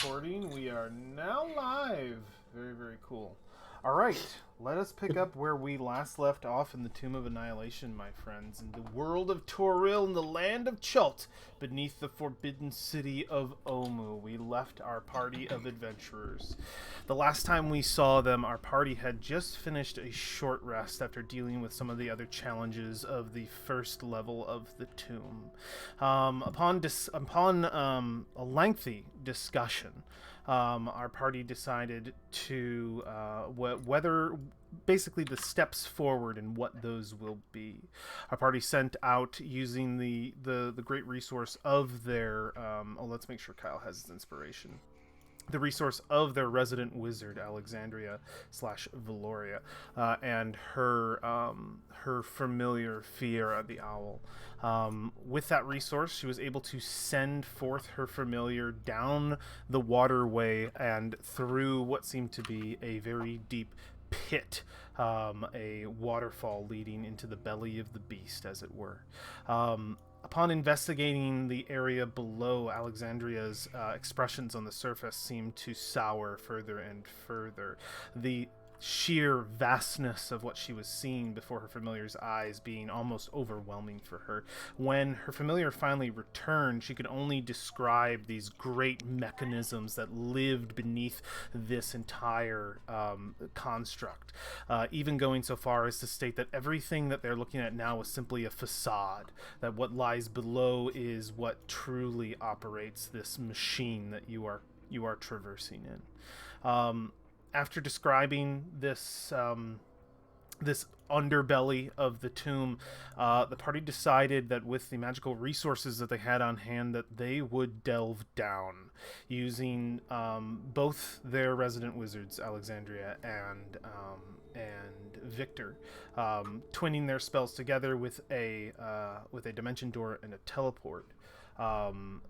recording. We are now live. Very, very cool. All right, let us pick up where we last left off in the Tomb of Annihilation, my friends, in the world of Toril, in the land of Chult, beneath the forbidden city of Omu. We left our party of adventurers. The last time we saw them, our party had just finished a short rest after dealing with some of the other challenges of the first level of the tomb. Upon a lengthy discussion, our party decided to whether basically the steps forward and what those will be. Our party sent out using the great resource of their. Let's make sure Kyle has his inspiration. The resource of their resident wizard, Alexandria slash Valoria, and her familiar Fiera the owl. With that resource, she was able to send forth her familiar down the waterway and through what seemed to be a very deep pit, a waterfall leading into the belly of the beast, as it were. Upon investigating the area below, Alexandria's expressions on the surface seemed to sour further and further. The sheer vastness of what she was seeing before her familiar's eyes being almost overwhelming for her. When her familiar finally returned, she could only describe these great mechanisms that lived beneath this entire construct, even going so far as to state that everything that they're looking at now is simply a facade, that what lies below is what truly operates this machine that you are traversing in. After describing this this underbelly of the tomb, the party decided that with the magical resources that they had on hand, that they would delve down using both their resident wizards, Alexandria and Victor, twinning their spells together with a dimension door and a teleport.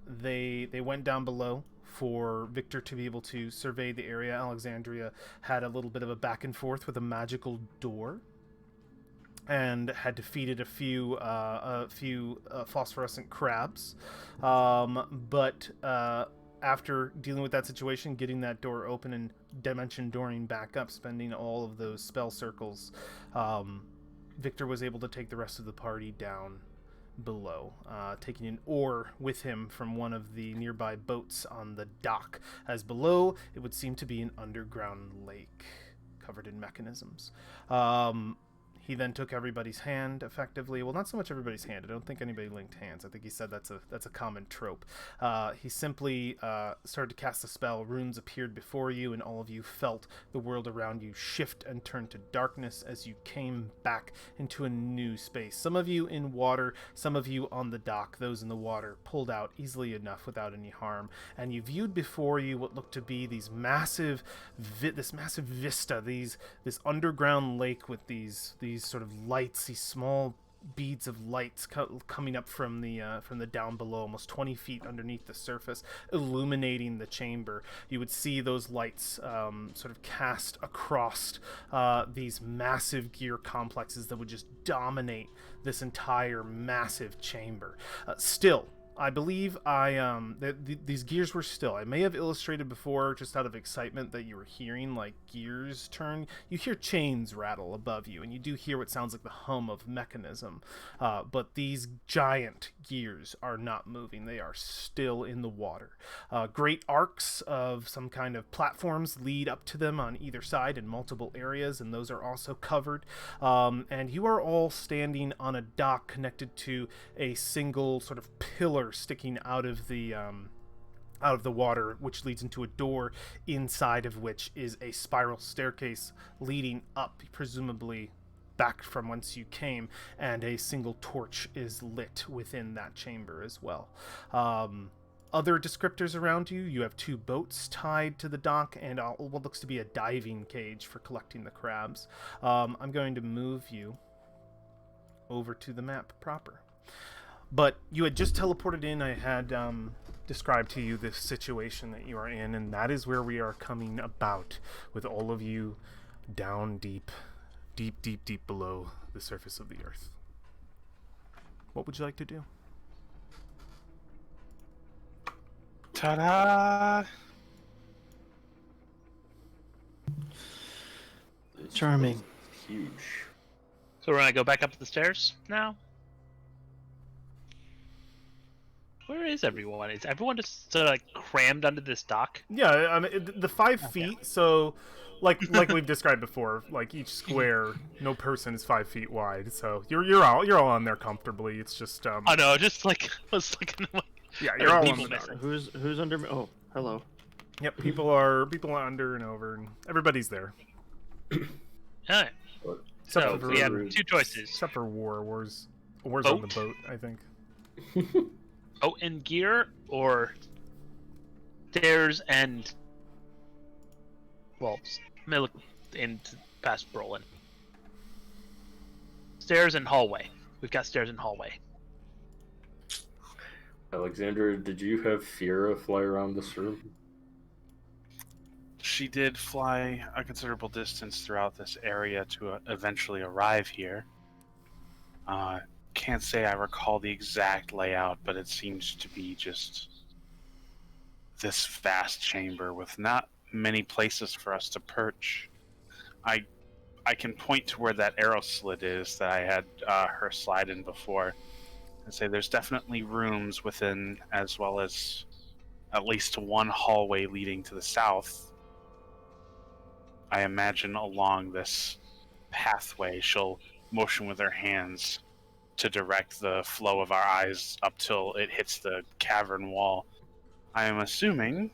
They went down below for Victor to be able to survey the area. Alexandria had a little bit of a back and forth with a magical door, and had defeated a few phosphorescent crabs. But after dealing with that situation, getting that door open and dimension dooring back up, spending all of those spell circles, Victor was able to take the rest of the party down below, taking an oar with him from one of the nearby boats on the dock, as below it would seem to be an underground lake covered in mechanisms. He then took everybody's hand effectively. Well, not so much everybody's hand. I don't think anybody linked hands. I think he said that's a common trope. He simply started to cast a spell. Runes appeared before you, and all of you felt the world around you shift and turn to darkness as you came back into a new space. Some of you in water, some of you on the dock. Those in the water pulled out easily enough without any harm, and you viewed before you what looked to be this massive vista, this underground lake with these sort of lights, these small beads of lights coming up from the down below, almost 20 feet underneath the surface, illuminating the chamber. You would see those lights sort of cast across these massive gear complexes that would just dominate this entire massive chamber. Still, I believe these gears were still. I may have illustrated before, just out of excitement, that you were hearing like gears turn. You hear chains rattle above you, and you do hear what sounds like the hum of mechanism. But these giant gears are not moving. They are still in the water. Great arcs of some kind of platforms lead up to them on either side in multiple areas, and those are also covered. And you are all standing on a dock connected to a single sort of pillar sticking out of the water, which leads into a door, inside of which is a spiral staircase leading up, presumably back from whence you came, and a single torch is lit within that chamber as well. Other descriptors around you: you have two boats tied to the dock and what looks to be a diving cage for collecting the crabs. I'm going to move you over to the map proper. But you had just teleported in. I had described to you this situation that you are in, and that is where we are coming about, with all of you down deep below the surface of the earth. What would you like to do? Ta-da! Charming. Huge. So we're gonna go back up the stairs now? Where is everyone? Is everyone just like crammed under this dock? Yeah, I mean the 5 feet. So, like we've described before, like each square, no person is 5 feet wide. So you're all on there comfortably. It's just Oh no, just like I was looking. yeah, you're all on people the dock. missing. Who's under me? Oh, hello. Yep, people are under and over, and everybody's there. Alright. Except So for, we have two choices: except for War's on the Boat? boat, I think. boat and gear, or stairs and well, let me look into past Brolin. Stairs and hallway. We've got stairs and hallway. Alexandra, did you have Fiera fly around this room? She did fly a considerable distance throughout this area to eventually arrive here. Can't say I recall the exact layout, but it seems to be just this vast chamber with not many places for us to perch. I can point to where that arrow slit is that I had her slide in before and say there's definitely rooms within, as well as at least one hallway leading to the south. I imagine along this pathway she'll motion with her hands to direct the flow of our eyes up till it hits the cavern wall. I am assuming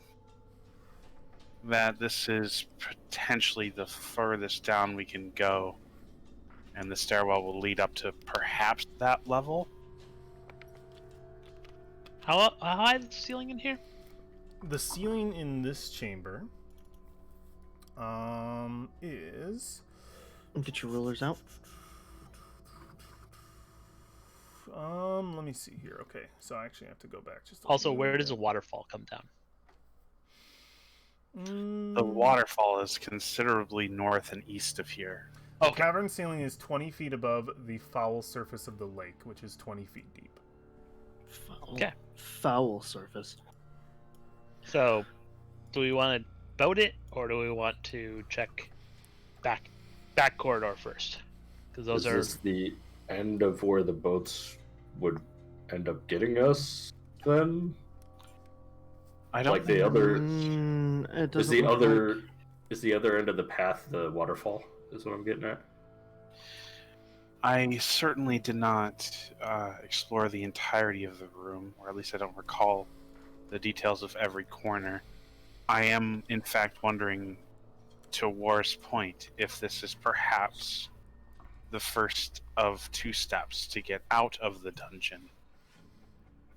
that this is potentially the furthest down we can go, and the stairwell will lead up to perhaps that level. How high is the ceiling in here? The ceiling in this chamber is Get your rulers out. let me see here. Okay, so I actually have to go back just a Also, little where does bit. a waterfall come down? The waterfall is considerably north and east of here. The cavern ceiling is 20 feet above the foul surface of the lake, which is 20 feet deep. Okay. Foul surface. So, do we want to boat it, or do we want to check back corridor first? Because those are Is this the end of where the boats would end up getting us, then? I don't Like the other... It Is doesn't the look other... like- Is the other end of the path the waterfall? Is what I'm getting at. I certainly did not explore the entirety of the room, or at least I don't recall the details of every corner. I am, in fact, wondering, to War's point, if this is perhaps the first of two steps to get out of the dungeon.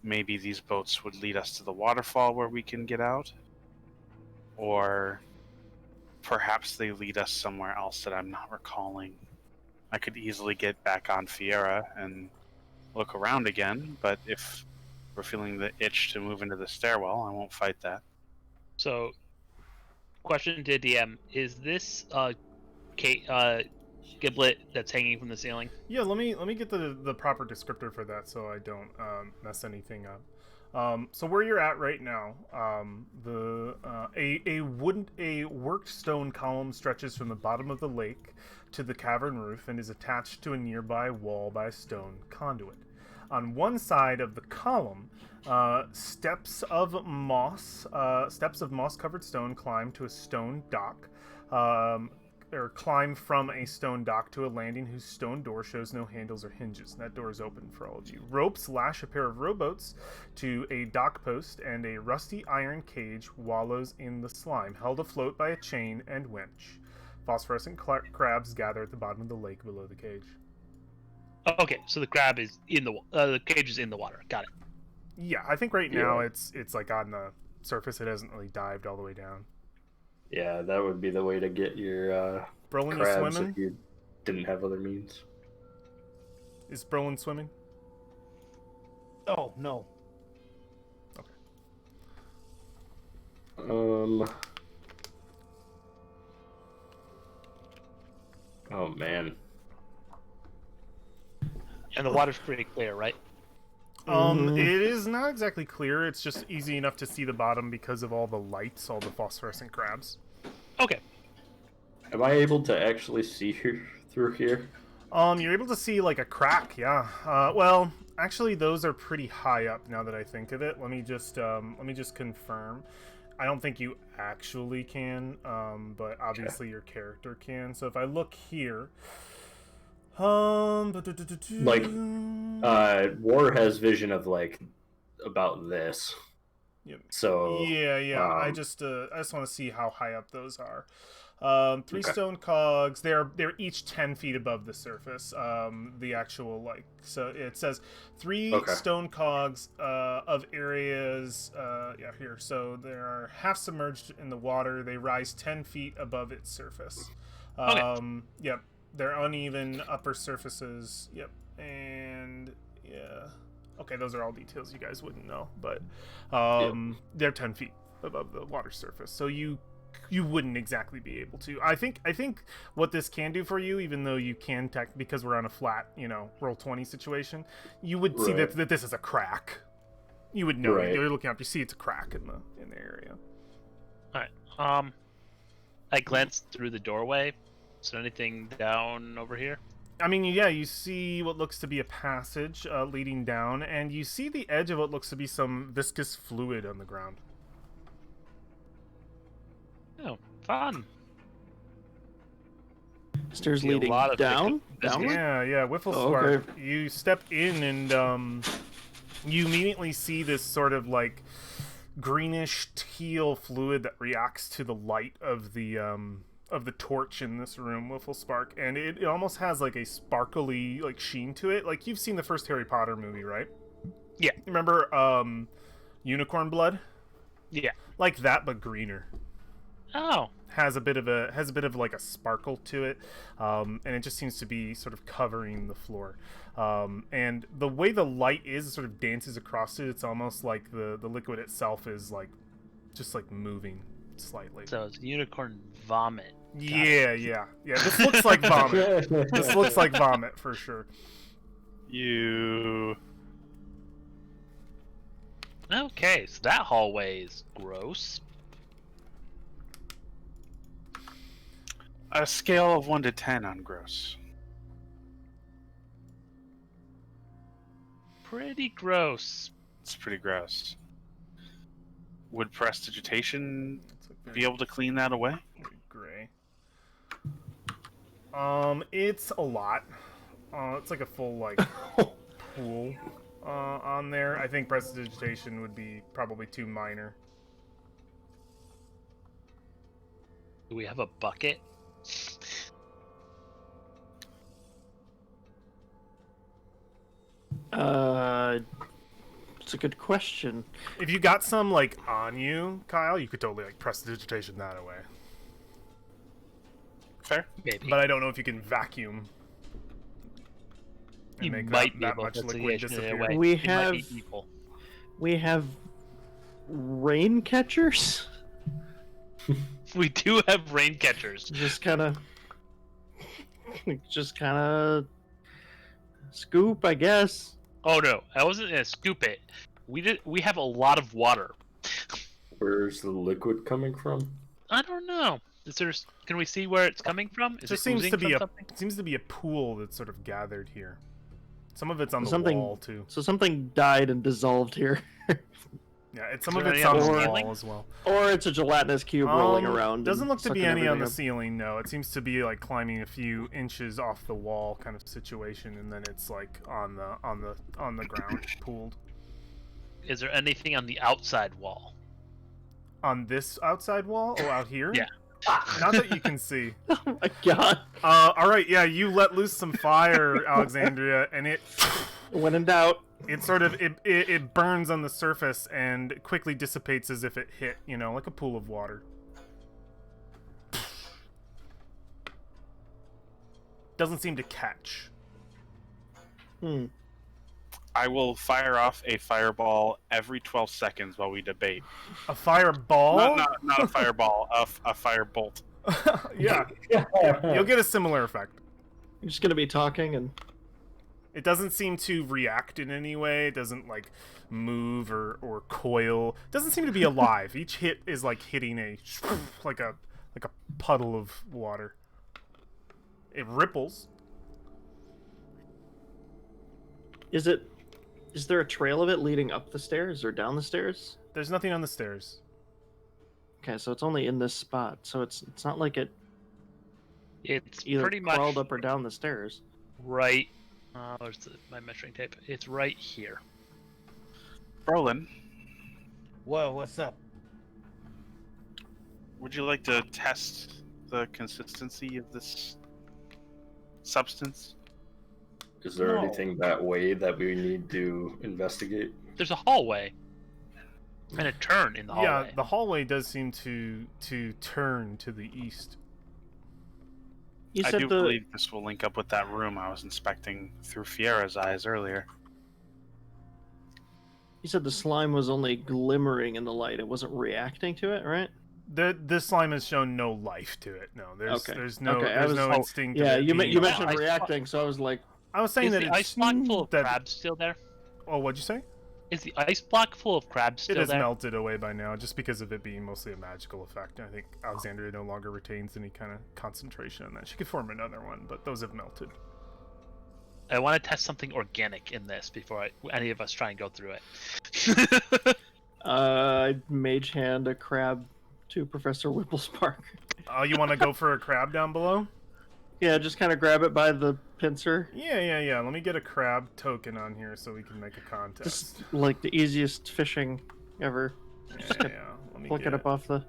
Maybe these boats would lead us to the waterfall where we can get out, or perhaps they lead us somewhere else that I'm not recalling. I could easily get back on Fiera and look around again, but if we're feeling the itch to move into the stairwell, I won't fight that. so. Question to DM: is this giblet that's hanging from the ceiling? Yeah, let me get the proper descriptor for that so I don't mess anything up. So where you're at right now, a worked stone column stretches from the bottom of the lake to the cavern roof and is attached to a nearby wall by a stone conduit. On one side of the column, steps of moss-covered stone climb to a stone dock, or climb from a stone dock to a landing whose stone door shows no handles or hinges. That door is open for all of you. Ropes lash a pair of rowboats to a dock post, and a rusty iron cage wallows in the slime, held afloat by a chain and winch. Phosphorescent crabs gather at the bottom of the lake below the cage. Okay, so the crab is in the cage is in the water. Got it. Yeah, I think right now it's like on the surface. It hasn't really dived all the way down. Yeah, that would be the way to get your Brolin, you crabs swimming? if you didn't have other means. Is Brolin swimming? Oh, no. Oh man. And the water's pretty clear, right? It is not exactly clear. It's just easy enough to see the bottom because of all the lights, all the phosphorescent crabs. Okay. Am I able to actually see through here? You're able to see like a crack, yeah. Well, actually, those are pretty high up now that I think of it. Let me just confirm. I don't think you actually can, but obviously your character can. So if I look here, Like, War has vision of like about this. Yep. So Yeah. I just want to see how high up those are. Three Okay. stone cogs. They're each 10 feet above the surface. The actual so it says three Okay. stone cogs of areas. Here. So they are half submerged in the water. They rise 10 feet above its surface. Yep. They're uneven upper surfaces. Yep. And yeah. Okay, those are all details you guys wouldn't know, but they're 10 feet above the water surface. So you wouldn't exactly be able to. I think what this can do for you, even though you can because we're on a flat, roll 20 situation, you would see that this is a crack. You would know. Right. You're looking up, you see it's a crack in the area. All right. I glanced through the doorway. Is there anything down over here? I mean, yeah, you see what looks to be a passage leading down, and you see the edge of what looks to be some viscous fluid on the ground. Oh, fun. Stairs See a leading lot of down? viscous- Downward? Yeah, Whiffle Oh, Spark. okay. You step in and you immediately see this sort of like greenish teal fluid that reacts to the light of the torch in this room, Whiffle Spark, and it almost has like a sparkly like sheen to it. Like you've seen the first Harry Potter movie, right? Yeah. Remember unicorn blood? Yeah. Like that, but greener. Oh. Has a bit of like a sparkle to it, and it just seems to be sort of covering the floor. And the way the light is, it sort of dances across it. It's almost like the liquid itself is like just like moving slightly. So it's unicorn vomit. Yeah. This looks like vomit. This looks like vomit for sure. You. Okay, so that hallway is gross. A scale of 1 to 10 on gross. Pretty gross. It's pretty gross. Would prestidigitation It's like be able to clean that away? very gray. It's a lot. It's like a full like pool on there. I think prestidigitation would be probably too minor. Do we have a bucket? It's a good question. If you got some like on you, Kyle, you could totally like prestidigitation that away. Fair. Maybe. But I don't know if you can vacuum. And You make might be that able much to liquid disappear disappear. away. We It might be have- evil. We have rain We do have rain catchers. just kind of scoop, I guess. Oh no, I wasn't gonna scoop it. We have a lot of water. Where's the liquid coming from? I don't know. Can we see where it's coming from? It Is just it seems oozing to be from something? it seems to be a pool that's sort of gathered here. Some of it's on the Something- wall too. So something died and dissolved here. Yeah, some Is of there it's any on on the the ceiling? wall as well. Or it's a gelatinous cube rolling around. Doesn't and look to be sucking any on everything the up. ceiling. No, it seems to be like climbing a few inches off the wall, kind of situation, and then it's like on the ground, pooled. Is there anything on the outside wall? On this outside wall? Oh, out here? Yeah. Not that you can see. Oh my god. All right, yeah, you let loose some fire, Alexandria, and it When in doubt. sort of it burns on the surface and quickly dissipates as if it hit, like a pool of water. Doesn't seem to catch. I will fire off a fireball every 12 seconds while we debate. A fireball? Not a fireball, a firebolt. Yeah, you'll get a similar effect. You're just gonna be talking and It doesn't seem to react in any way. It doesn't like move or coil. It doesn't seem to be alive. Each hit is like hitting a like a puddle of water. It ripples. Is there a trail of it leading up the stairs or down the stairs? There's nothing on the stairs. Okay, so it's only in this spot. So it's not like it It's either pretty much crawled up or down the stairs. right. Where's my measuring tape? It's right here. Brolin, Whoa, what's up? would you like to test the consistency of this substance? Is there No. anything that way that we need to investigate? There's a hallway and a turn in the hallway. Yeah, the hallway does seem to turn to the east. You I said do the believe this will link up with that room I was inspecting through Fiera's eyes earlier. you said the slime was only glimmering in the light. It wasn't reacting to it, right? This slime has shown no life to it. No, Okay. there's no Okay, I there's was- no oh, instinct. Yeah, of it you being mentioned alive. reacting, so I was like, I was saying Is that the it's ice block full of that, crabs still there? Oh, what'd you say? Is the ice block full of crabs It still has there? melted away by now, just because of it being mostly a magical effect. I think Alexandria no longer retains any kind of concentration on that. She could form another one, but those have melted. I want to test something organic in this before any of us try and go through it. I'd mage hand a crab to Professor Whipplespark. Oh, you want to go for a crab down below? Yeah, just kind of grab it by the pincer. Yeah. Let me get a crab token on here so we can make a contest. Just like the easiest fishing ever. Yeah. Let me Pluck get it up off the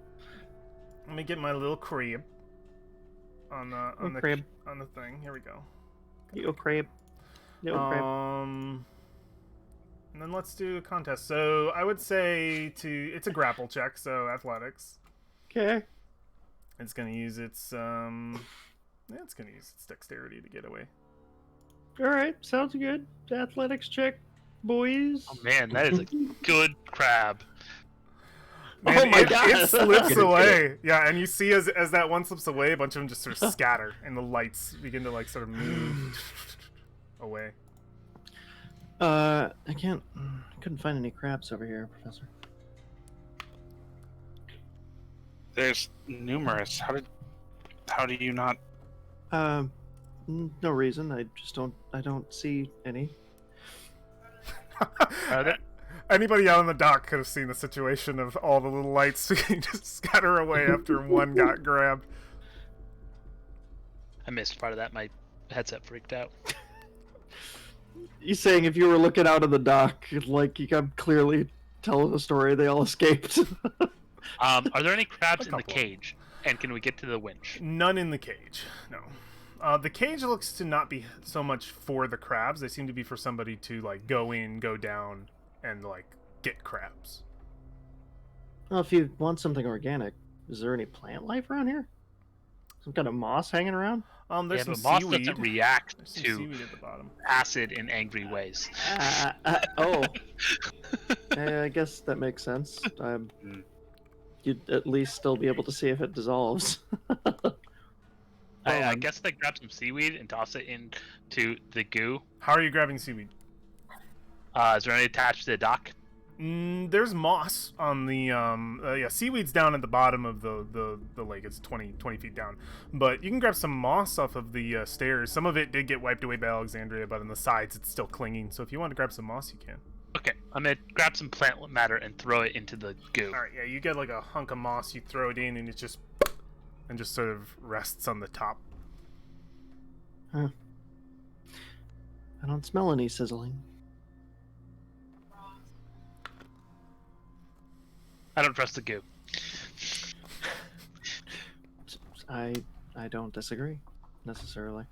Let me get my little crab on the crab. on the thing. Here we go. Little crab. Little crab. And then let's do a contest. So I would say it's a grapple check, so athletics. Okay. It's gonna use its dexterity to get away. All right. Sounds good. Athletics check, boys. Oh man, that is a good crab. Man, Oh my it God. slips away. Yeah, and you see as that one slips away, a bunch of them just sort of scatter, and the lights begin to like sort of move away. I couldn't find any crabs over here, Professor. There's numerous. How do you not? No reason. I don't see any. Are there? Anybody out on the dock could have seen the situation of all the little lights just scatter away after one got grabbed. I missed part of that. My headset freaked out. You saying if you were looking out of the dock, like you can clearly tell the story, they all escaped. Are there any crabs in the couple. cage? And can we get to the winch? None in the cage. No. The cage looks to not be so much for the crabs. They seem to be for somebody to like go in, go down, and like get crabs. Well, if you want something organic, is there any plant life around here? Some kind of moss hanging around? There's Yeah, some but moss seaweed. doesn't react There's some to seaweed at the bottom. acid in angry ways. Oh. I guess that makes sense. You'd at least still be able to see if it dissolves. I guess they grab some seaweed and toss it into the goo. How are you grabbing seaweed? Is there any attached to the dock? There's moss on the seaweed's down at the bottom of the lake. It's 20 feet down, but you can grab some moss off of the stairs. Some of it did get wiped away by Alexandria, but on the sides it's still clinging. So if you want to grab some moss, you can. Okay, I'm gonna grab some plant matter and throw it into the goo. All right, yeah, you get like a hunk of moss, you throw it in, and it just sort of rests on the top. Huh. I don't smell any sizzling. I don't trust the goo. I don't disagree necessarily.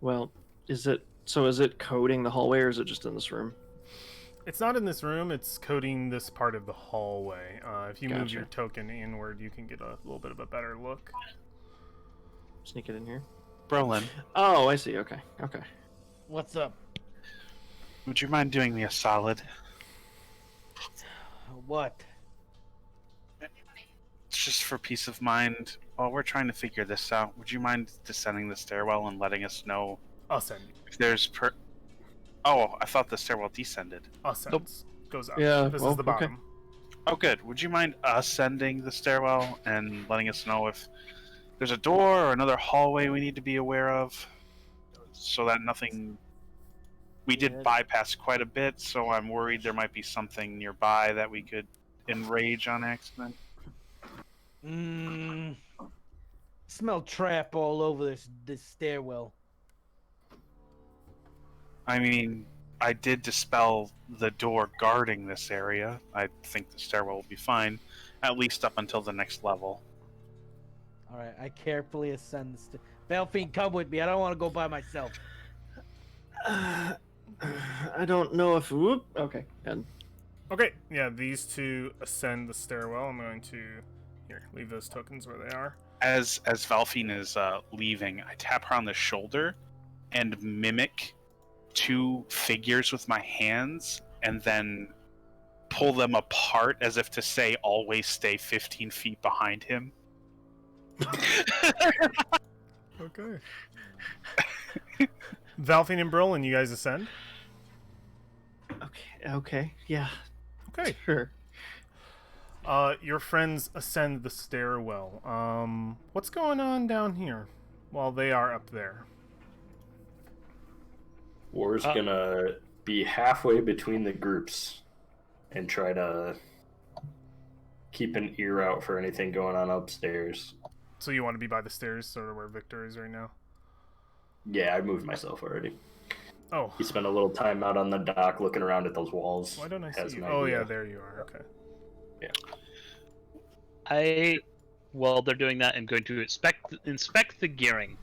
Well, is it coating the hallway or is it just in this room? It's not in this room. It's coating this part of the hallway. If you move Gotcha. your token inward, you can get a little bit of a better look. Sneak it in here. Brolin, Oh, I see. Okay. What's up? would you mind doing me a solid? What? It's just for peace of mind. While we're trying to figure this out, would you mind descending the stairwell and letting us know I'll send you. if there's Oh, I thought the stairwell descended. Ascends. Goes up. Yeah, This well, is the okay. bottom. Oh, good. Would you mind ascending the stairwell and letting us know if there's a door or another hallway we need to be aware of, so that nothing... We did Yeah. bypass quite a bit, so I'm worried there might be something nearby that we could enrage on accident. Smell trap all over this stairwell. I mean, I did dispel the door guarding this area. I think the stairwell will be fine, at least up until the next level. All right, I carefully ascend the stairs. Belfine, come with me. I don't want to go by myself. I don't know if. Whoop. Okay. And Okay, yeah, these two ascend the stairwell. I'm going to leave those tokens where they are. As Valfine is leaving, I tap her on the shoulder and mimic 2 figures with my hands, and then pull them apart as if to say, "Always stay 15 feet behind him." Okay. Valfine and Brolin, you guys ascend? okay. Yeah. Okay. Sure. Your friends ascend the stairwell. What's going on down here while they are up there? War's gonna be halfway between the groups and try to keep an ear out for anything going on upstairs. So you want to be by the stairs, sort of where Victor is right now? Yeah, I moved myself already. Oh. He spent a little time out on the dock looking around at those walls. Why don't I Has see you? an Oh, idea. yeah, there you are. Okay. While they're doing that, I'm going to inspect the gearing.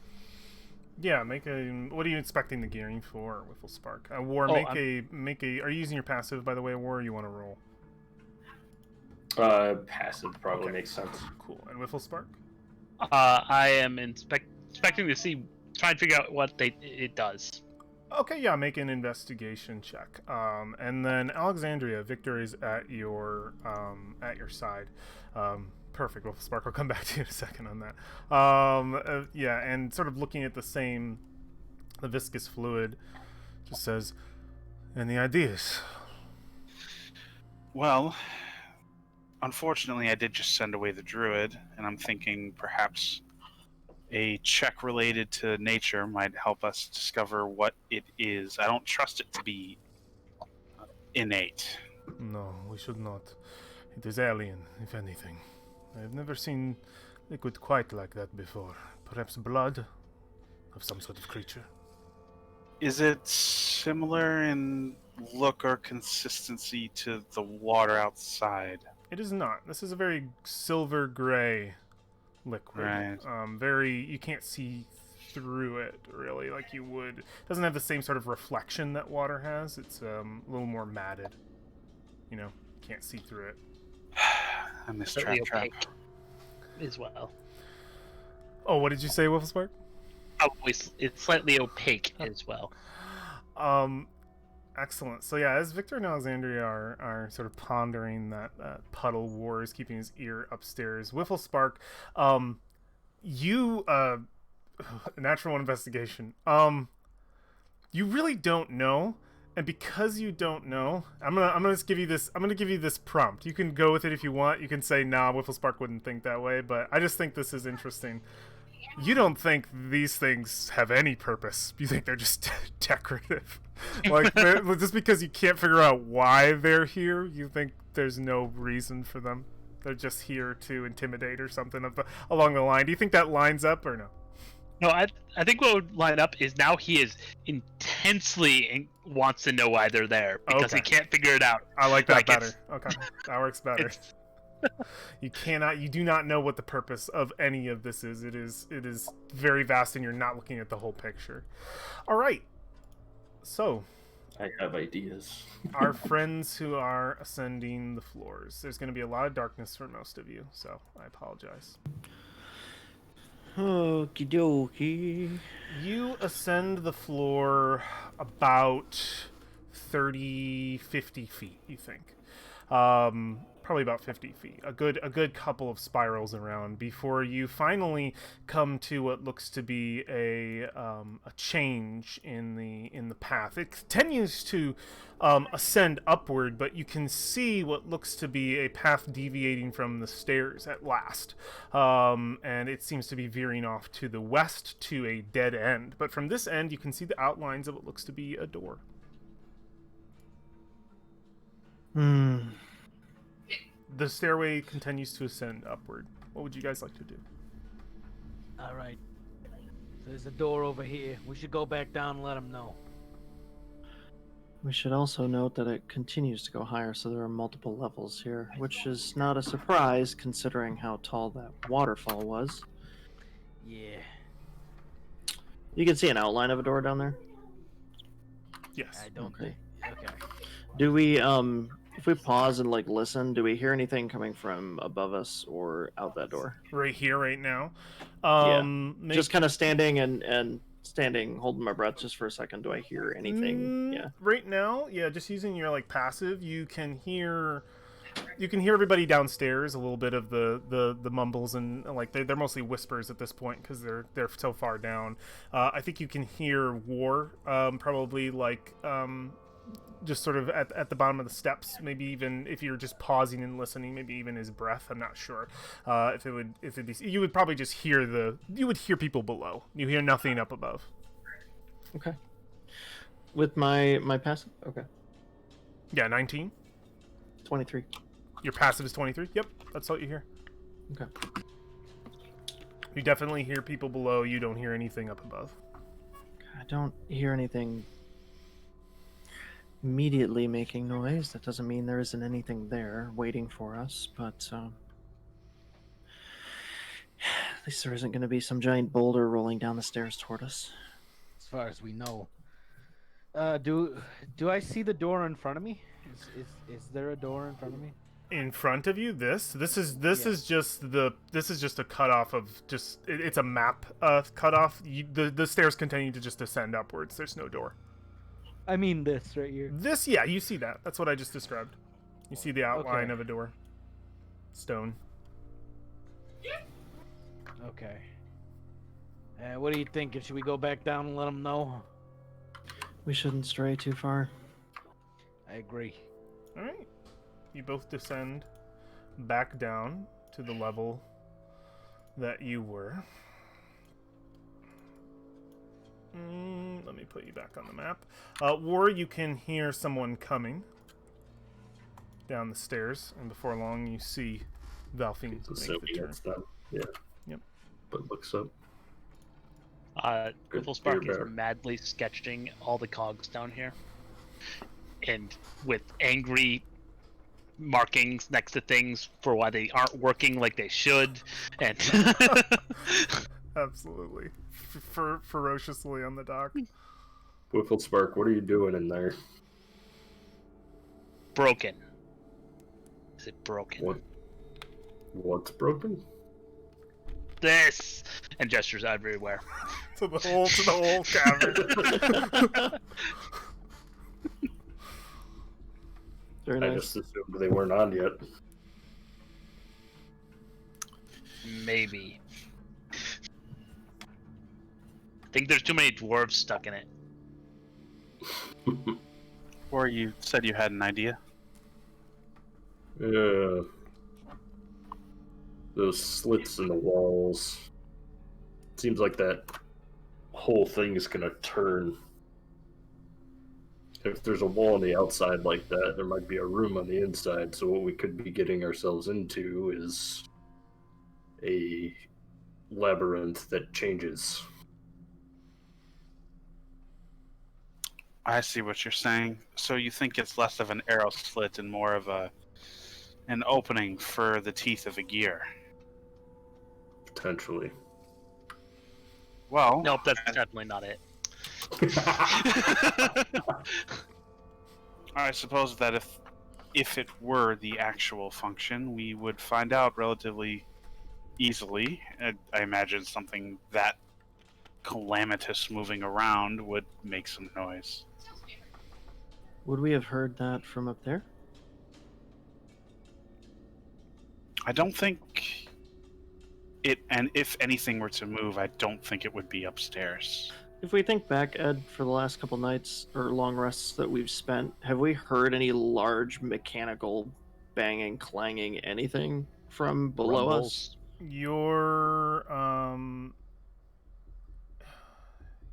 Yeah, make a. What are you inspecting the gearing for, Whiffle Spark? War, Oh, make a. Are you using your passive, by the way, War? Or you want to roll? Passive probably Okay. makes sense. Cool. And Whiffle Spark? I am inspecting to see, try and figure out what it does. Okay, yeah, make an investigation check. And then Alexandria, Victor is at your side. Perfect. Well, Spark will come back to you in a second on that. Yeah, and sort of looking at the viscous fluid, just says, any ideas? Well, unfortunately, I did just send away the druid, and I'm thinking perhaps a check related to nature might help us discover what it is. I don't trust it to be innate. No, we should not. It is alien, if anything. I have never seen liquid quite like that before. Perhaps blood of some sort of creature. Is it similar in look or consistency to the water outside? It is not. This is a very silver gray liquid. Right. You can't see through it really like you would. It doesn't have the same sort of reflection that water has. It's a little more matted. You know, can't see through it. I missed Slightly trap. opaque as well. Oh, what did you say, Wifflespark? It's slightly opaque as well. Excellent. So yeah, as Victor and Alexandria are sort of pondering that puddle, War is keeping his ear upstairs. Wifflespark, you natural one investigation. You really don't know, and because you don't know, I'm gonna just give you this. I'm gonna give you this prompt. You can go with it if you want. You can say, "Nah, Wifflespark wouldn't think that way," but I just think this is interesting. You don't think these things have any purpose. You think they're just decorative. Like, just because you can't figure out why they're here, you think there's no reason for them. They're just here to intimidate or something along the line. Do you think that lines up or no? No, I think what would line up is now he is intensely wants to know why they're there because he can't figure it out. I like that Like, better. Okay, that works better. You do not know what the purpose of any of this is. It is very vast, and you're not looking at the whole picture. All right. So, I have ideas. our friends who are ascending the floors. There's going to be a lot of darkness for most of you, so I apologize. Okie dokie. You ascend the floor about 30, 50 feet, you think. probably about 50 feet, a good couple of spirals around before you finally come to what looks to be a change in the path. It continues to ascend upward, but you can see what looks to be a path deviating from the stairs at last, and it seems to be veering off to the west to a dead end. But from this end, you can see the outlines of what looks to be a door. The stairway continues to ascend upward. What would you guys like to do? All right. So there's a door over here. We should go back down and let them know. We should also note that it continues to go higher, so there are multiple levels here, which is not a surprise considering how tall that waterfall was. Yeah. You can see an outline of a door down there. Yes. I don't Okay. think. Okay. Do we, if we pause and like listen, do we hear anything coming from above us or out that door? Right here, right now. Just kind of standing and standing, holding my breath just for a second. Do I hear anything? Yeah. Right now, yeah, just using your like passive, you can hear everybody downstairs. A little bit of the mumbles and like they're mostly whispers at this point because they're so far down. I think you can hear War, probably like just sort of at the bottom of the steps. Maybe even if you're just pausing and listening, maybe even his breath. I'm not sure if it'd be. You would probably just hear you would hear people below. You hear nothing up above. Okay. With my passive? Okay. Yeah, 19. 23. Your passive is 23. Yep, that's what you hear. Okay. You definitely hear people below. You don't hear anything up above. I don't hear anything immediately making noise. That doesn't mean there isn't anything there waiting for us, but at least there isn't going to be some giant boulder rolling down the stairs toward us. As far as we know. Do I see the door in front of me? Is there a door in front of me? In front of you, this is just a cutoff of just it's a map cutoff. The stairs continue to just ascend upwards. There's no door. I mean this right here. This, yeah, you see that. That's what I just described. You see the outline Okay. of a door. Stone. Okay. What do you think? Should we go back down and let them know? We shouldn't stray too far. I agree. All right. You both descend back down to the level that you were. Let me put you back on the map. War, you can hear someone coming down the stairs, and before long you see Valfine make the turn. Yeah. Yep. But looks up. Grapple Spark beer is bear. madly sketching all the cogs down here, and with angry markings next to things for why they aren't working like they should, and Absolutely. Ferociously on the dock. Whiffle Spark, what are you doing in there? broken. Is it broken? What's broken? This and gestures everywhere. to the whole cavern. Very I nice. just assumed they weren't on yet. Maybe. I think there's too many dwarves stuck in it. Or you said you had an idea. Yeah. Those slits in the walls. Seems like that whole thing is gonna turn. If there's a wall on the outside like that, there might be a room on the inside. So what we could be getting ourselves into is a labyrinth that changes. I see what you're saying. So you think it's less of an arrow slit and more of an opening for the teeth of a gear. Potentially. Well, Nope, that's definitely not it. I suppose that if it were the actual function, we would find out relatively easily. I imagine something that calamitous moving around would make some noise. Would we have heard that from up there? I don't think it, and if anything were to move, I don't think it would be upstairs. If we think back, Ed, for the last couple nights or long rests that we've spent, have we heard any large mechanical banging, clanging, anything from below us? Rumbles. Your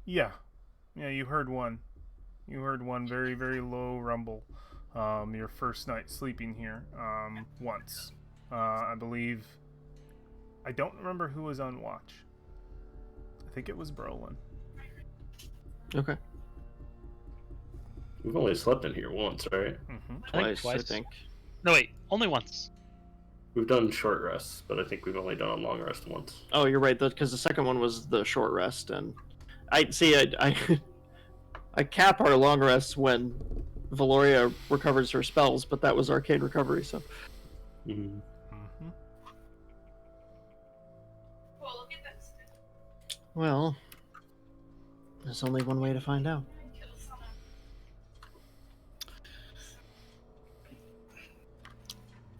yeah, you heard one. You heard one very, very low rumble. Your first night sleeping here. Once, I believe. I don't remember who was on watch. I think it was Brolin. Okay. We've only slept in here once, right? Mm-hmm. Twice, I twice. think. No, wait, only once. We've done short rests, but I think we've only done a long rest once. Oh, you're right, because the second one was the short rest, and I see. I cap our long rests when Valoria recovers her spells, but that was arcane recovery, so. Mm-hmm. Mm-hmm. Well, there's only one way to find out.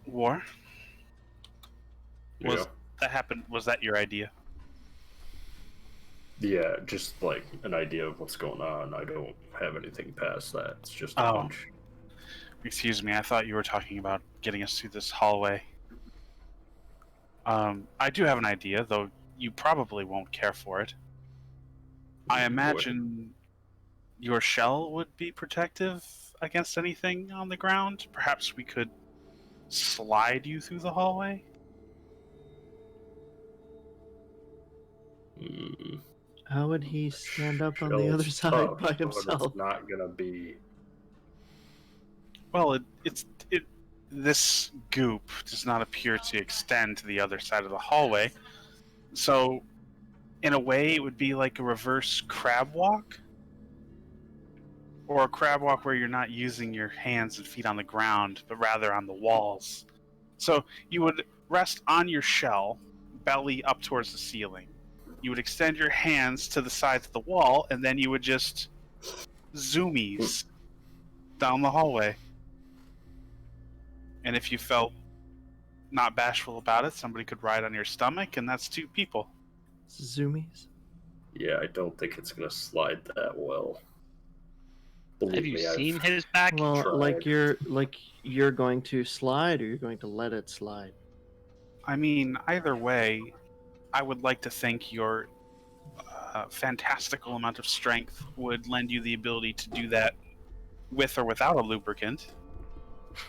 War? Yeah. That happened? Was that your idea? Yeah, just like an idea of what's going on. I don't have anything past that. It's just a Oh. hunch. Excuse me, I thought you were talking about getting us through this hallway. I do have an idea, though you probably won't care for it. I imagine your shell would be protective against anything on the ground. Perhaps we could slide you through the hallway? Mm, How would he stand up on the shell's other side tough, by but himself? It's not gonna be. Well, this goop does not appear to extend to the other side of the hallway. So, in a way, it would be like a reverse crab walk. Or a crab walk where you're not using your hands and feet on the ground, but rather on the walls. So, you would rest on your shell, belly up towards the ceiling. You would extend your hands to the sides of the wall, and then you would just zoomies down the hallway. And if you felt not bashful about it, somebody could ride on your stomach, and that's 2 people. Zoomies? Yeah, I don't think it's gonna slide that well. Believe Have you me, seen I've his back? Well, tried. you're going to slide, or you're going to let it slide. I mean, either way, I would like to think your fantastical amount of strength would lend you the ability to do that with or without a lubricant.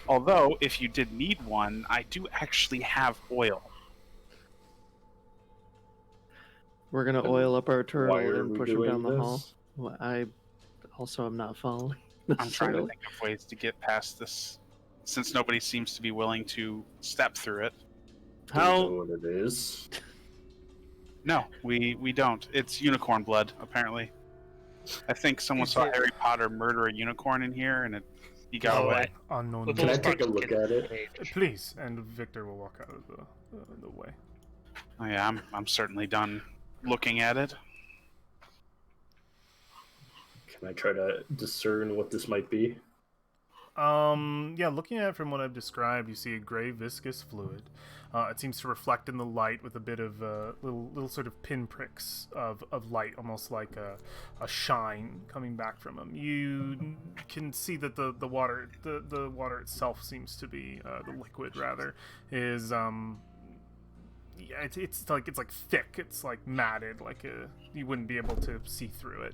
Although, if you did need one, I do actually have oil. We're gonna And oil up our why turtle are and we push him doing down the hall. this? Well, I also am not following. I'm trying to necessarily. think of ways to get past this, since nobody seems to be willing to step through it. Do you know How? what it is? No, we don't. It's unicorn blood, apparently. I think someone Is saw it- Harry Potter murder a unicorn in here, and he got Oh, away. Unknown. With Can I those take a parts look in at the it? page. Please, and Victor will walk out of the way. Oh, yeah, I'm certainly done looking at it. Can I try to discern what this might be? Yeah, looking at it from what I've described, you see a gray viscous fluid. It seems to reflect in the light with a bit of little sort of pinpricks of light, almost like a shine coming back from them. You can see that the water itself seems to be the liquid rather is yeah, it's like thick. It's like matted, like you wouldn't be able to see through it.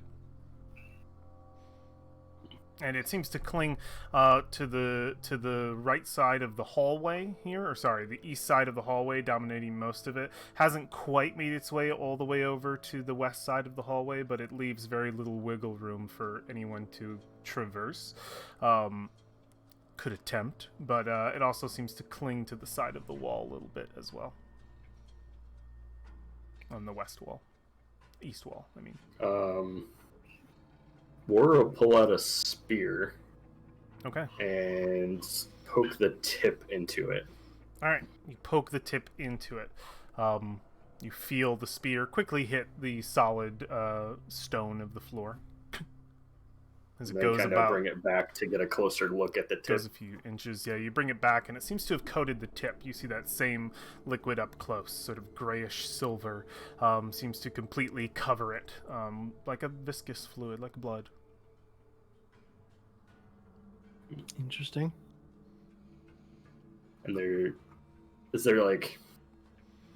And it seems to cling to the right side of the hallway here, or sorry, the east side of the hallway, dominating most of it. Hasn't quite made its way all the way over to the west side of the hallway, but it leaves very little wiggle room for anyone to traverse. Could attempt, but it also seems to cling to the side of the wall a little bit as well. On the west wall. East wall, I mean. War will pull out a spear Okay. and poke the tip into it. Alright, you poke the tip into it. You feel the spear quickly hit the solid stone of the floor. as it And then goes kind of about. bring it back to get a closer look at the tip. Goes a few inches. Yeah, you bring it back, and it seems to have coated the tip. You see that same liquid up close, sort of grayish silver, seems to completely cover it, like a viscous fluid, like blood. Interesting. And is there like,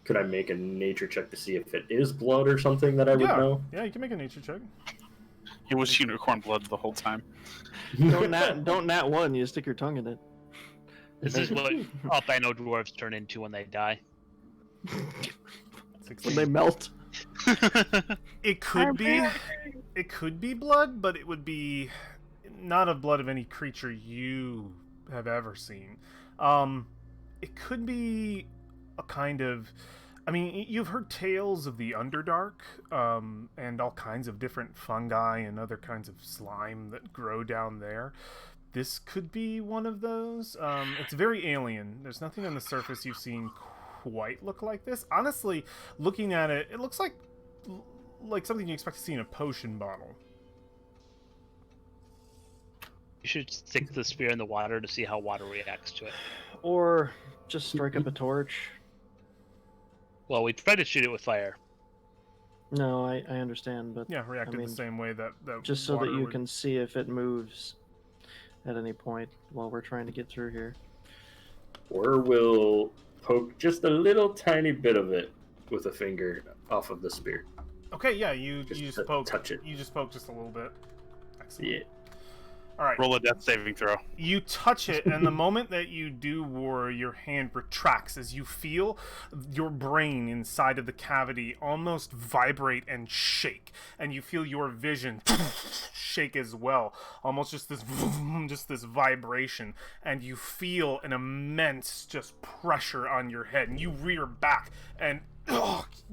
could I make a nature check to see if it is blood or something that I would know? Yeah, you can make a nature check. It was unicorn blood the whole time. Don't nat one. You stick your tongue in it. This is what albino dwarves turn into when they die. When they melt. It could be blood, but it would be not of blood of any creature you have ever seen. It could be a kind of, I mean, you've heard tales of the Underdark, and all kinds of different fungi and other kinds of slime that grow down there. This could be one of those. It's very alien. There's nothing on the surface you've seen quite look like this. Honestly, looking at it, it looks like something you expect to see in a potion bottle. You should stick the spear in the water to see how water reacts to it. Or just strike up a torch. Well, we tried to shoot it with fire. No, I understand, but Yeah, reacted I mean, the same way that just so that water you would. can see if it moves at any point while we're trying to get through here. Or we'll poke just a little tiny bit of it with a finger off of the spear. Okay, yeah, you Just just to poke. touch it. You just poke just a little bit. Excellent. Yeah. All right. Roll a death saving throw. You touch it, and the moment that you do, War, your hand retracts as you feel your brain inside of the cavity almost vibrate and shake, and you feel your vision shake as well, almost just this vibration, and you feel an immense just pressure on your head, and you rear back, and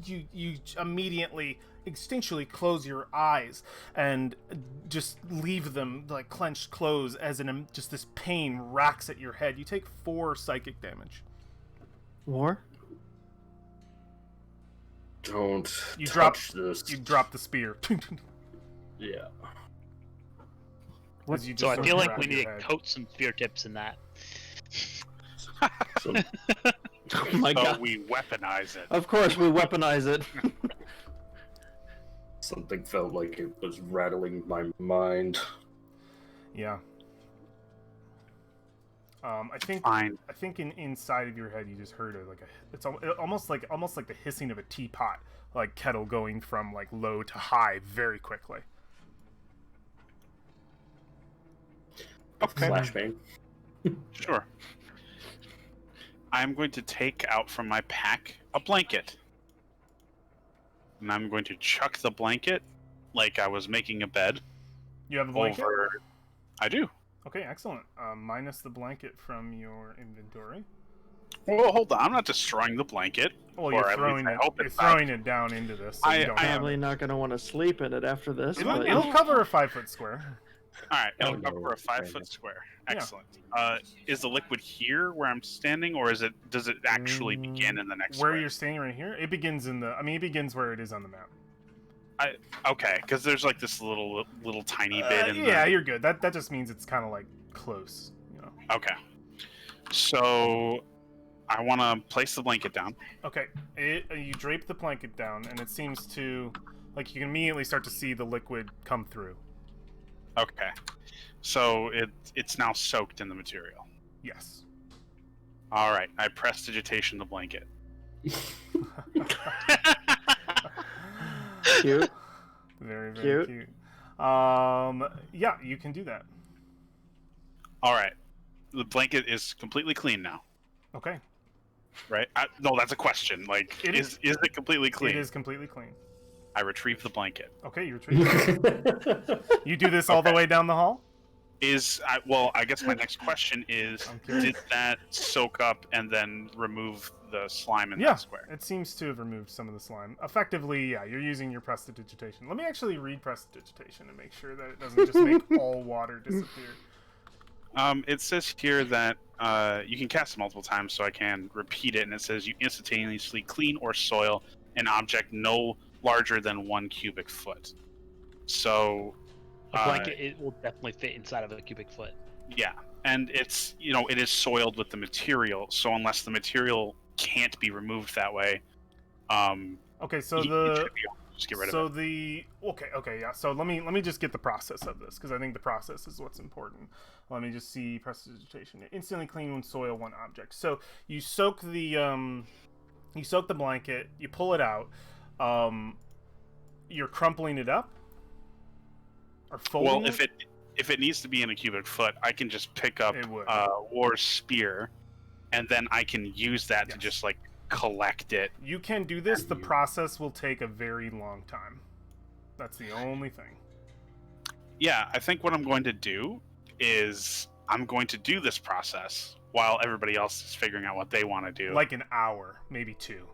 you immediately instinctually close your eyes and just leave them like clenched closed as just this pain racks at your head. You take 4 psychic damage. War? Don't You touch this. You drop the spear. Yeah. As you So I just feel sort of like we grab need your to head. coat some spear tips in that. So, Oh my So god. we weaponize it. Of course, we weaponize it. something felt like it was rattling my mind. Yeah. I think Fine. inside of your head you just heard it's almost like the hissing of a teapot, like kettle going from like low to high very quickly. Okay. Flashbang. Sure. I'm going to take out from my pack a blanket. And I'm going to chuck the blanket like I was making a bed You have a blanket? over. I do. Okay, excellent. Minus the blanket from your inventory. Well, hold on. I'm not destroying the blanket. Well, Or you're at least throwing I it. hope You're it's not. throwing it down into this. So I you don't am have Probably it. not going to want to sleep in it after this. but It'll cover a 5-foot square. All right. Oh, It'll no. cover a 5-foot square. Yeah. Excellent. Is the liquid here where I'm standing, or does it actually begin in the next Where square? you're standing right here, it begins it begins where it is on the map. Okay, because there's like this little tiny bit in Yeah, the... you're good. That just means it's kind of like close, you know. Okay. So I want to place the blanket down. Okay, you drape the blanket down, and it seems to, like, you can immediately start to see the liquid come through. Okay. So it's now soaked in the material. Yes. All right. I prestidigitation the blanket. Cute. Very, very Cute. cute. Yeah, you can do that. All right. The blanket is completely clean now, Okay. right? No, that's a question. Like, It is it completely clean? It is completely clean. I retrieve the blanket. Okay, you retrieve it. You do this all the Okay. way down the hall? I guess my next question is, I'm curious. did that soak up and then remove the slime in Yeah, that square? it seems to have removed some of the slime. Effectively, yeah, you're using your prestidigitation. Let me actually read prestidigitation and make sure that it doesn't just make all water disappear. It says here that you can cast it multiple times, so I can repeat it, and it says you instantaneously clean or soil an object no larger than 1 cubic foot. So A blanket it will definitely fit inside of a cubic foot. Yeah, and it's it is soiled with the material, so unless the material can't be removed that way, Okay, so you should be able to just get rid of it. Okay, yeah. So let me just get the process of this because I think the process is what's important. Let me just see prestidigitation. Instantly clean when soil one object. So you soak the blanket, you pull it out, you're crumpling it up or folding Well, if it needs to be in a cubic foot, I can just pick up It would. War's spear, and then I can use that to just like collect it. You can do this. The process will take a very long time. That's the only thing. Yeah, I think what I'm going to do is I'm going to do this process while everybody else is figuring out what they want to do. Like an hour, maybe 2.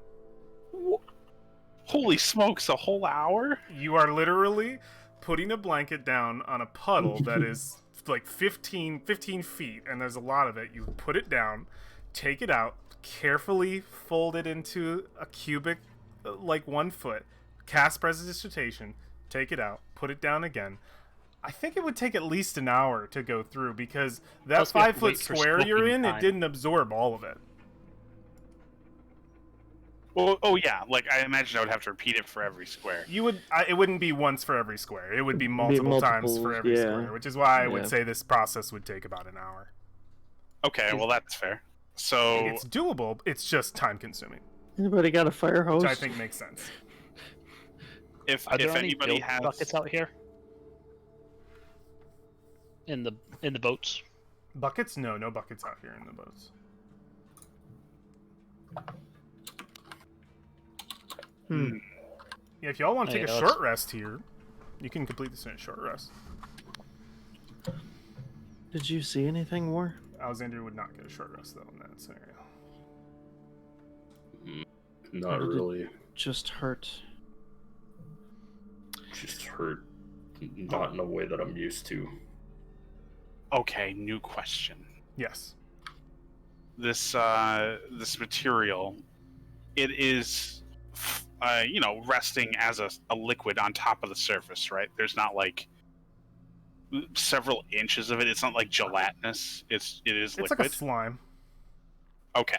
Holy smokes, a whole hour? You are literally putting a blanket down on a puddle that is like 15 feet, and there's a lot of it. You put it down, take it out, carefully fold it into a cubic, like 1 foot, cast prestidigitation, take it out, put it down again. I think it would take at least an hour to go through because that Plus we have 5 to foot wait for square you're smoking in, it time. didn't absorb all of it. Well, oh yeah, like I imagine I would have to repeat it for every square. It wouldn't be once for every square. It would be multiple times for multiples, every yeah. square, which is why I would Yeah. say this process would take about an hour. Okay, well that's fair. So It's doable. It's just time consuming, Anybody got a fire hose? which I think makes sense. if Are there any anybody built has buckets out here? In the boats? Buckets? No buckets out here in the boats. Yeah, if y'all want to Hey, take a let's- short rest here, you can complete this in a short rest. Did you see anything, War? Alexander would not get a short rest though in that scenario. Not really. Just hurt. Just hurt. Not in a way that I'm used to. Okay, new question. Yes. This material, it is resting as a liquid on top of the surface, right? There's not like several inches of it. It's not like gelatinous. It is It's liquid. like a slime. Okay.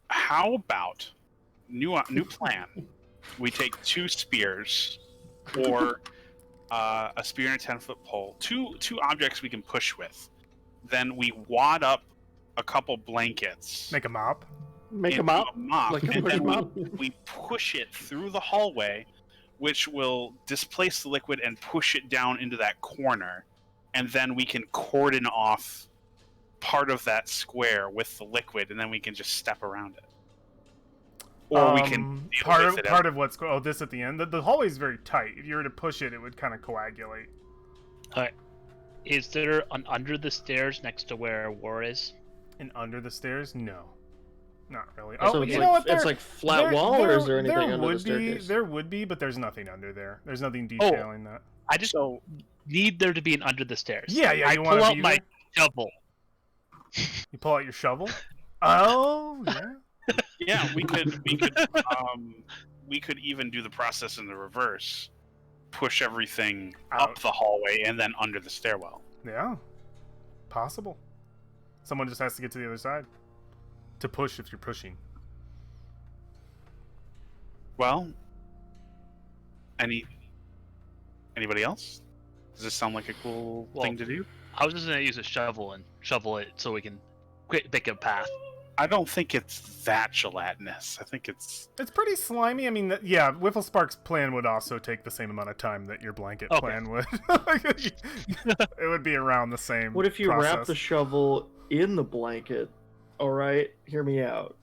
How about new plan? We take 2 spears, or a spear and a 10-foot pole. Two objects we can push with. Then we wad up a couple blankets. Make a mop. Make into them up. a mop, Like a and push then mop? we push it through the hallway, which will displace the liquid and push it down into that corner, and then we can cordon off part of that square with the liquid, and then we can just step around it. Or we can deal with it part of what's this at the end. The hallway is very tight. If you were to push it, it would kind of coagulate. Is there an under the stairs next to where War is? And under the stairs, no, not really. So Oh, it's you like, know what? it's like flat wall, or is there anything under the would be, staircase? there would be, but there's nothing under there. There's nothing detailing that. I just need there to be an under the stairs. Yeah, I you pull want out to be my there? shovel. You pull out your shovel. Oh, yeah. Yeah, we could even do the process in the reverse. Push everything up Out. the hallway and then under the stairwell. Yeah, possible. Someone just has to get to the other side to push if you're pushing. Well, anybody else? Does this sound like a cool thing to do? I was just gonna use a shovel and shovel it so we can make a path. I don't think it's that gelatinous. I think it's pretty slimy. I mean, yeah, Whiffle Spark's plan would also take the same amount of time that your blanket Okay. plan would. It would be around the same. What if you process. wrap the shovel in the blanket? All right, hear me out.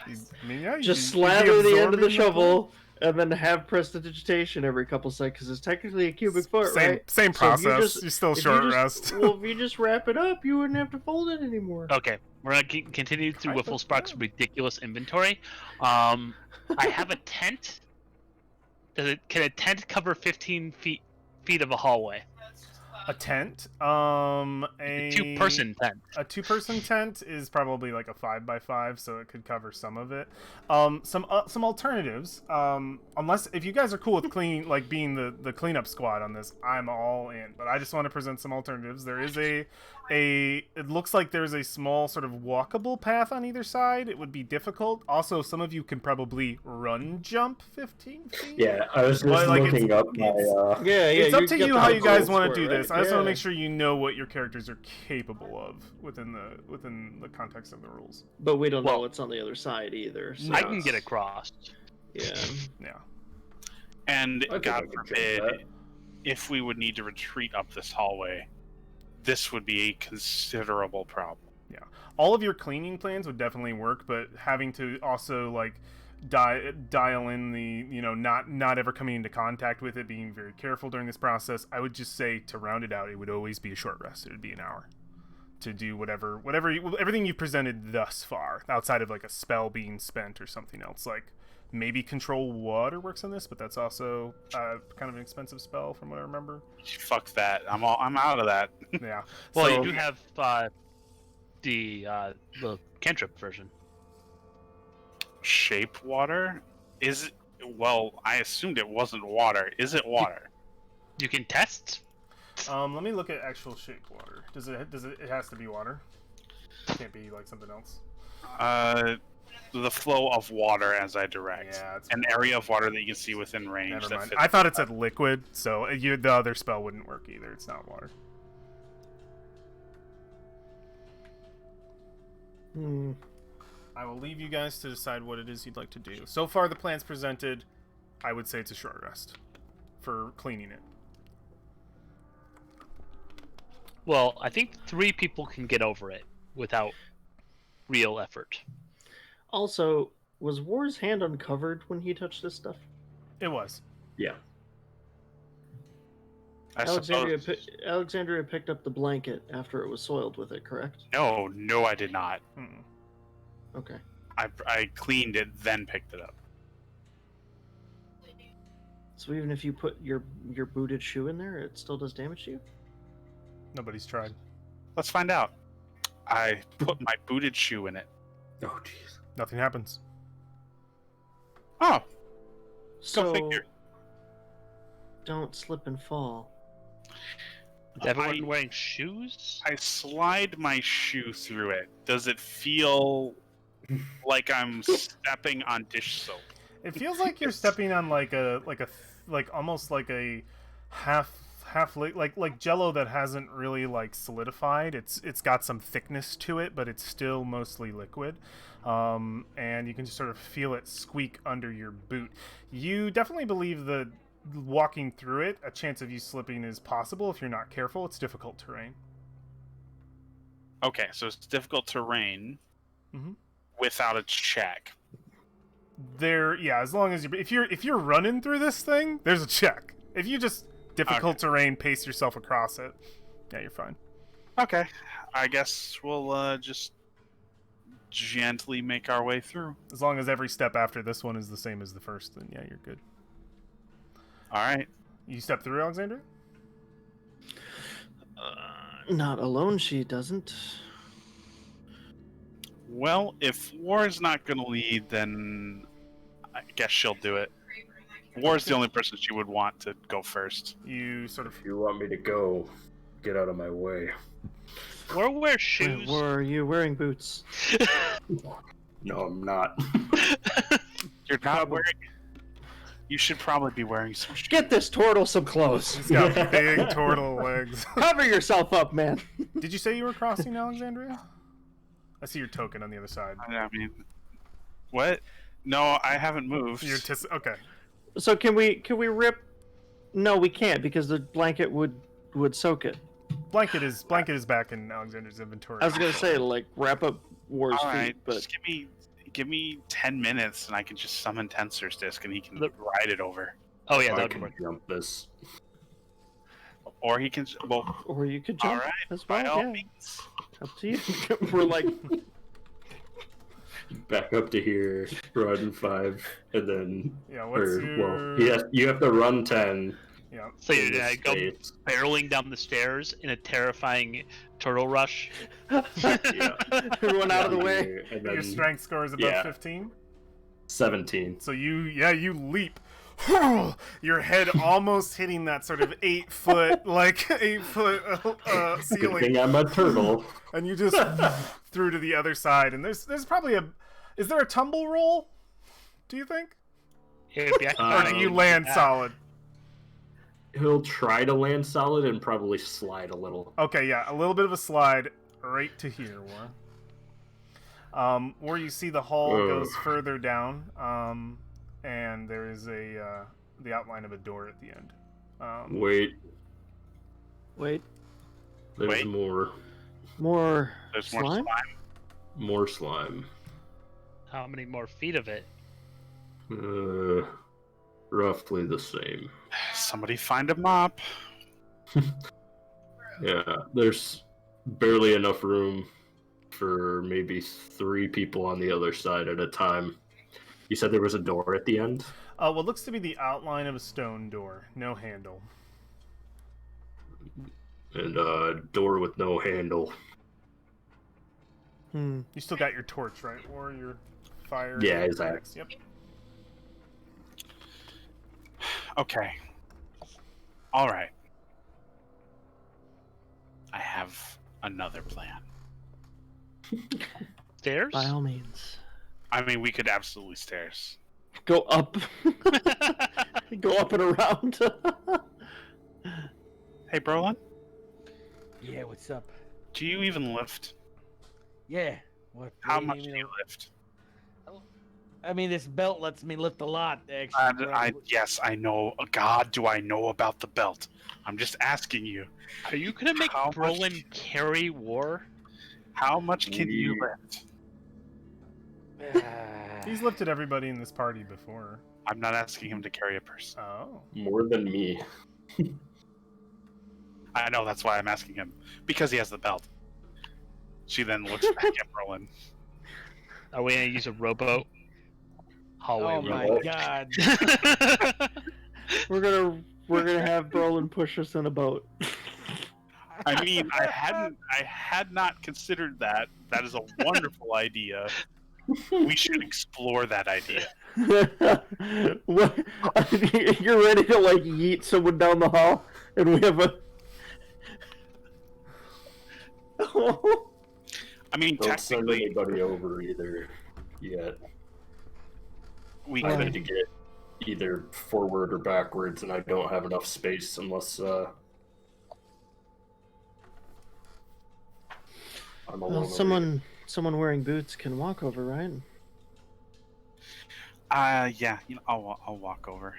I mean, yeah, Just you'd be slather the end of the absorbing shovel, and then have prestidigitation every couple seconds, because it's technically a cubic foot, same, right? Same So if you process. just- you still if you short just- rest. Well, if you just wrap it up, you wouldn't have to fold it anymore. Okay, we're gonna continue through Kind of, Whiffle Spark's yeah. ridiculous inventory. I have a tent. Can a tent cover 15 feet of a hallway? A tent. A two-person tent. A two-person tent is probably like a 5x5, so it could cover some of it. Some alternatives. Unless if you guys are cool with being the cleanup squad on this, I'm all in. But I just want to present some alternatives. There is it looks like there's a small sort of walkable path on either side. It would be difficult. Also, some of you can probably run jump 15 feet. Yeah, I was just looking up my. It's up to you how you guys want to do this. I just want to Yeah. make sure you know what your characters are capable of within the context of the rules. But we don't know Well, what's on the other side either. So I can get across. Yeah. Yeah. And I think I God could take forbid, that. if we would need to retreat up this hallway, this would be a considerable problem. All of your cleaning plans would definitely work, but having to also like dial in the not ever coming into contact with it, being very careful during this process. I would just say to round it out, it would always be a short rest. It would be an hour to do everything you've presented thus far, outside of like a spell being spent or something else. Like maybe control water works on this, but that's also kind of an expensive spell from what I remember. Fuck that. I'm out of that. Yeah. Well, So- you do have the cantrip version. Shape water? Is it? Well, I assumed it wasn't water. Is it water? You can test. Let me look at actual shape water. It has to be water? Can't be like something else. The flow of water as I direct. Yeah, it's An area of water that you can see within range. Never that mind. fits I thought it said liquid, so the other spell wouldn't work either. It's not water. I will leave you guys to decide what it is you'd like to do. So far, the plans presented, I would say it's a short rest for cleaning it. Well, I think 3 people can get over it without real effort. Also, was War's hand uncovered when he touched this stuff? It was. Yeah. I Alexandria, suppose. Alexandria picked up the blanket after it was soiled with it, correct? No, I did not. Mm-mm. Okay. I cleaned it, then picked it up. So even if you put your booted shoe in there, it still does damage to you? Nobody's tried. Let's find out. I put my booted shoe in it. Oh, jeez. Nothing happens. Oh, So figure. don't slip and fall. Is everyone wearing shoes? I slide my shoe through it. Does it feel like I'm stepping on dish soap? It feels like you're stepping on like almost like a half like Jello that hasn't really like solidified. It's got some thickness to it, but it's still mostly liquid. And you can just sort of feel it squeak under your boot. You definitely believe that walking through it, a chance of you slipping is possible if you're not careful. It's difficult terrain. Okay, so it's difficult terrain Mhm. without a check. As long as if you're running through this thing, there's a check. If you just difficult terrain, pace yourself across it, yeah, you're fine. Okay, I guess we'll just gently make our way through. As long as every step after this one is the same as the first, then yeah, you're good. All right. You step through, Alexandria? Not alone, she doesn't. Well, if War's not going to lead, then I guess she'll do it. War's the only person she would want to go first. You sort of If you want me to go, get out of my way. Or wear shoes. Were you wearing boots? No, I'm not. You're not wearing... You should probably be wearing some shoes. Get this turtle some clothes. he's got big turtle legs. Cover yourself up, man. Did you say you were crossing, Alexandria? I see your token on the other side. I mean, what? No, I haven't moved. Okay. So can we rip? No, we can't because the blanket would soak it. Blanket is back in Alexander's inventory. I was gonna say like wrap up War's All feet, right, but just give me 10 minutes, and I can just summon Tensor's Disc, and he can ride it over. Oh yeah, I that would can work. jump this. Or he can. Well, or you could all jump right. as By well. all Yeah, means. up to you. We're like Back up to here, run 5, and then Yeah, what's your... you have to run 10, Yeah. So you're in gonna this go space. barreling down the stairs in a terrifying turtle rush. Yeah. Everyone out of the way. And Your then strength score is above yeah. 15. 17. So you leap. Your head almost hitting that sort of 8 foot Good ceiling, thing I'm a turtle. and you just through to the other side. And there's probably is there a tumble roll? Do you think, It'd be or do you land solid? He'll try to land solid and probably slide a little. Okay, yeah, a little bit of a slide right to here, War. Where you see the hall goes further down, and there is the outline of a door at the end. Wait, Wait, there's Wait. more. more There's more slime? slime. More slime. How many more feet of it? Roughly the same. Somebody find a mop. Yeah, there's barely enough room for maybe 3 people on the other side at a time. You said there was a door at the end? What looks to be the outline of a stone door, no handle. And a door with no handle. Hmm. You still got your torch, right? Or your fire? Yeah, exactly. Yep. Okay. All right. I have another plan. Stairs? By all means. I mean, we could absolutely stairs. Go up. Go up and around. Hey, Brolin, Yeah, what's up? do you even lift? Yeah. What? How what much you do mean? you lift? I mean, this belt lets me lift a lot, actually. Yes, I know. God, do I know about the belt? I'm just asking you. Are you gonna make How much- Brolin carry War? How much can you We- lift? He's lifted everybody in this party before. I'm not asking him to carry a person. Oh. More than me. I know, that's why I'm asking him. Because he has the belt. She then looks back at Brolin. Are we gonna use a rowboat? Hallway Oh my rowboat. god. We're gonna have Brolin push us in a boat. I mean, I had not considered that. That is a wonderful idea. We should explore that idea. What? You're ready to like yeet someone down the hall, and we have a. I mean, Don't send technically, anybody over either yet. we I Well, need could. to get either forward or backwards, and I don't have enough space unless I'm alone. Well, over someone wearing boots can walk over, right? Yeah, I'll walk over.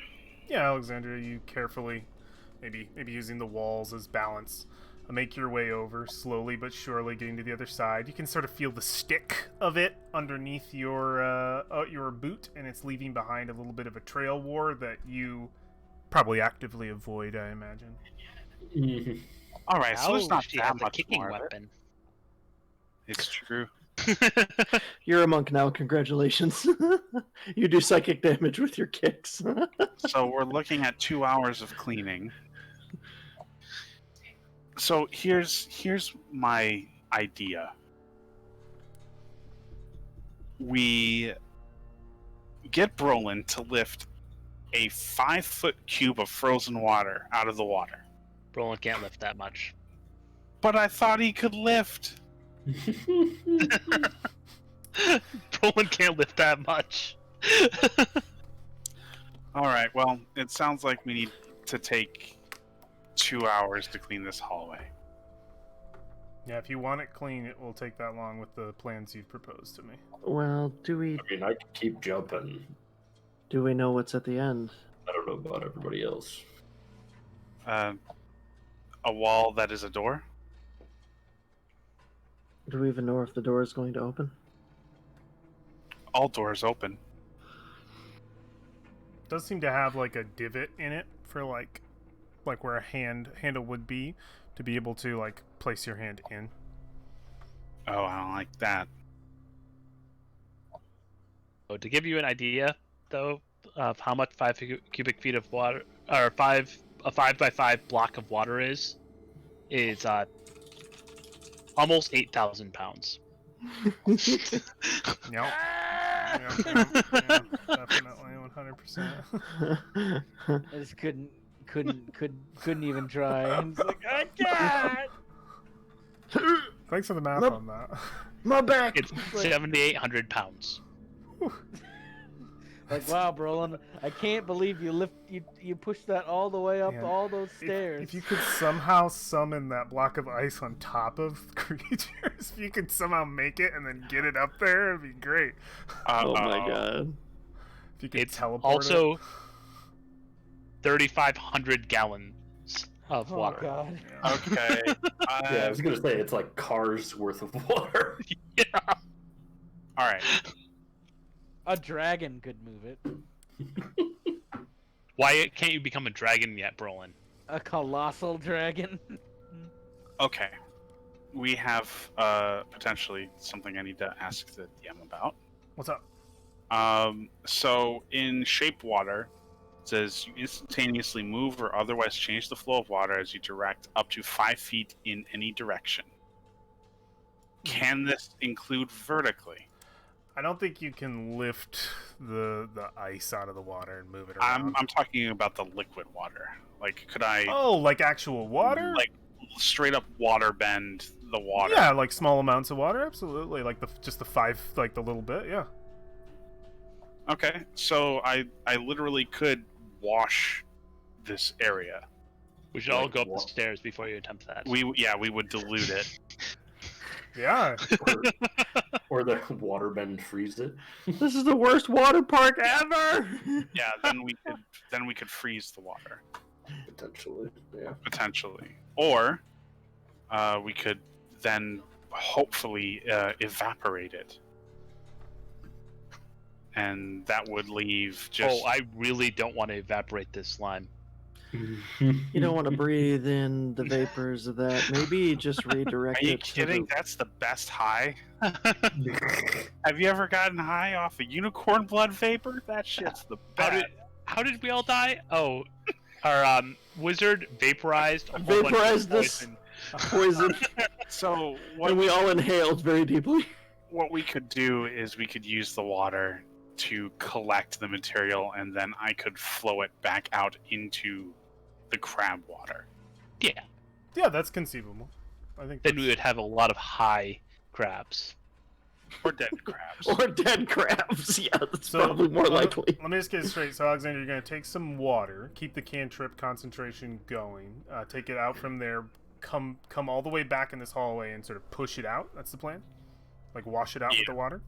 Yeah, Alexandria, you carefully, maybe using the walls as balance, make your way over slowly but surely, getting to the other side. You can sort of feel the stick of it underneath your boot, and it's leaving behind a little bit of a trail, War, that you probably actively avoid, I imagine. here. All right, so there's not she that has a much kicking more of it. weapon. It's true. You're a monk now. Congratulations. You do psychic damage with your kicks. So we're looking at 2 hours of cleaning. So here's my idea. We get Brolin to lift a 5-foot cube of frozen water out of the water. Brolin can't lift that much. But I thought he could lift. Brolin can't lift that much. All right, well, it sounds like we need to take 2 hours to clean this hallway. Yeah, if you want it clean, it will take that long with the plans you've proposed to me. Well, do we I mean, I can keep jumping. know what's at the end? I don't know about everybody else. A wall that is a door? Do we even know if the door is going to open? All doors open. Does seem to have like a divot in it for like where a handle would be, to be able to like place your hand in. Oh, I don't like that. Oh, to give you an idea, though, of how much 5 cubic feet of water, or 5 a 5x5 block of water is almost 8,000 pounds. Yep. Definitely 100%. I just couldn't even try. And it's like, I can't. Thanks for the math Nope. on that. My back. It's 7,800 pounds. Like, wow, Brolin, I can't believe you pushed that all the way up Man, all those stairs. If you could somehow summon that block of ice on top of creatures, if you could somehow make it and then get it up there, it'd be great. Oh my god. If you could It's teleport also it. 3,500 gallons of oh water. god. Okay. Yeah, I was gonna say it's like cars worth of water. Yeah. All right. A dragon could move it. Why can't you become a dragon yet, Brolin? A colossal dragon. Okay. We have potentially something I need to ask the DM about. What's up? So in Shape Water, it says you instantaneously move or otherwise change the flow of water as you direct up to 5 feet in any direction. Can this include vertically? I don't think you can lift the ice out of the water and move it around. I'm talking about the liquid water. Like, could I Oh, like actual water? like straight up water bend the water? Yeah, like small amounts of water, absolutely. Like just the 5, like the little bit, yeah. Okay, so I literally could wash this area. We should all Like go up the what? stairs before you attempt that. We would dilute it. Yeah. Or the waterbend freeze it. This is the worst water park ever. Yeah, then we could freeze the water Potentially, yeah. potentially, or we could then hopefully evaporate it, and that would leave just. Oh, I really don't want to evaporate this slime. You don't want to breathe in the vapors of that. Maybe just redirect Are you it to kidding? the... That's the best high. Have you ever gotten high off a unicorn blood vapor? That shit's the best. How did we all die? Oh, our wizard vaporized a whole bunch of Vaporized this poison. poison, So and we all inhaled very deeply. what we could do is we could use the water to collect the material, and then I could flow it back out into the crab water. Yeah. Yeah, that's conceivable. I think Then that's- we would have a lot of high crabs. Or dead crabs. Or dead crabs. Yeah, that's So, probably more likely. Let me just get it straight. So, Alexander, you're going to take some water, keep the cantrip concentration going, take it out from there, come all the way back in this hallway and sort of push it out. That's the plan? Like wash it out with the water?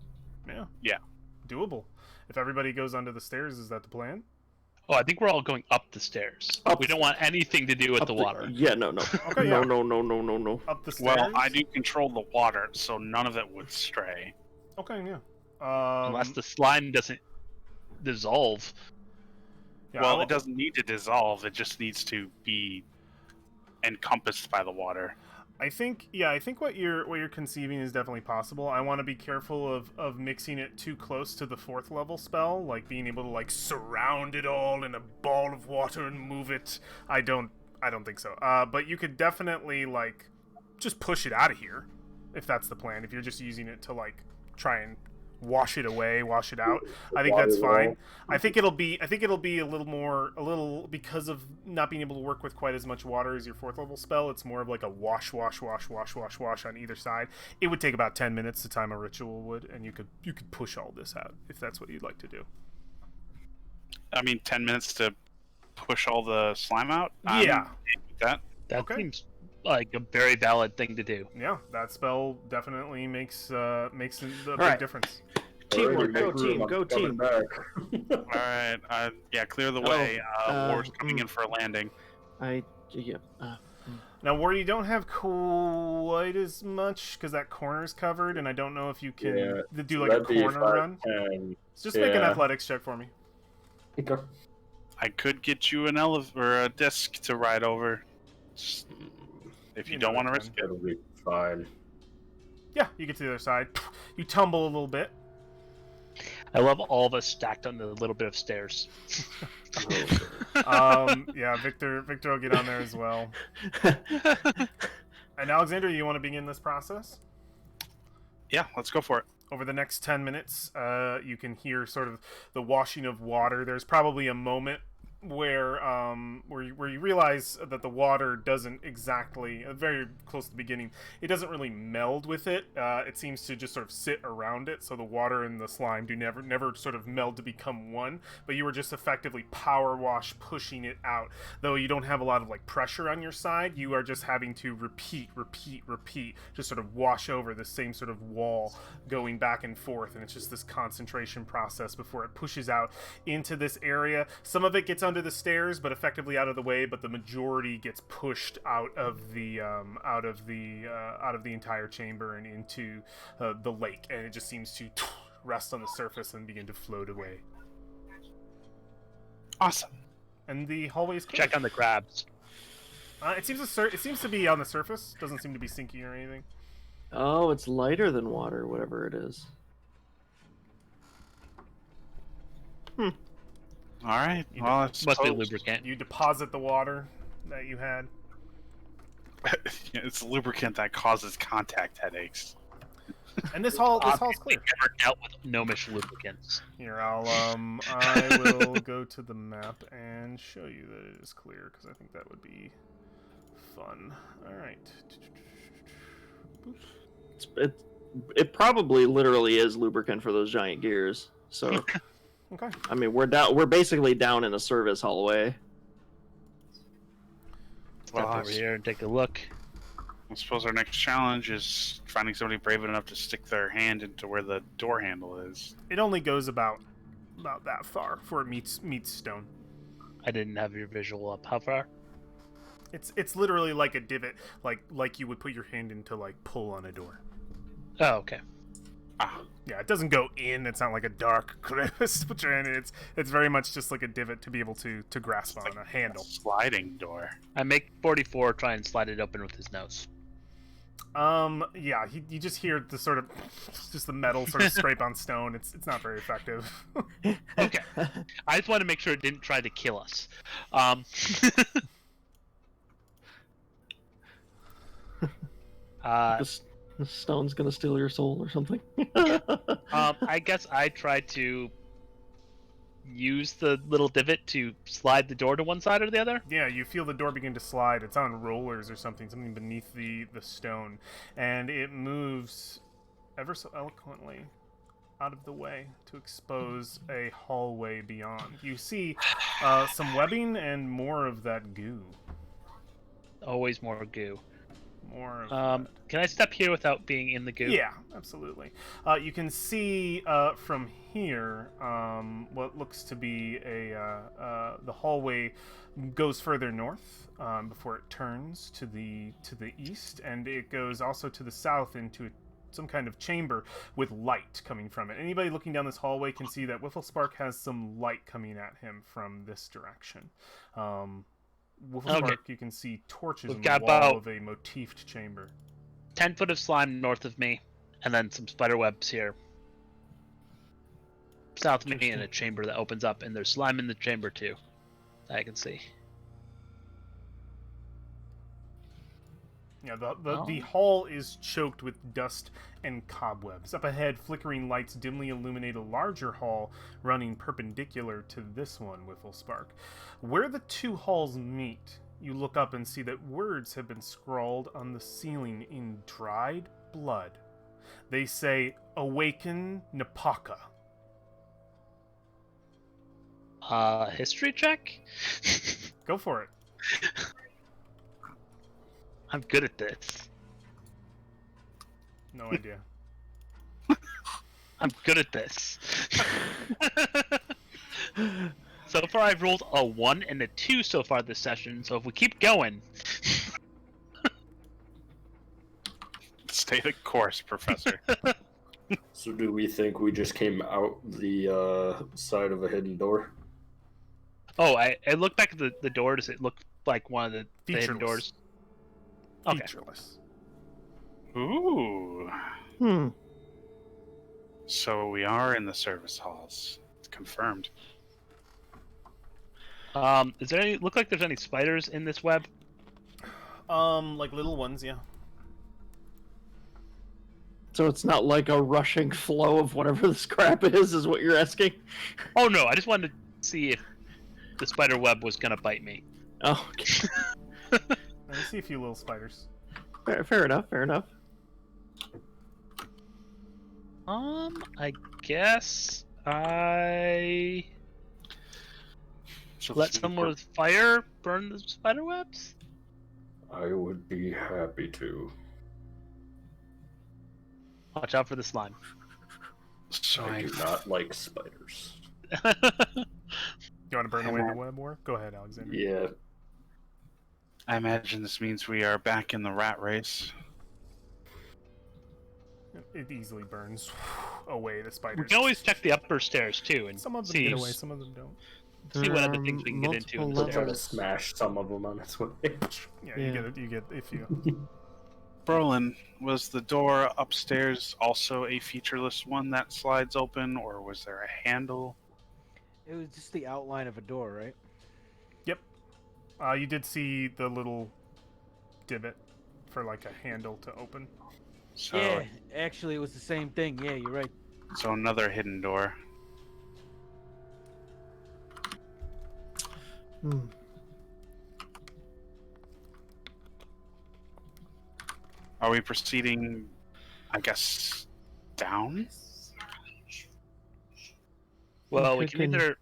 Yeah. Yeah. Doable. If everybody goes under the stairs, is that the plan? Oh, I think we're all going up the stairs. Up- We don't want anything to do with Up the water. Yeah, no. Okay, no, yeah. no. Up the stairs? Well, I do control the water, so none of it would stray. Okay, yeah. Unless the slime doesn't dissolve. Yeah, Well, I'll- it doesn't need to dissolve, it just needs to be encompassed by the water. I think what you're conceiving is definitely possible. I want to be careful of mixing it too close to the 4th level spell, like being able to like surround it all in a ball of water and move it. I don't think so. But you could definitely like just push it out of here if that's the plan. If you're just using it to like try and wash it away, wash it out. I think that's fine. I think it'll be a little because of not being able to work with quite as much water as your 4th level spell. It's more of like a wash on either side. It would take about 10 minutes to time a ritual would, and you could push all this out if that's what you'd like to do. I mean, 10 minutes to push all the slime out? Yeah. That? That Okay. seems like a very valid thing to do. Yeah, that spell definitely makes a big right. difference. Teamwork, go Alrighty, make room, team, I'm go coming team. back. Alright, yeah, clear the way. War's coming mm. in for a landing. Now, War, you don't have quite as much because that corner's covered, and I don't know if you can Yeah, do like a that'd be corner run. 5'10". So just make an Yeah. athletics check for me. Okay. I could get you an or a disc to ride over. Just- if you don't want to risk it. It'll be fine. Yeah, you get to the other side. You tumble a little bit. I love all of us stacked on the little bit of stairs. Yeah, Victor will get on there as well. And Alexander, you want to begin this process? Yeah, let's go for it. Over the next 10 minutes, you can hear sort of the washing of water. There's probably a moment where you realize that the water doesn't exactly, very close to the beginning, it doesn't really meld with it. It seems to just sort of sit around it, so the water and the slime do never sort of meld to become one, but you were just effectively power wash pushing it out. Though you don't have a lot of like pressure on your side, you are just having to repeat, just sort of wash over the same sort of wall, going back and forth, and it's just this concentration process before it pushes out into this area. Some of it gets under the stairs, but effectively out of the way. But the majority gets pushed out of the entire chamber and into the lake, and it just seems to rest on the surface and begin to float away. Awesome. And the hallway is clear. Check on the crabs. It seems to be on the surface. Doesn't seem to be sinking or anything. Oh, it's lighter than water, whatever it is. All right. Well, I Must be suppose- lubricant. You deposit the water that you had. It's lubricant that causes contact headaches. And this hall's clear. Never dealt with gnomish lubricants. Here, I will go to the map and show you that it is clear, because I think that would be fun. All right. It probably literally is lubricant for those giant gears. So, Okay. I mean, we're basically down in a service hallway. Step over here and take a look. I suppose our next challenge is finding somebody brave enough to stick their hand into where the door handle is. It only goes about that far before it meets stone. I didn't have your visual up. How far? It's literally like a divot, like you would put your hand in to like pull on a door. Oh, okay. Yeah, it doesn't go in. It's not like a dark crevice to put your hand in. It's very much just like a divot to be able to grasp on a handle. Sliding door. I make 44 try and slide it open with his nose. Yeah, you just hear the sort of just the metal sort of scrape on stone. It's not very effective. Okay. I just want to make sure it didn't try to kill us. The stone's gonna steal your soul or something. I guess I tried to use the little divot to slide the door to one side or the other. Yeah, you feel the door begin to slide. It's on rollers or something beneath the stone, and it moves ever so eloquently out of the way to expose a hallway beyond. You see some webbing and more of that goo. Always more goo. More of that. Can I step here without being in the goo? Yeah, absolutely. You can see from here what looks to be the hallway goes further north before it turns to the east, and it goes also to the south into some kind of chamber with light coming from it. Anybody looking down this hallway can see that Whifflespark has some light coming at him from this direction. Whifflespark, Okay. you can see torches We've in got the wall about of a motifed chamber. 10 foot of slime north of me, and then some spider webs here. South of me, and a chamber that opens up, and there's slime in the chamber too. That I can see. Yeah, the hall is choked with dust and cobwebs. Up ahead, flickering lights dimly illuminate a larger hall running perpendicular to this one, Whifflespark. Where the two halls meet, you look up and see that words have been scrawled on the ceiling in dried blood. They say, "Awaken Napaka." History check? Go for it. I'm good at this. No idea. I'm good at this. So far, I've rolled a 1 and a 2 so far this session, so if we keep going... Stay the course, Professor. So do we think we just came out the side of a hidden door? Oh, I looked back at the door. Does it look like one of the hidden doors? Okay. Featureless. Ooh. So we are in the service halls. It's confirmed. Is there any look like there's any spiders in this web? Like little ones, yeah. So it's not like a rushing flow of whatever this crap is what you're asking? Oh no, I just wanted to see if the spider web was gonna bite me. Oh, okay. I see a few little spiders. Fair enough, fair enough. I guess I So let this someone with fire burn the spider webs. I would be happy to. Watch out for the slime. So I do not like spiders. You want to burn away the web war? Go ahead, Alexander. Yeah, I imagine this means we are back in the rat race. It easily burns away the spiders. We can always check the upper stairs too, and Some of them see, get away, some of them don't. see what other things we can get into. In the I'll try to stairs. smash some of them on its way. Yeah, Yeah. you get if you. Brolin, was the door upstairs also a featureless one that slides open, or was there a handle? It was just the outline of a door, right? You did see the little divot for like a handle to open. So, Yeah, actually, it was the same thing. Yeah, you're right. so another hidden door. Are we proceeding, I guess, down? Well, we We can can- either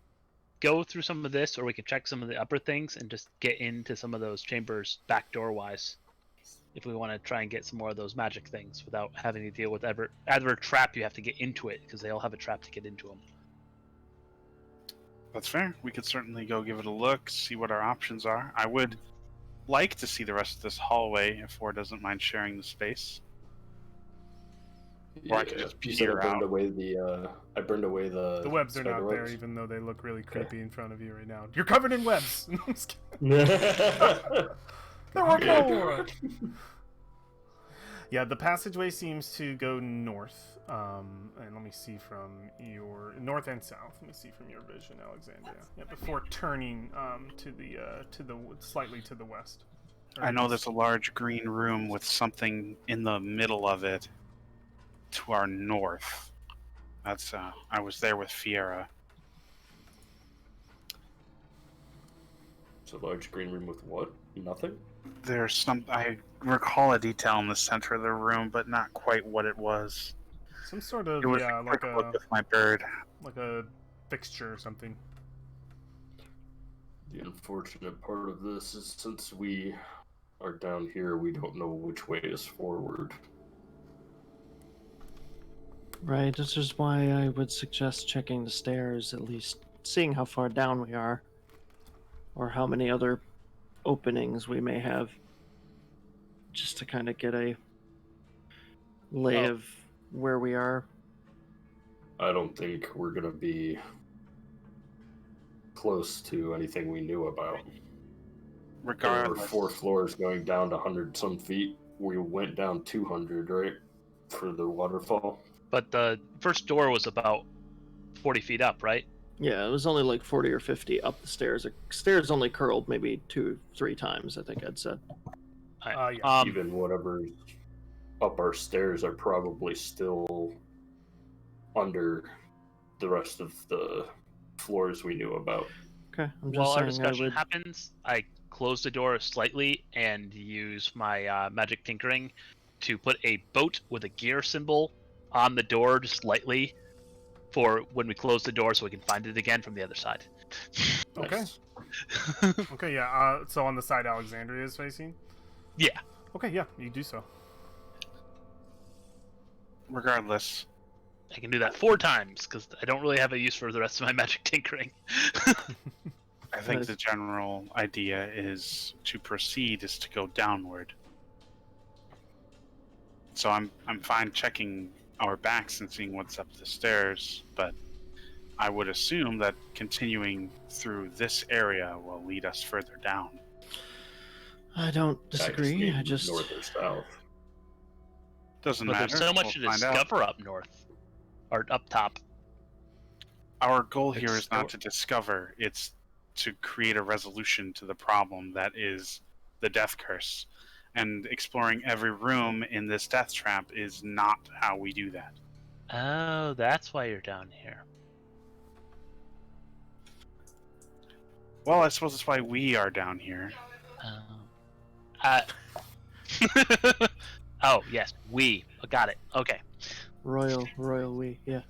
go through some of this, or we can check some of the upper things and just get into some of those chambers backdoor wise. If we want to try and get some more of those magic things without having to deal with either a trap you have to get into it, because they all have a trap to get into them. That's fair. We could certainly go give it a look, see what our options are. I would like to see the rest of this hallway if War doesn't mind sharing the space. Or I could just you said peer I burned out. away the. I burned away the. The webs are spider not there, webs. even though they look really creepy in front of you right now. You're covered in webs. There were Yeah. more. Yeah, the passageway seems to go north. And let me see from your north and south. Let me see from your vision, Alexandria. Yeah, before turning to the slightly to the west. Or I know east. there's a large green room with something in the middle of it to our north. That's I was there with Fiera. It's a large green room with what? Nothing? There's some I recall a detail in the center of the room, but not quite what it was. Some sort of It was yeah, a like quick look a with my bird. fixture or something. The unfortunate part of this is since we are down here, we don't know which way is forward. Right, this is why I would suggest checking the stairs, at least seeing how far down we are, or how many other openings we may have, just to kind of get a lay Oh. of where we are. I don't think we're gonna be close to anything we knew about. There were Regardless, 4 floors going down to 100 some feet. We went down 200, right? For the waterfall. But the first door was about 40 feet up, right? Yeah, it was only like 40 or 50 up the stairs. The stairs only curled maybe 2-3 times, I think I'd said. Yeah. Even whatever's up our stairs are probably still under the rest of the floors we knew about. Okay, I'm just While our saying I discussion would. happens, I close the door slightly and use my magic tinkering to put a boat with a gear symbol on the door just slightly for when we close the door so we can find it again from the other side. Okay. Nice. Okay, yeah. So on the side Alexandria is facing. Yeah. Okay, yeah, you do so. regardless, I can do that 4 times because I don't really have a use for the rest of my magic tinkering. I think Nice. the general idea is to proceed is to go downward. So I'm fine checking our backs and seeing what's up the stairs, but I would assume that continuing through this area will lead us further down. I don't Actually, disagree. I just. north or south. Doesn't But matter. there's so much We'll to find out. discover up north. or up top. Our goal here It's is not to discover, it's to create a resolution to the problem that is the death curse. And exploring every room in this death trap is not how we do that. Oh, that's why you're down here. Well, I suppose that's why we are down here. Uh, oh, yes, we. Got it. Okay. Royal we, yeah.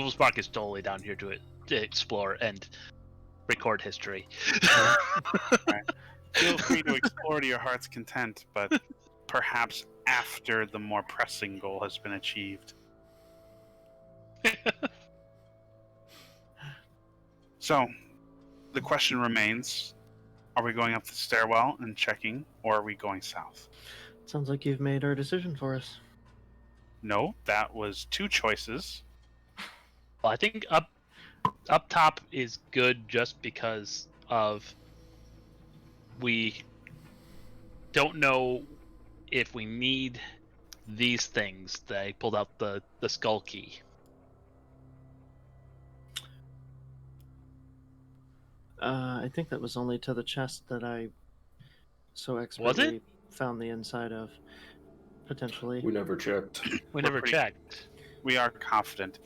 Spark is totally down here to explore and record history. Right. Feel free to explore to your heart's content, but perhaps after the more pressing goal has been achieved. So, the question remains, are we going up the stairwell and checking, or are we going south? Sounds like you've made our decision for us. No, that was two choices. Well, I think up top is good just because of we don't know if we need these things. They pulled out the skull key. I think that was only to the chest that I so expertly found the inside of. Potentially. We never checked. We never checked. We are confident.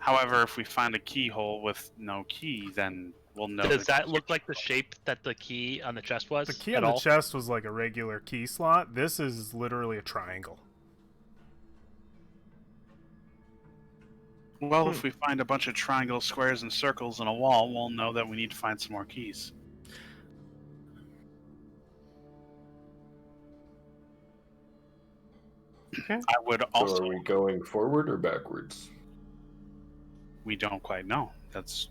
However, if we find a keyhole with no key, then we'll know. Does that look like the shape that the key on the chest was? The key on the chest was like a regular key slot. This is literally a triangle. Well, if we find a bunch of triangles, squares, and circles in a wall, we'll know that we need to find some more keys. Okay. I would also... So are we going forward or backwards? We don't quite know. That's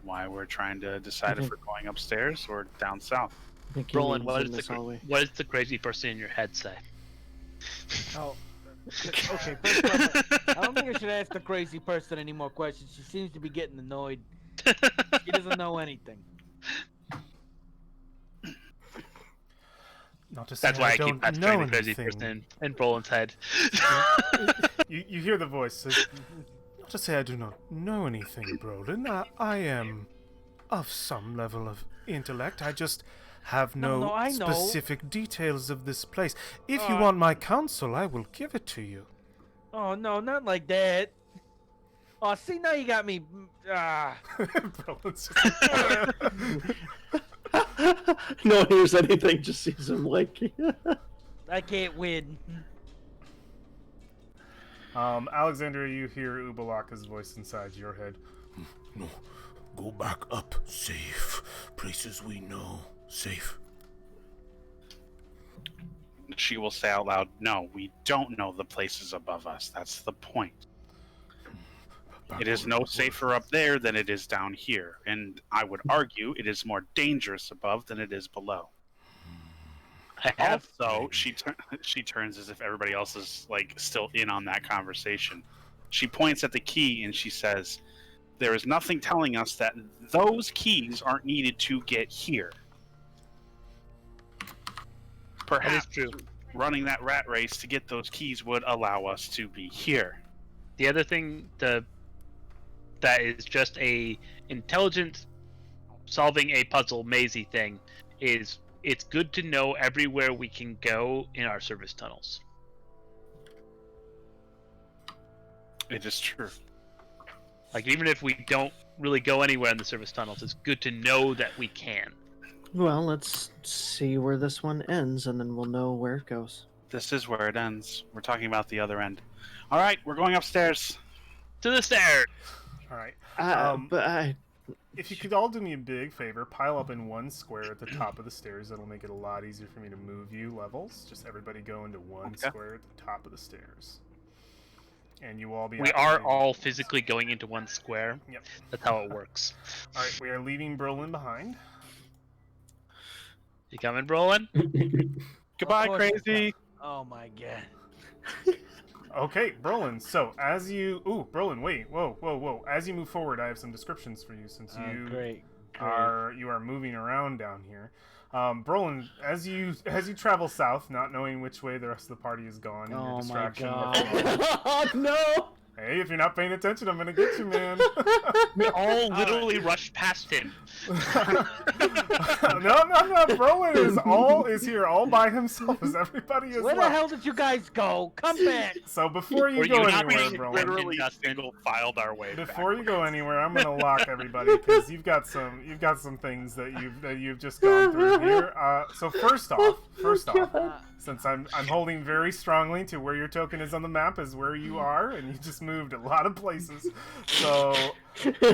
why we're trying to decide if we're going upstairs or down south. Roland, what does the crazy person in your head say? Oh, okay. First off, I don't think I should ask the crazy person any more questions. She seems to be getting annoyed. She doesn't know anything. Not to say That's why I keep don't asking know the crazy anything. person in Roland's head. You hear the voice says, not to say I do not know anything, Brolin. I am of some level of intellect. I just have no, I know. specific details of this place. If you want my counsel, I will give it to you. Oh, no, not like that. Oh, see, now you got me. Brolin's No one hears anything, just sees him like... I can't win. Alexandra, you hear Ubalaka's voice inside your head. No, go back up. Safe. Places we know. Safe. She will say out loud, no, we don't know the places above us. That's the point. It is no safer up there than it is down here. And I would argue it is more dangerous above than it is below. Also, she turns as if everybody else is like still in on that conversation. She points at the key and she says, there is nothing telling us that those keys aren't needed to get here. Perhaps running that rat race to get those keys would allow us to be here. The other thing that is just a intelligent solving a puzzle mazy thing is it's good to know everywhere we can go in our service tunnels. It is true. Like, even if we don't really go anywhere in the service tunnels, it's good to know that we can. Well, let's see where this one ends, and then we'll know where it goes. This is where it ends. We're talking about the other end. All right, we're going upstairs. To the stairs! All right. But if you could all do me a big favor, pile up in one square at the top of the stairs. That'll make it a lot easier for me to move you levels. Just everybody go into one square at the top of the stairs. And you all be... We are all physically going into one square. Yep. That's how it works. All right, we are leaving Brolin behind. You coming, Brolin? Goodbye, crazy. Oh my god. Okay, Brolin. So as you... Ooh, Brolin, wait. Whoa. As you move forward, I have some descriptions for you since you... Great. are moving around down here. Brolin, as you travel south, not knowing which way the rest of the party is gone, in your Oh my distraction. God. Oh no! Hey, if you're not paying attention, I'm gonna get you, man. We all literally rushed past him. No. Brolin is here all by himself, as everybody is Where the left. hell did you guys go? Come back. So before you Were go you not anywhere, being Brolin, Literally Justin. single filed our way. before you go anywhere, I'm gonna lock everybody because you've got some things that you've just gone through here. So first off, since I'm holding very strongly to where your token is on the map is where you are, and you just moved a lot of places. So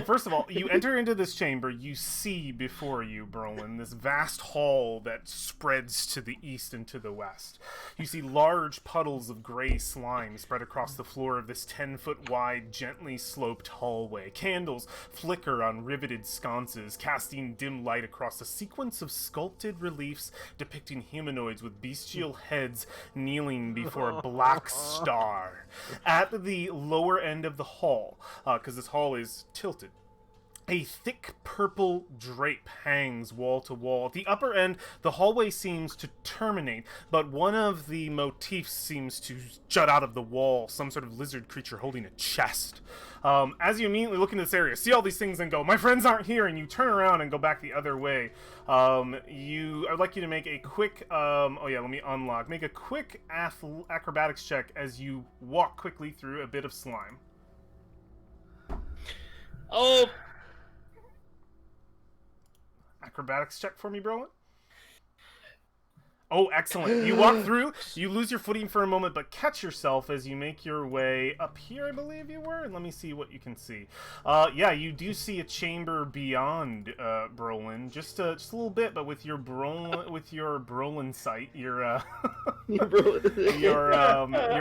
first of all, you enter into this chamber. You see before you, Brolin, this vast hall that spreads to the east and to the west. You see large puddles of gray slime spread across the floor of this 10-foot wide, gently sloped hallway. Candles flicker on riveted sconces, casting dim light across a sequence of sculpted reliefs depicting humanoids with bestial heads kneeling before a black star. At the lower end of the hall, because this hall is tilted, a thick purple drape hangs wall to wall. At the upper end, the hallway seems to terminate, but one of the motifs seems to jut out of the wall, some sort of lizard creature holding a chest. As you immediately look into this area, see all these things and go, my friends aren't here, and you turn around and go back the other way. I'd like you to make a quick, let me unlock. Make a quick acrobatics check as you walk quickly through a bit of slime. Oh, Acrobatics check for me, Brolin. Oh, excellent. You walk through, you lose your footing for a moment, but catch yourself as you make your way up here, I believe you were. And let me see what you can see. Yeah, you do see a chamber beyond Brolin, just a little bit, but with your Brolin sight, your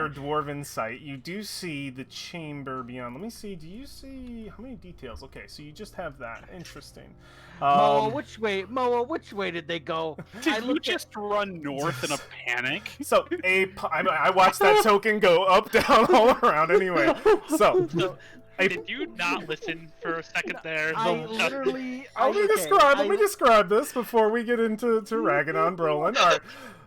dwarven sight, you do see the chamber beyond. Let me see. Do you see how many details? Okay, so you just have that. Interesting. Moa, which way did they go? Did you just run north in a panic? So I watched that token go up, down, all around. Anyway, so Did you not listen for a second there? Let me describe this before we get into ragging on Brolin. All right.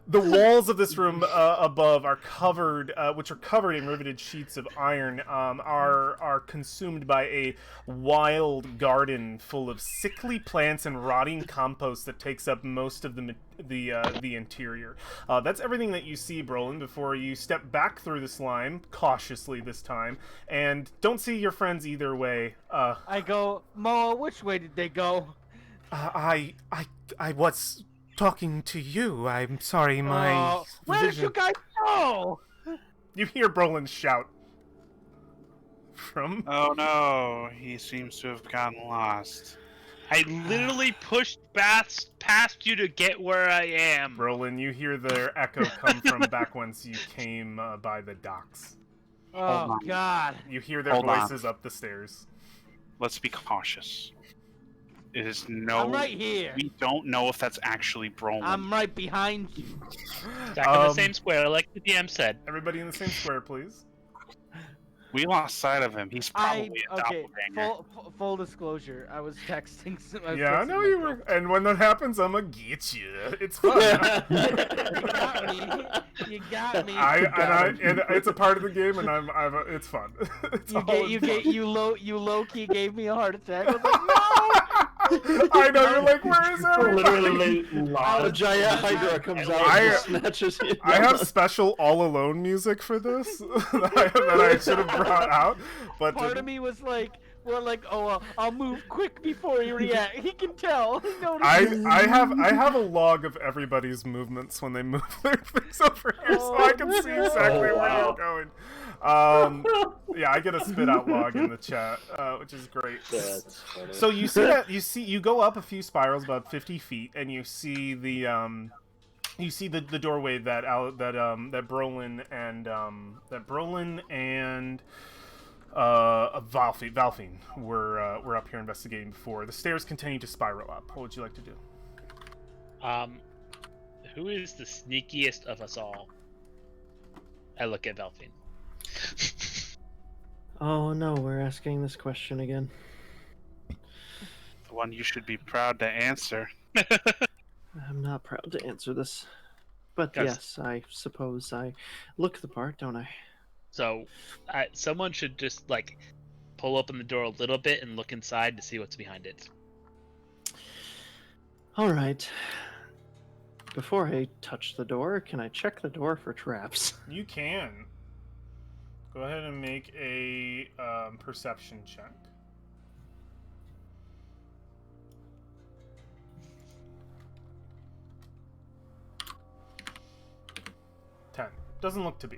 The walls of this room above are covered, which are covered in riveted sheets of iron, are consumed by a wild garden full of sickly plants and rotting compost that takes up most of the interior. That's everything that you see, Brolin, before you step back through the slime, cautiously this time, and don't see your friends either way. I go, Moa, which way did they go? I was talking to you. I'm sorry, my where did you guys go? You hear Brolin shout from... Oh no, he seems to have gotten lost. I literally pushed past you to get where I am. Brolin, you hear their echo come from back whence you came by the docks. Oh God! You hear their Hold on. voices up the stairs. Let's be cautious. It is I'm right here. We don't know if that's actually Brolin. I'm right behind you. Back in the same square, like the DM said. Everybody in the same square, please. We lost sight of him. He's probably a doppelganger. Full disclosure, I was texting. Yeah, I know you were. And when that happens, I'm gonna get you. It's fun. You got me. And it's a part of the game, and it's fun. You low key gave me a heart attack. I was like, no. I know, you're like, where is everybody? Literally, a giant Hydra comes out and snatches you. I have special All Alone music for this that I should have brought out. But part of me was like, I'll move quick before he reacts. He can tell. I have a log of everybody's movements when they move their things over here, so I can see exactly where you're going. Yeah, I get a spit out log in the chat, which is great. That's funny. So you see that you go up a few spirals, about 50 feet, and you see the doorway that Brolin and Valfine were up here investigating before. The stairs continue to spiral up. What would you like to do? Who is the sneakiest of us all? I look at Valfine. Oh no, we're asking this question again. one you should be proud to answer. I'm not proud to answer this. But Guys. yes, I suppose I look the part, don't I? So, someone should just like pull open the door a little bit and look inside to see what's behind it. All right. Before I touch the door, can I check the door for traps? You can. Go ahead and make a perception check. Doesn't look to be.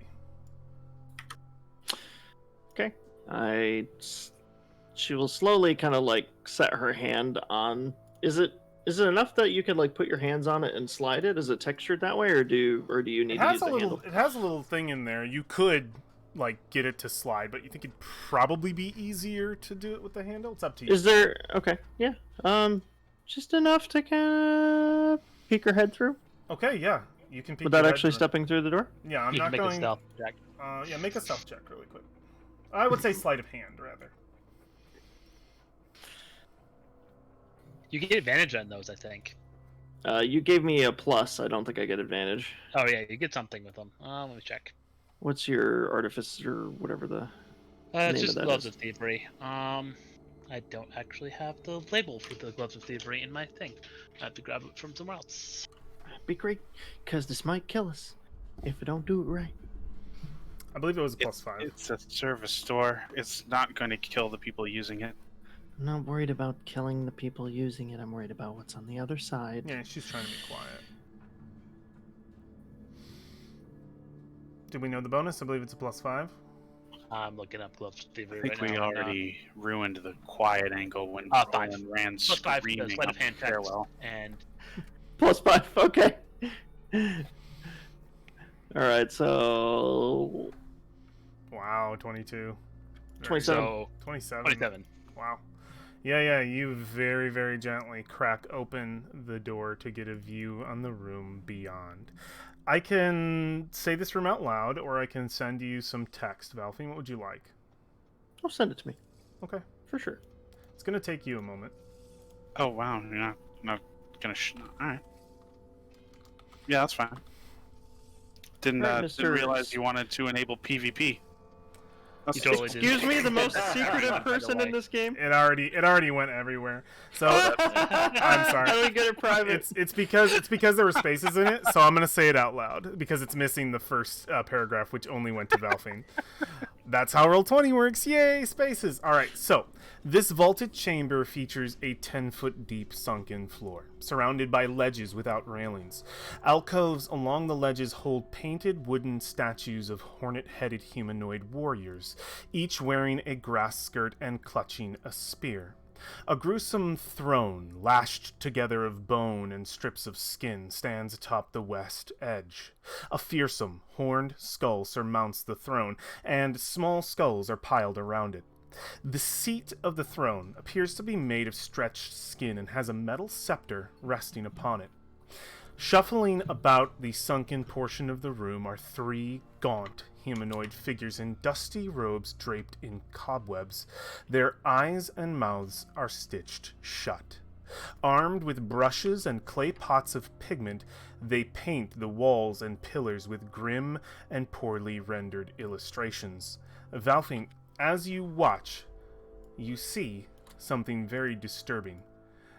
Okay. She will slowly kind of like set her hand on. Is it enough that you can like put your hands on it and slide it? Is it textured that way, or do you need to use the handle? It has a little thing in there. You could like get it to slide, but you think it'd probably be easier to do it with the handle? It's up to you. Is there? Okay. Yeah. Just enough to kind of peek her head through. Okay. Yeah. You can peek. Without actually stepping through the door? Yeah, I'm You not can make going. a stealth check. Yeah, make a stealth check really quick. I would say sleight of hand rather. You get advantage on those, I think. You gave me a plus. I don't think I get advantage. Oh yeah, you get something with them. Let me check. What's your artifice or whatever the It's name just of that gloves is? of thievery. I don't actually have the label for the gloves of thievery in my thing. I have to grab it from somewhere else. Be great, because this might kill us if we don't do it right. I believe it was a +5. It's a service store. It's not going to kill the people using it. I'm not worried about killing the people using it. I'm worried about what's on the other side. Yeah, she's trying to be quiet. Did we know the bonus? I believe it's a +5. I'm looking up gloves of thievery I think right we now. already ruined the quiet angle when Five. Roland ran +5 to the screaming sleight up of hand the check, stairwell. and +5. Okay. All right. So Wow, 22. 27. so 27. 27. Wow. Yeah, you very, very gently crack open the door to get a view on the room beyond. I can say this room out loud, or I can send you some text. Valfine, what would you like? Oh, send it to me Okay. for sure. It's going to take you a moment. Oh wow, you're not gonna. All right. Yeah, that's fine. Didn't Right, didn't Mr. realize you wanted to enable PvP. That's You totally did. Excuse me, the most By the secretive person way. in this game. It already went everywhere. So I'm sorry. How do we get it private? It's because there were spaces in it, so I'm gonna say it out loud because it's missing the first paragraph, which only went to Valfine. That's how Roll20 works. Yay, spaces. All right, so this vaulted chamber features a 10-foot deep sunken floor, surrounded by ledges without railings. Alcoves along the ledges hold painted wooden statues of hornet-headed humanoid warriors, each wearing a grass skirt and clutching a spear. A gruesome throne, lashed together of bone and strips of skin, stands atop the west edge. A fearsome, horned skull surmounts the throne, and small skulls are piled around it. The seat of the throne appears to be made of stretched skin and has a metal scepter resting upon it. Shuffling about the sunken portion of the room are 3 gaunt humanoid figures in dusty robes draped in cobwebs. Their eyes and mouths are stitched shut. Armed with brushes and clay pots of pigment, they paint the walls and pillars with grim and poorly rendered illustrations. Valfine, as you watch, you see something very disturbing.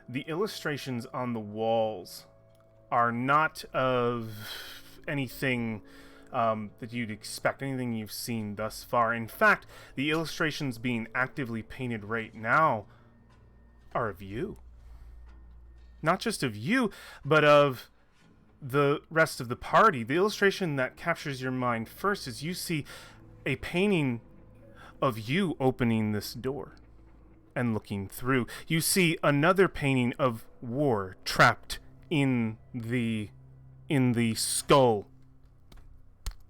The illustrations on the walls are not of anything that you'd expect, anything you've seen thus far. In fact, the illustrations being actively painted right now are of you. Not just of you, but of the rest of the party. The illustration that captures your mind first is you see a painting of you opening this door and looking through. You see another painting of war trapped in the skull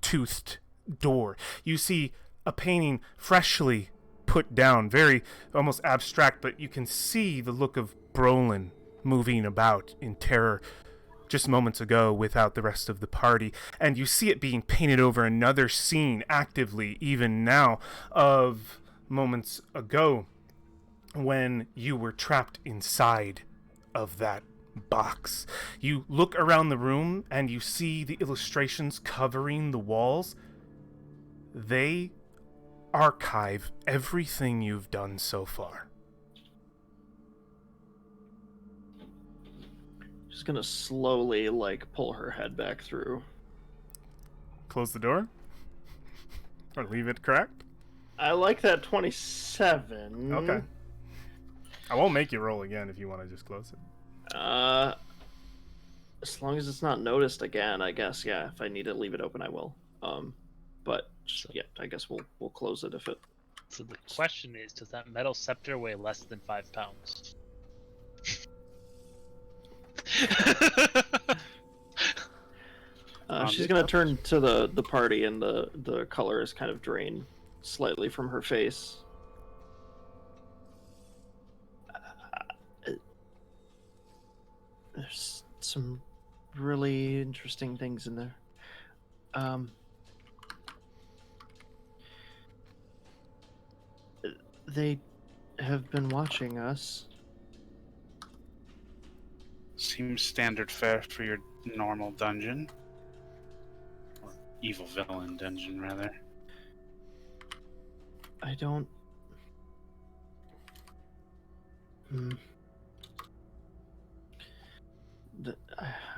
toothed door. You see a painting freshly put down, very almost abstract, but you can see the look of Brolin moving about in terror just moments ago without the rest of the party, and you see it being painted over another scene actively even now of moments ago. when you were trapped inside of that box. You look around the room and you see the illustrations covering the walls. They archive everything you've done so far. Just gonna slowly, like, pull her head back through. Close the door? Or leave it cracked? I like that 27. Okay. I won't make you roll again if you want to just close it. As long as it's not noticed again, I guess. Yeah, if I need to leave it open, I will. But yeah, I guess we'll close it if it. So the question is, does that metal scepter weigh less than 5 pounds? She's gonna turn to the party, and the color is kind of drained slightly from her face. There's some really interesting things in there. They have been watching us. Seems standard fare for your normal dungeon. Or evil villain dungeon, rather. I don't... I'm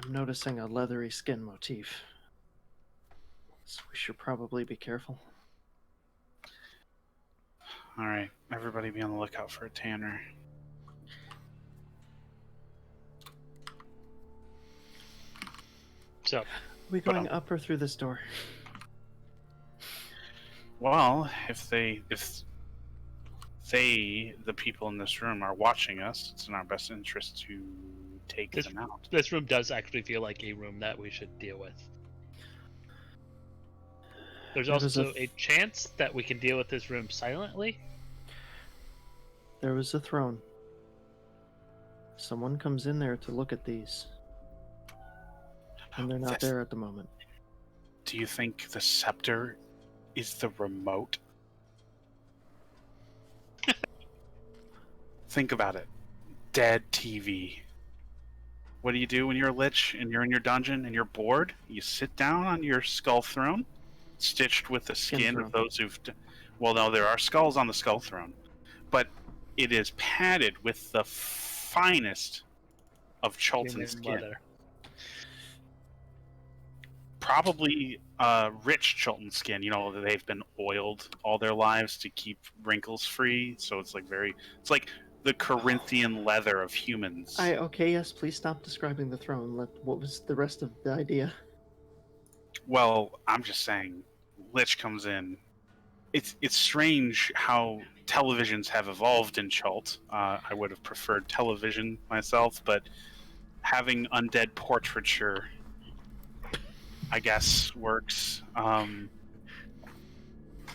noticing a leathery skin motif. So we should probably be careful. Alright, everybody be on the lookout for a tanner. So, Are we going up or through this door? Well, if they, the people in this room, are watching us, it's in our best interest to take them out. this room does actually feel like a room that we should deal with. There's also a chance that we can deal with this room silently. There was a throne. Someone comes in there to look at these. And they're not there at the moment. Do you think the scepter is the remote? Think about it. Dead TV. What do you do when you're a lich and you're in your dungeon and you're bored? You sit down on your skull throne, stitched with the skin of those who've... Well, no, there are skulls on the skull throne. But it is padded with the finest of Chultan skin. Leather. Probably rich Chultan skin. You know, they've been oiled all their lives to keep wrinkles free. So it's like it's like the Corinthian leather of humans. Okay, yes, please stop describing the throne. What was the rest of the idea? Well, I'm just saying, Lich comes in. It's strange how televisions have evolved in Chult. I would have preferred television myself, but having undead portraiture, I guess, works.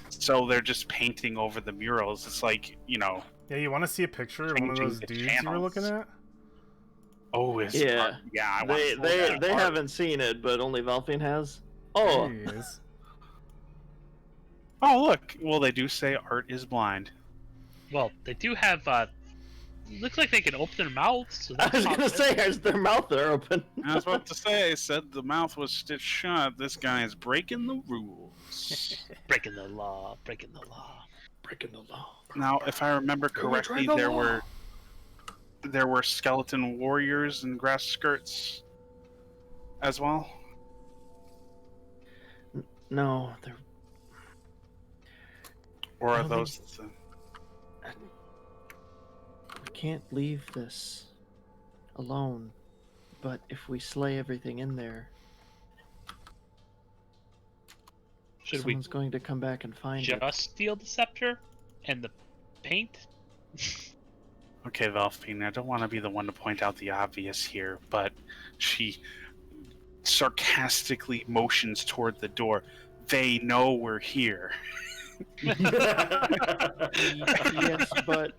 So they're just painting over the murals. It's like, you know... Yeah, you want to see a picture of one of those dudes you were looking at? Oh, yeah. Yeah, they haven't seen it, but only Valfine has. Oh! There he is. Oh, look! Well, they do say art is blind. Well, they do have, looks like they can open their mouths. So I was gonna say, is their mouth there open? I was about to say, I said the mouth was stitched shut. This guy is breaking the rules. Breaking the law, breaking the law. Breaking the law. Now, if I remember correctly, there were skeleton warriors in grass skirts as well. No, they're... Or are those... We can't leave this alone, but if we slay everything in there, someone's going to come back and find it. Just steal the scepter and the paint? Okay, Valfine, I don't want to be the one to point out the obvious here, but she sarcastically motions toward the door. They know we're here. Yes, but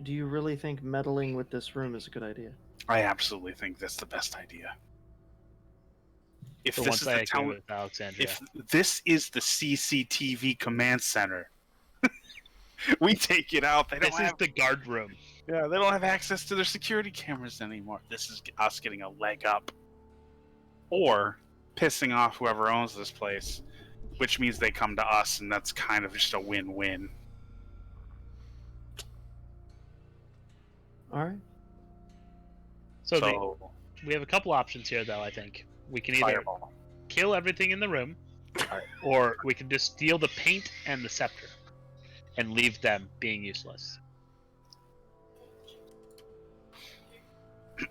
do you really think meddling with this room is a good idea? I absolutely think that's the best idea. If The this is ones I the agree town, with Alexandria. if this is the CCTV command center, We take it out. They don't This is have the guard room. they don't have access to their security cameras anymore. This is us getting a leg up, or pissing off whoever owns this place, which means they come to us, and that's kind of just a win-win. All right. So we have a couple options here, though. I think we can either Fireball. kill everything in the room, or we can just steal the paint and the scepter, and leave them being useless. I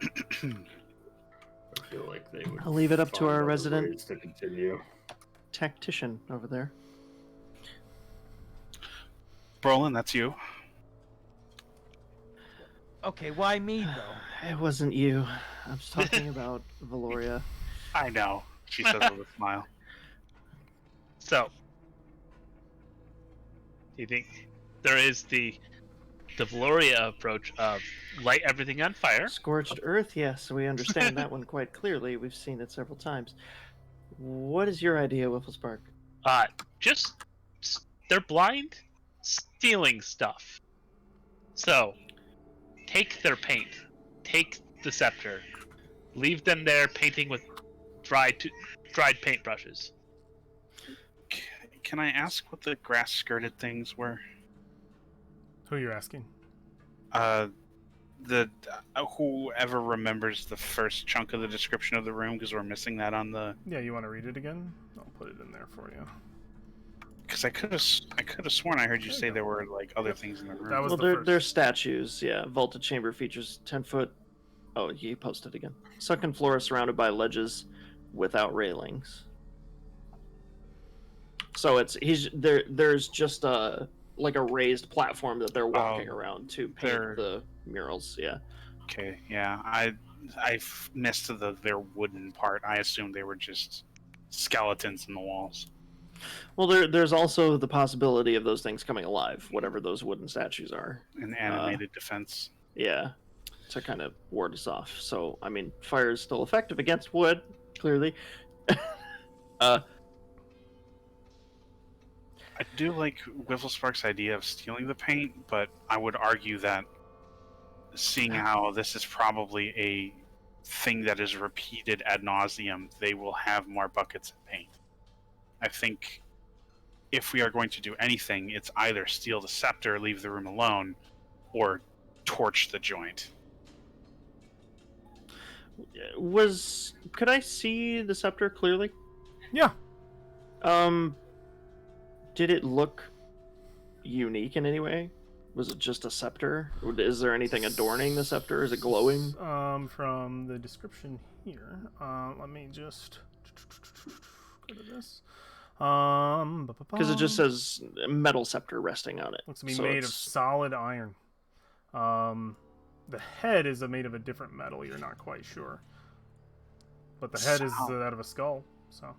feel like they would. I'll leave it up to find our other resident ways to continue. tactician over there. Brolin, that's you. Okay, why me though? It wasn't you. I was talking about Valoria. I know. She says with a smile. So, do you think there is the Valoria approach of light everything on fire? Scorched Earth, yes, we understand that one quite clearly. We've seen it several times. What is your idea, Wifflespark? Just they're blind, stealing stuff. So, take their paint, take the scepter, leave them there painting with dried paintbrushes. Can I ask what the grass-skirted things were? Who are you asking? Whoever remembers the first chunk of the description of the room, because we're missing that on the. Yeah, you want to read it again? I'll put it in there for you. Because I could have sworn I heard you say there were like other things in the room. That was Well, the first. they're statues, yeah. Vaulted chamber features 10-foot. Oh, he posted again. Sunken floor surrounded by ledges without railings. So there's just a raised platform that they're walking around to paint the murals. Yeah. Okay, yeah, I missed their wooden part. I assumed they were just skeletons in the walls. Well, there's also the possibility of those things coming alive, whatever those wooden statues are. An animated defense. Yeah, to kind of ward us off. So, I mean, fire is still effective against wood, clearly. I do like Wifflespark's idea of stealing the paint, but I would argue that seeing how this is probably a thing that is repeated ad nauseum, they will have more buckets of paint. I think if we are going to do anything, it's either steal the scepter, leave the room alone, or torch the joint. Could I see the scepter clearly? Yeah. Did it look unique in any way? Was it just a scepter? Is there anything adorning the scepter? Is it glowing? From the description here, let me just go to this. Because it just says metal scepter resting on it. Looks to be made of solid iron. The head is made of a different metal. You're not quite sure, but the head is that of a skull. So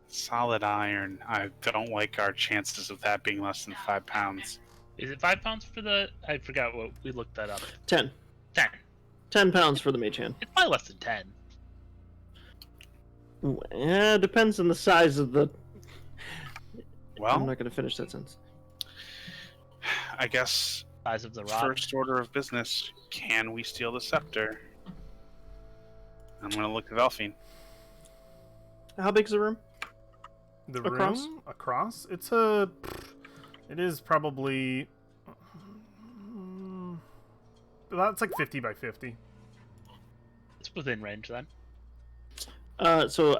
solid iron. I don't like our chances of that being less than 5 pounds. Is it 5 pounds for the? I forgot what we looked that up. 10. 10. 10 pounds for the mage hand. It's probably less than 10. Yeah, depends on the size of the. Well, I'm not going to finish that sentence. I guess Size of the rod. first order of business: can we steal the scepter? I'm going to look at Velphine. How big's the room? the Across? room across. It is probably. That's like 50 by 50. It's within range then. So,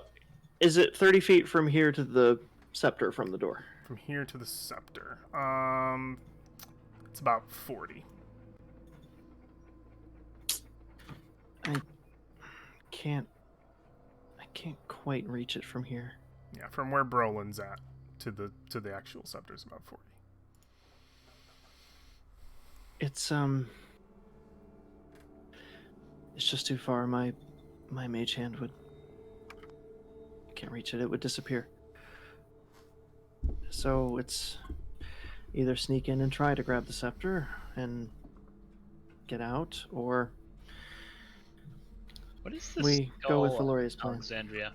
is it 30 feet from here to the scepter from the door? From here to the scepter. It's about 40. I can't quite reach it from here. Yeah, from where Brolin's at to the actual scepter is about 40. It's just too far. My mage hand would. I can't reach it. It would disappear. So it's either sneak in and try to grab the scepter and get out, or What is this? we go with Valoria's plan. Alexandria.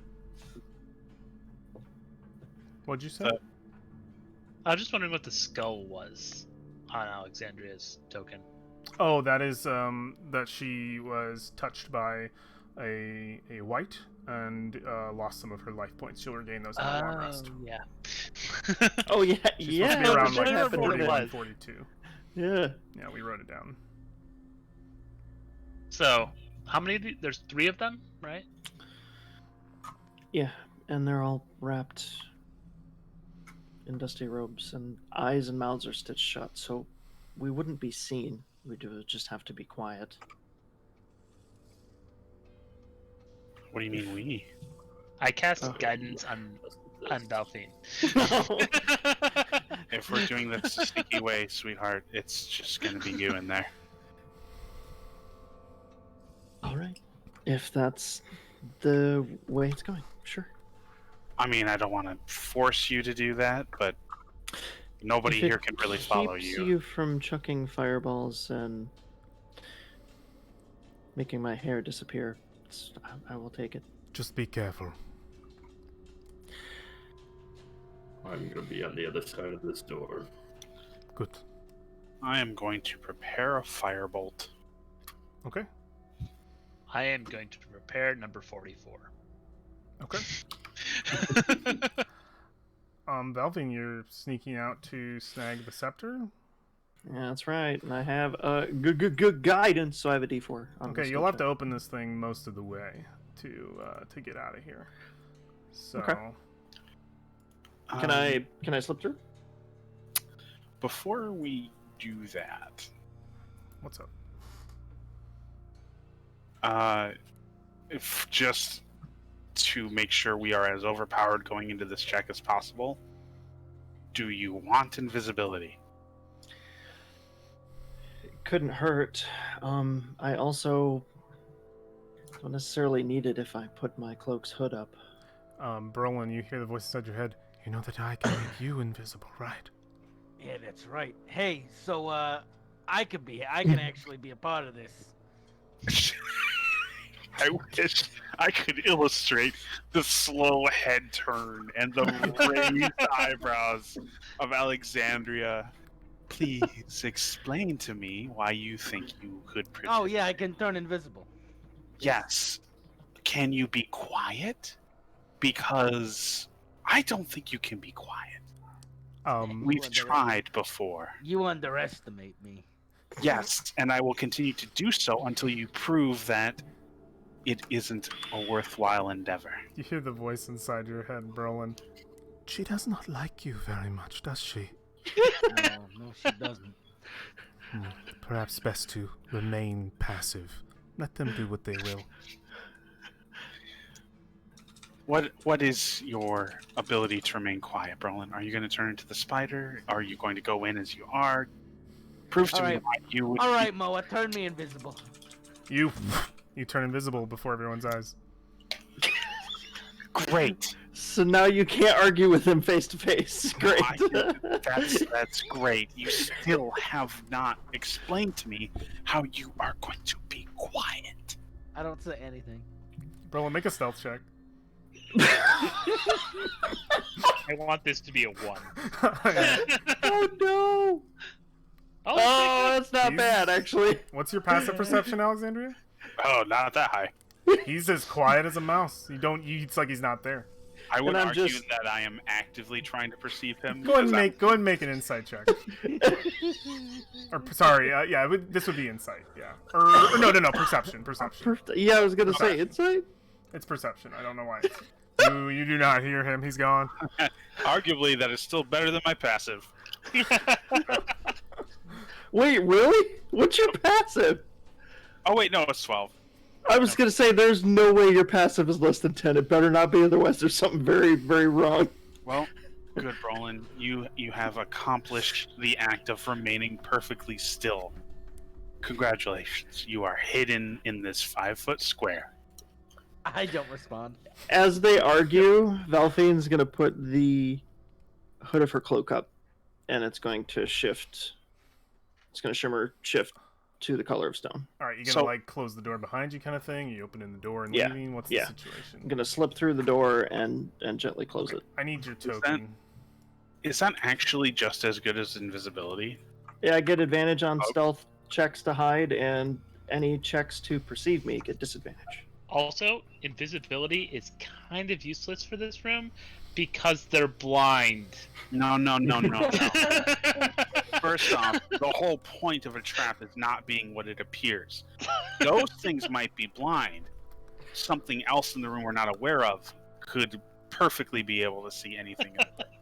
What'd you say? I was just wondering what the skull was. on Alexandria's token? Oh, that is that she was touched by a white and lost some of her life points. She'll regain those in the long rest. Yeah. Oh yeah, She's yeah. supposed to be around that like happened, didn't it? 41, 42. Yeah. Yeah, we wrote it down. So, how many? There's 3 of them, right? Yeah, and they're all wrapped in dusty robes, and eyes and mouths are stitched shut, so we wouldn't be seen. We do just have to be quiet. What do you mean we? I cast Oh. guidance on Delphine. If we're doing this the sneaky way, sweetheart, it's just gonna be you in there. All right, if that's the way it's going, sure. I mean, I don't want to force you to do that, but nobody If it here can really follow keeps you. you from chucking fireballs and making my hair disappear, I will take it. Just be careful. I'm gonna be on the other side of this door. Good. I am going to prepare a firebolt. Okay. I am going to prepare number 44. Okay. Valvin, you're sneaking out to snag the scepter. Yeah, that's right. And I have good guidance, so I have a D4. On Okay, this you'll have to skill open this thing most of the way to get out of here. So. Okay. check. Can I slip through? Before we do that, What's up? if just to make sure we are as overpowered going into this check as possible, do you want invisibility? It couldn't hurt. I also don't necessarily need it if I put my cloak's hood up. Brolin, you hear the voice inside your head. You know that I can make you invisible, right? Yeah, that's right. Hey, so I can actually be a part of this. I wish I could illustrate the slow head turn and the raised eyebrows of Alexandria. Please explain to me why you think you could predict. Oh yeah, I can turn invisible. Yes. Can you be quiet? Because I don't think you can be quiet. We've tried before. You underestimate me. Yes, and I will continue to do so until you prove that it isn't a worthwhile endeavor. You hear the voice inside your head, Brolin. She does not like you very much, does she? No, she doesn't. Perhaps best to remain passive. Let them do what they will. What is your ability to remain quiet, Brolin? Are you going to turn into the spider? Are you going to go in as you are? Prove to me why you would. All right, Moa, turn me invisible. You turn invisible before everyone's eyes. Great. So now you can't argue with him face to face. Great. That's great. You still have not explained to me how you are going to be quiet. I don't say anything. Brolin, make a stealth check. I want this to be a 1. Oh no! Oh, That's not He's- bad, actually. What's your passive perception, Alexandria? Oh, not that high. He's as quiet as a mouse. It's like he's not there. I would I'm argue just- that I am actively trying to perceive him. Go ahead and because make an insight check. Or sorry, this would be insight. Yeah. Or no, perception. Yeah, I was gonna say insight. It's perception. I don't know why. You do not hear him. He's gone. arguably, that is still better than my passive. Wait, really? What's your passive? Oh wait, no, it's 12. I was gonna say there's no way your passive is less than 10. It better not be, otherwise there's something very, very wrong. Well, good, Brolin. You have accomplished the act of remaining perfectly still. Congratulations. You are hidden in this 5-foot square. I don't respond. As they argue, Valfine's gonna put the hood of her cloak up, and it's going to shift. It's gonna shimmer shift to the color of stone. All right, you gonna So- like close the door behind you, kind of thing? You opening the door and Yeah, leaving? What's yeah. the situation? I'm gonna slip through the door and gently close it. I need your that- token. Is that actually just as good as invisibility? Yeah, I get advantage on stealth checks to hide, and any checks to perceive me get disadvantage. Also, invisibility is kind of useless for this room because they're blind. No. First off, the whole point of a trap is not being what it appears. Those things might be blind. Something else in the room we're not aware of could perfectly be able to see anything.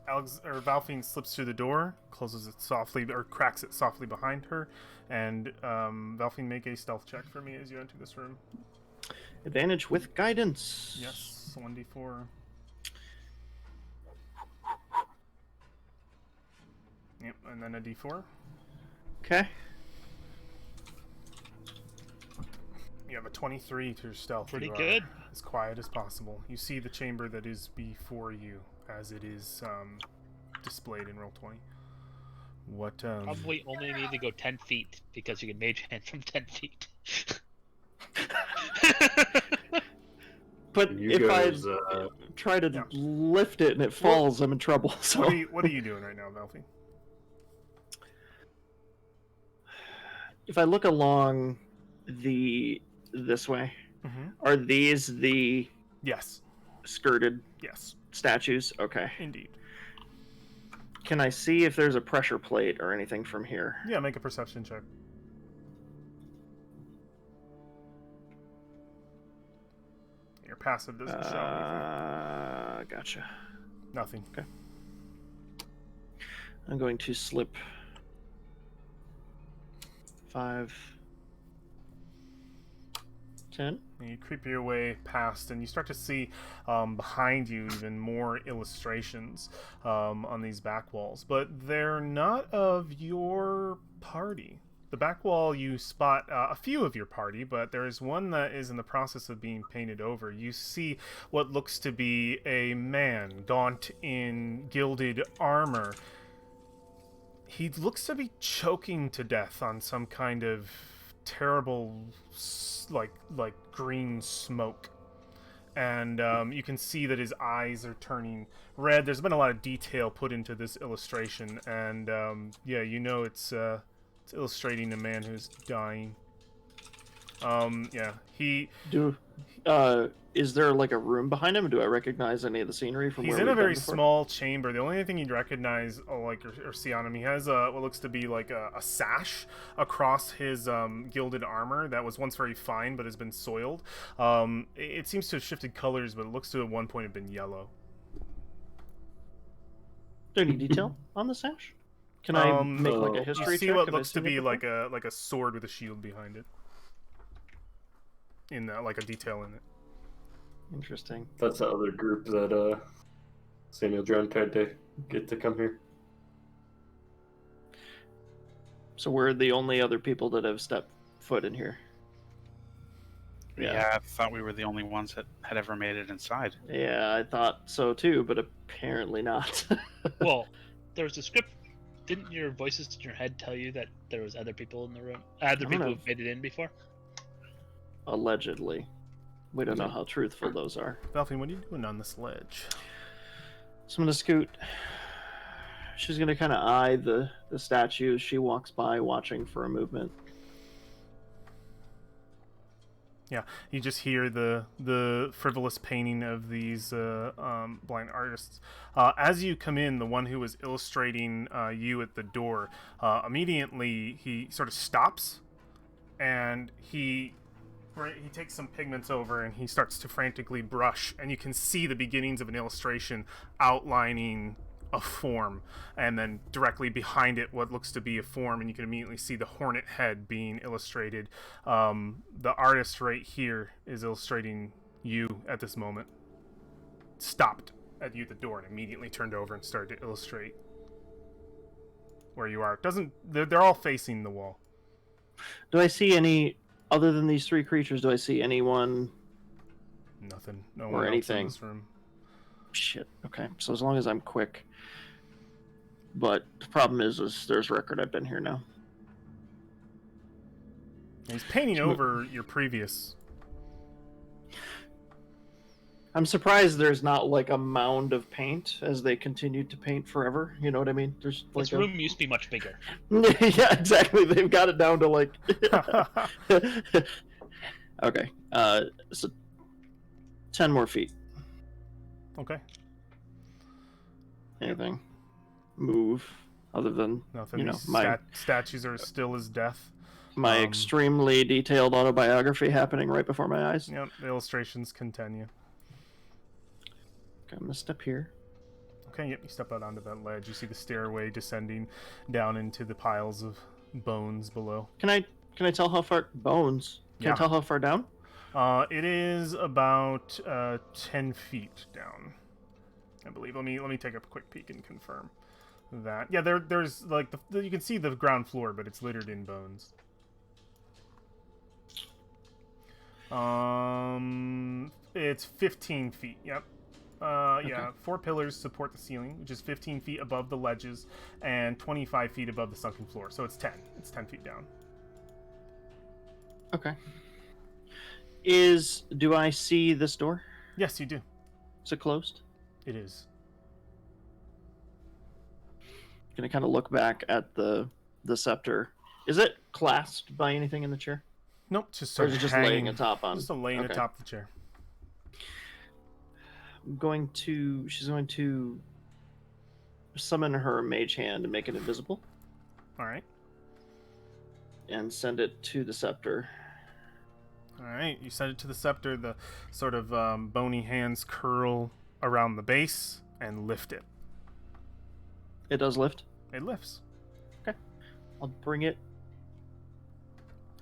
Valfine slips through the door, closes it softly, or cracks it softly behind her, and Valfine, make a stealth check for me as you enter this room. Advantage with guidance. Yes, 1d4. Yep, and then a d4. Okay. You have a 23 to your stealth. Pretty You are good. as quiet as possible. You see the chamber that is before you as it is displayed in Roll20. What? Probably only need to go 10 feet because you can mage hand from 10 feet. But You if guys, I try to yeah. lift it and it falls, I'm in trouble. So What are you doing right now, Valfine? if I look along this way, are these the Yes. skirted Yes. statues? Okay. Indeed. Can I see if there's a pressure plate or anything from here? Yeah, make a perception check. Your passive doesn't show anything. Gotcha. Nothing. Okay. I'm going to slip 5, 10. And you creep your way past, and you start to see behind you even more illustrations on these back walls, but they're not of your party. The back wall, you spot a few of your party, but there is one that is in the process of being painted over. You see what looks to be a man, gaunt in gilded armor. He looks to be choking to death on some kind of terrible, like green smoke. And you can see that his eyes are turning red. There's been a lot of detail put into this illustration, and yeah, you know it's illustrating a man who's dying. Yeah, Is there like a room behind him? Do I recognize any of the scenery from he's where in we've a very been before? small chamber. The only thing you'd recognize, or see on him, he has what looks to be like a sash across his gilded armor that was once very fine but has been soiled. It seems to have shifted colors, but it looks to at one point have been yellow. Is there any detail on the sash? Can I make like a You history see check? what Have I looks to seen it be before? like a sword with a shield behind it. In that, like a detail in it. Interesting. that's the other group that Samuel John tried to get to come here. So we're the only other people that have stepped foot in here. Yeah, I thought we were the only ones that had ever made it inside. Yeah, I thought so too, but apparently not. Well, there was a script. Didn't your voices in your head tell you that there was other people in the room? Other don't people know. who've made it in before? Allegedly. We don't know how truthful those are. Valfine, what are you doing on this ledge? So I'm gonna scoot. She's gonna kind of eye the statue as she walks by, watching for a movement. Yeah, you just hear the frivolous painting of these blind artists. As you come in, the one who was illustrating you at the door, immediately he sort of stops, and he takes some pigments over and he starts to frantically brush, and you can see the beginnings of an illustration outlining a form, and then directly behind it what looks to be a form, and you can immediately see the hornet head being illustrated. The artist right here is illustrating you at this moment. Stopped at you at the door and immediately turned over and started to illustrate where you are. They're all facing the wall. Do I see any, other than these three creatures, do I see anyone? Nothing. No Or one else in anything. this room. Shit. Okay, so as long as I'm quick. But the problem is there's record I've been here now. And he's painting over your previous. I'm surprised there's not like a mound of paint as they continued to paint forever. You know what I mean? There's like This room used to be much bigger. yeah, exactly. They've got it down to like. Okay. So 10 more feet. Okay. Anything? Move other than Nothing. you know These my statues are still as death. extremely detailed autobiography happening right before my eyes. Yep. The illustrations continue. Okay, I'm gonna step here. Okay. Yep. You step out onto that ledge. You see the stairway descending down into the piles of bones below. Can I tell how far bones? Can Yeah. I tell how far down? It is about 10 feet down, I believe. Let me take a quick peek and confirm that. Yeah, there's like you can see the ground floor, but it's littered in bones. It's 15 feet. Yep. Yeah, 4 pillars support the ceiling, which is 15 feet above the ledges and 25 feet above the sunken floor. So it's 10. It's 10 feet down. Okay. Do I see this door? Yes, you do. Is it closed? It is. Gonna kind of look back at the scepter. Is it clasped by anything in the chair? Nope, just Or sort is it of just hanging, laying atop on? Just laying Okay. atop the chair. She's going to summon her mage hand and make it invisible All right. and send it to the scepter. All right, you send it to the scepter. The sort of bony hands curl around the base and lift it. It does lift. It lifts. I'll bring it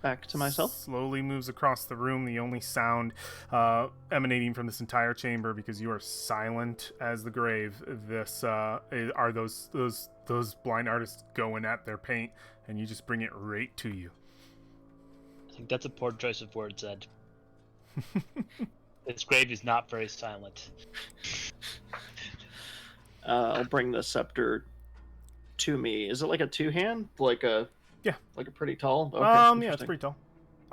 back to myself. Slowly moves across the room. The only sound emanating from this entire chamber, because you are silent as the grave. This are those blind artists going at their paint, and you just bring it right to you. I think that's a poor choice of words, Ed. This grave is not very silent. I'll bring the scepter to me. Is it like a two-hand? Like a pretty tall? Okay, Yeah, it's interesting. pretty tall.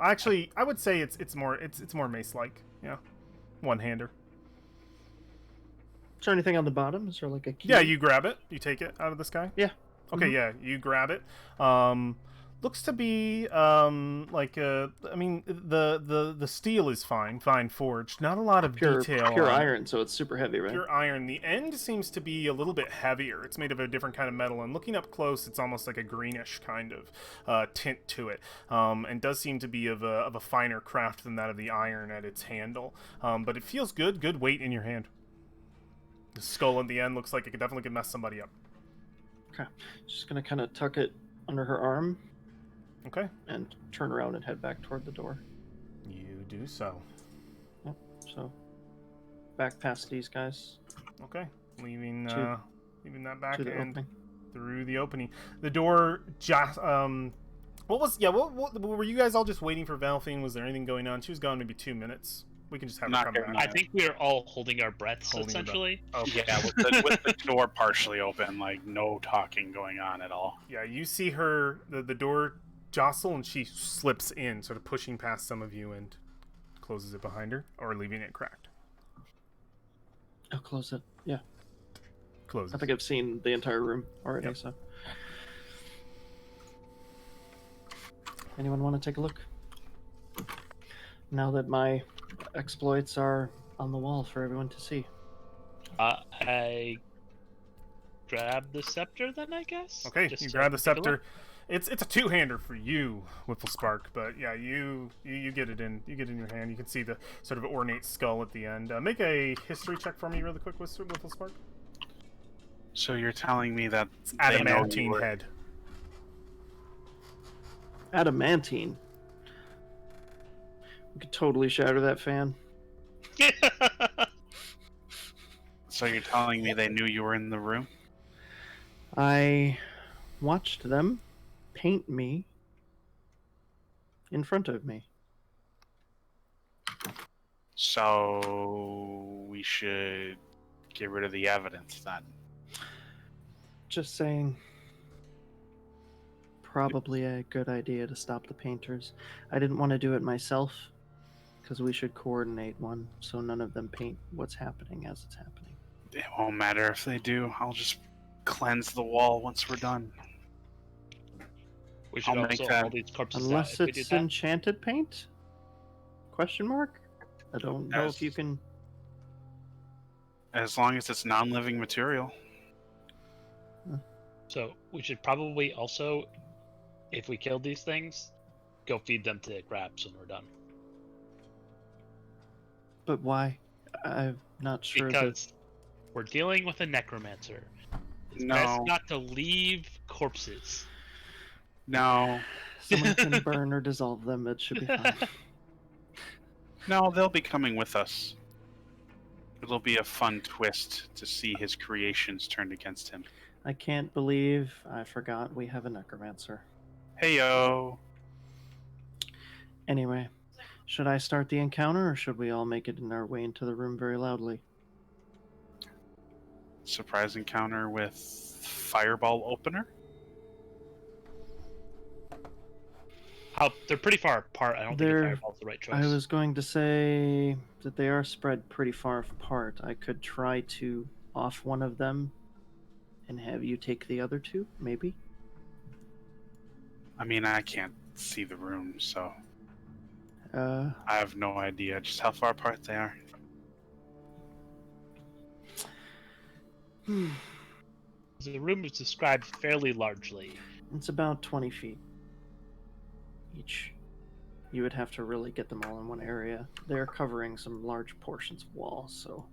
Actually, I would say it's more mace-like. Yeah, one-hander. Is there anything on the bottom? Is there like a key? Yeah, you grab it. You take it out of the sky. Yeah. Okay, yeah, you grab it. Looks to be like the steel is fine forged. Not a lot of pure detail. pure on it. iron, so it's super heavy, right? Pure iron. The end seems to be a little bit heavier. It's made of a different kind of metal, and looking up close, it's almost like a greenish kind of tint to it, and does seem to be of a finer craft than that of the iron at its handle. But it feels good. Good weight in your hand. The skull at the end looks like it definitely could mess somebody up. Okay. Just gonna kind of tuck it under her arm Okay. and turn around and head back toward the door. You do so. Yep. So back past these guys Okay. Leaving that back to the end opening. through the opening. The door just what were you guys all just waiting for Valfine? Was there anything going on? She was gone maybe 2 minutes. We can just have her Not come very back. much. I think we are all holding our breaths, Holding your breath. essentially. Okay. Yeah, with the door partially open, like no talking going on at all. Yeah, you see her the door jostle and she slips in, sort of pushing past some of you and closes it behind her, or leaving it cracked. I'll close it. Yeah. Closes. I think I've seen the entire room already, Yep. so. Anyone want to take a look? Now that my exploits are on the wall for everyone to see. I grab the scepter then, I guess? Okay, Just you so grab I the can take a scepter. look. It's a two-hander for you, Whipplespark, but yeah, you get it in your hand. You can see the sort of ornate skull at the end. Make a history check for me really quick, Whipplespark. So you're telling me that It's they know you adamantine were- head. Adamantine. We could totally shatter that fan. So you're telling me they knew you were in the room? I watched them paint me in front of me. So we should get rid of the evidence then. Just saying. Probably a good idea to stop the painters. I didn't want to do it myself, Because we should coordinate one so none of them paint what's happening as it's happening. It won't matter if they do. I'll just cleanse the wall once we're done. We should I'll make also that- all these corpses out Unless if we do it's that. enchanted paint? Question mark? I don't know if you Yes. can... As long as it's non-living material. So we should probably also, if we kill these things, go feed them to grabs when we're done. But why? I'm not sure that... Because we're dealing with a necromancer. It's No. best not to leave corpses. No. Someone can burn or dissolve them. It should be fine. No, they'll be coming with us. It'll be a fun twist to see his creations turned against him. I can't believe I forgot we have a necromancer. Heyo! Anyway, should I start the encounter, or should we all make it in our way into the room very loudly? Surprise encounter with fireball opener? They're pretty far apart. I don't think a fireball's the right choice. I was going to say that they are spread pretty far apart. I could try to off one of them and have you take the other two, maybe? I mean, I can't see the room, so Uh, I have no idea just how far apart they are. The room is described fairly largely. It's about 20 feet each. You would have to really get them all in one area. They're covering some large portions of wall, so...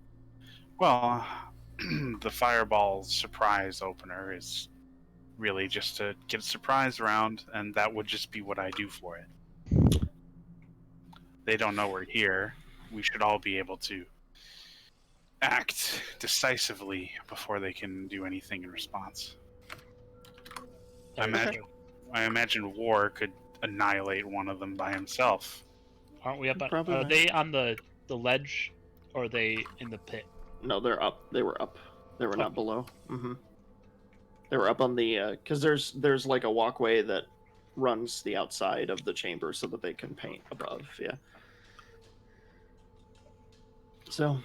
Well, the fireball surprise opener is really just to get a surprise round, and that would just be what I do for it. They don't know we're here. We should all be able to act decisively before they can do anything in response. I imagine War could annihilate one of them by himself. Aren't we up on... Probably Are not. they on the ledge, or are they in the pit? No, they're up. They were up. They were not Okay. below. Mm-hmm. They were up on the... Because there's like a walkway that runs the outside of the chamber so that they can paint above, yeah. So,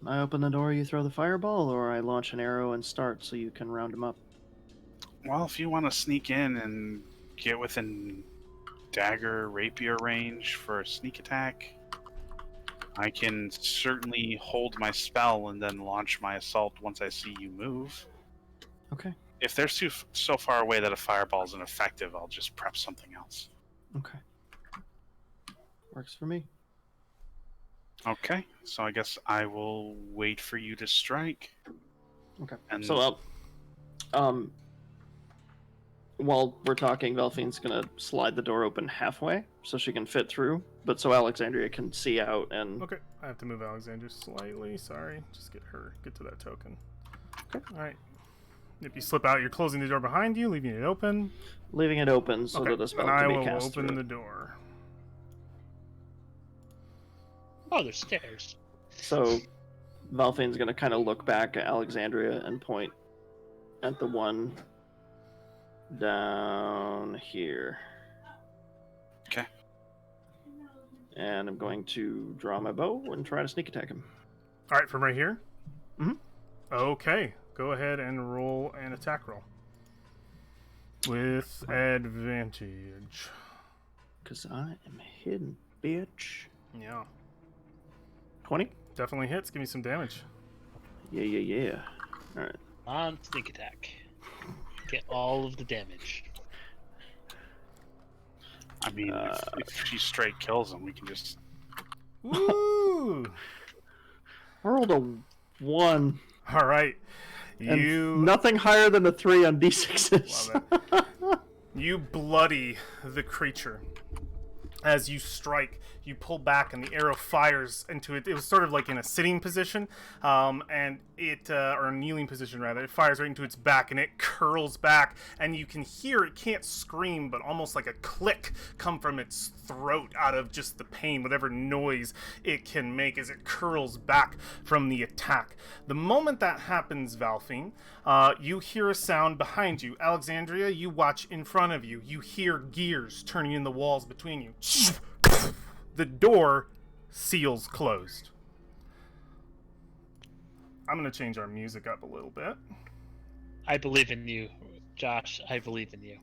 I open the door, you throw the fireball, or I launch an arrow and start so you can round them up? Well, if you want to sneak in and get within dagger, rapier range for a sneak attack, I can certainly hold my spell and then launch my assault once I see you move. Okay. If they're so far away that a fireball is ineffective, I'll just prep something else. Okay. Works for me. Okay, so I guess I will wait for you to strike. Okay. And So, while we're talking, Velphine's gonna slide the door open halfway so she can fit through, but so Alexandria can see out and... Okay, I have to move Alexander slightly. Sorry, just get to that token. Okay. All right. If you slip out, you're closing the door behind you, leaving it open. leaving it open so Okay, that the spell and I can be will cast open through. the door. Oh, there's stairs. So, Valfine's gonna kind of look back at Alexandria and point at the one down here. Okay. And I'm going to draw my bow and try to sneak attack him. All right, from right here? Mhm. Okay, go ahead and roll an attack roll. With advantage. Because I am hidden, bitch. Yeah, 20? definitely hits. Give me some damage. Yeah. Alright. On sneak attack. Get all of the damage. I mean, if she straight kills him, we can just... Woo! I rolled a 1. All right. And You nothing higher than a 3 on d6s. Love you bloody the creature. As you strike, you pull back, and the arrow fires into it. It was sort of like in a sitting position, and it or a kneeling position rather. It fires right into its back, and it curls back, and you can hear it can't scream, but almost like a click come from its throat out of just the pain, whatever noise it can make as it curls back from the attack. The moment that happens, Valfine, you hear a sound behind you. Alexandria, you watch in front of you. You hear gears turning in the walls between you. The door seals closed. I'm going to change our music up a little bit. I believe in you, Josh. I believe in you.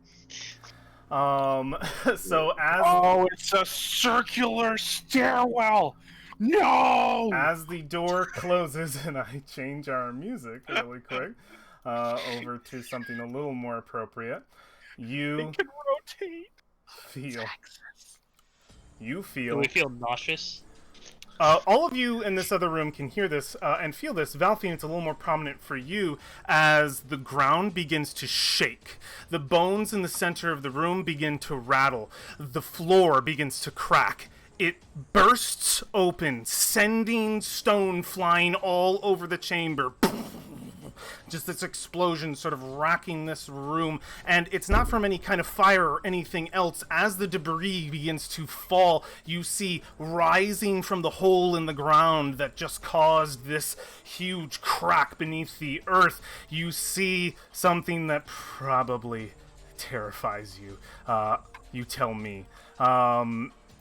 So as Oh, it's a circular stairwell. No. as the door closes, and I change our music really quick over to something a little more appropriate, you It can rotate. feel. You Do feel. we feel nauseous? All of you in this other room can hear this and feel this. Valfian, it's a little more prominent for you as the ground begins to shake. The bones in the center of the room begin to rattle. The floor begins to crack. It bursts open, sending stone flying all over the chamber. Just this explosion sort of racking this room, and it's not from any kind of fire or anything else. As the debris begins to fall, you see rising from the hole in the ground that just caused this huge crack beneath the earth, you see something that probably terrifies you. You tell me.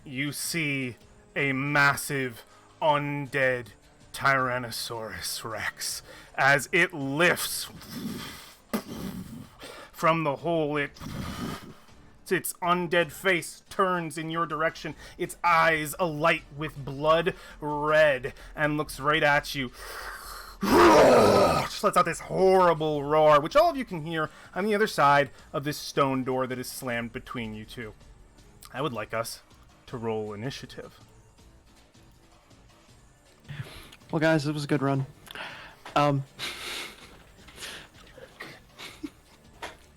You see a massive undead Tyrannosaurus Rex. As it lifts from the hole, its undead face turns in your direction, its eyes alight with blood red, and looks right at you. Just lets out this horrible roar, which all of you can hear on the other side of this stone door that is slammed between you two. I would like us to roll initiative. Well, guys, it was a good run.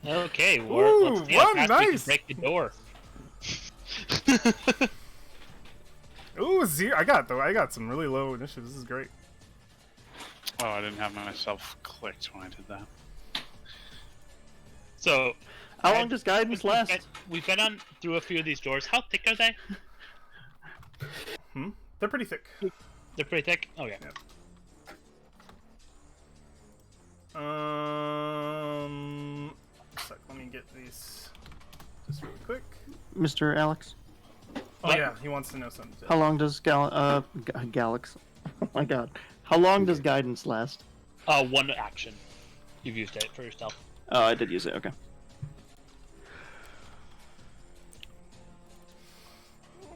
Okay, Ooh, let's see how one, fast we can nice. break the door. Ooh, zero. I got some really low initiatives. This is great. Oh, I didn't have myself clicked when I did that. So, How long does guidance last? we've been on through a few of these doors. How thick are they? They're pretty thick. They're pretty thick. Okay. Yeah. Let me get these just really quick. Mr. Alex, Oh yeah, he wants to know something. how long does Galax? Oh my God, how long does guidance last? One action. You've used it for yourself. Oh, I did use it. Okay.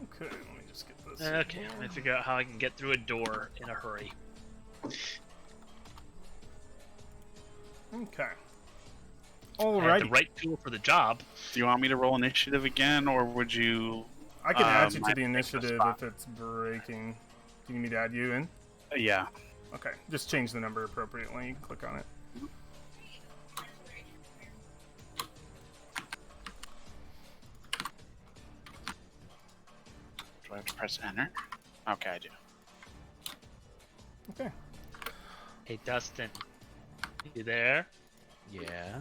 Okay, let me just get this. Okay, I'm gonna figure out how I can get through a door in a hurry. Okay. I have the Alrighty. right tool for the job. Do you want me to roll initiative again, or would you? I can add you to might the take the initiative spot. if it's breaking. Do you need me to add you in? Yeah. Okay, just change the number appropriately. Click on it. Do I have to press enter? Okay, I do. Okay. Hey, Dustin. You there? Yeah.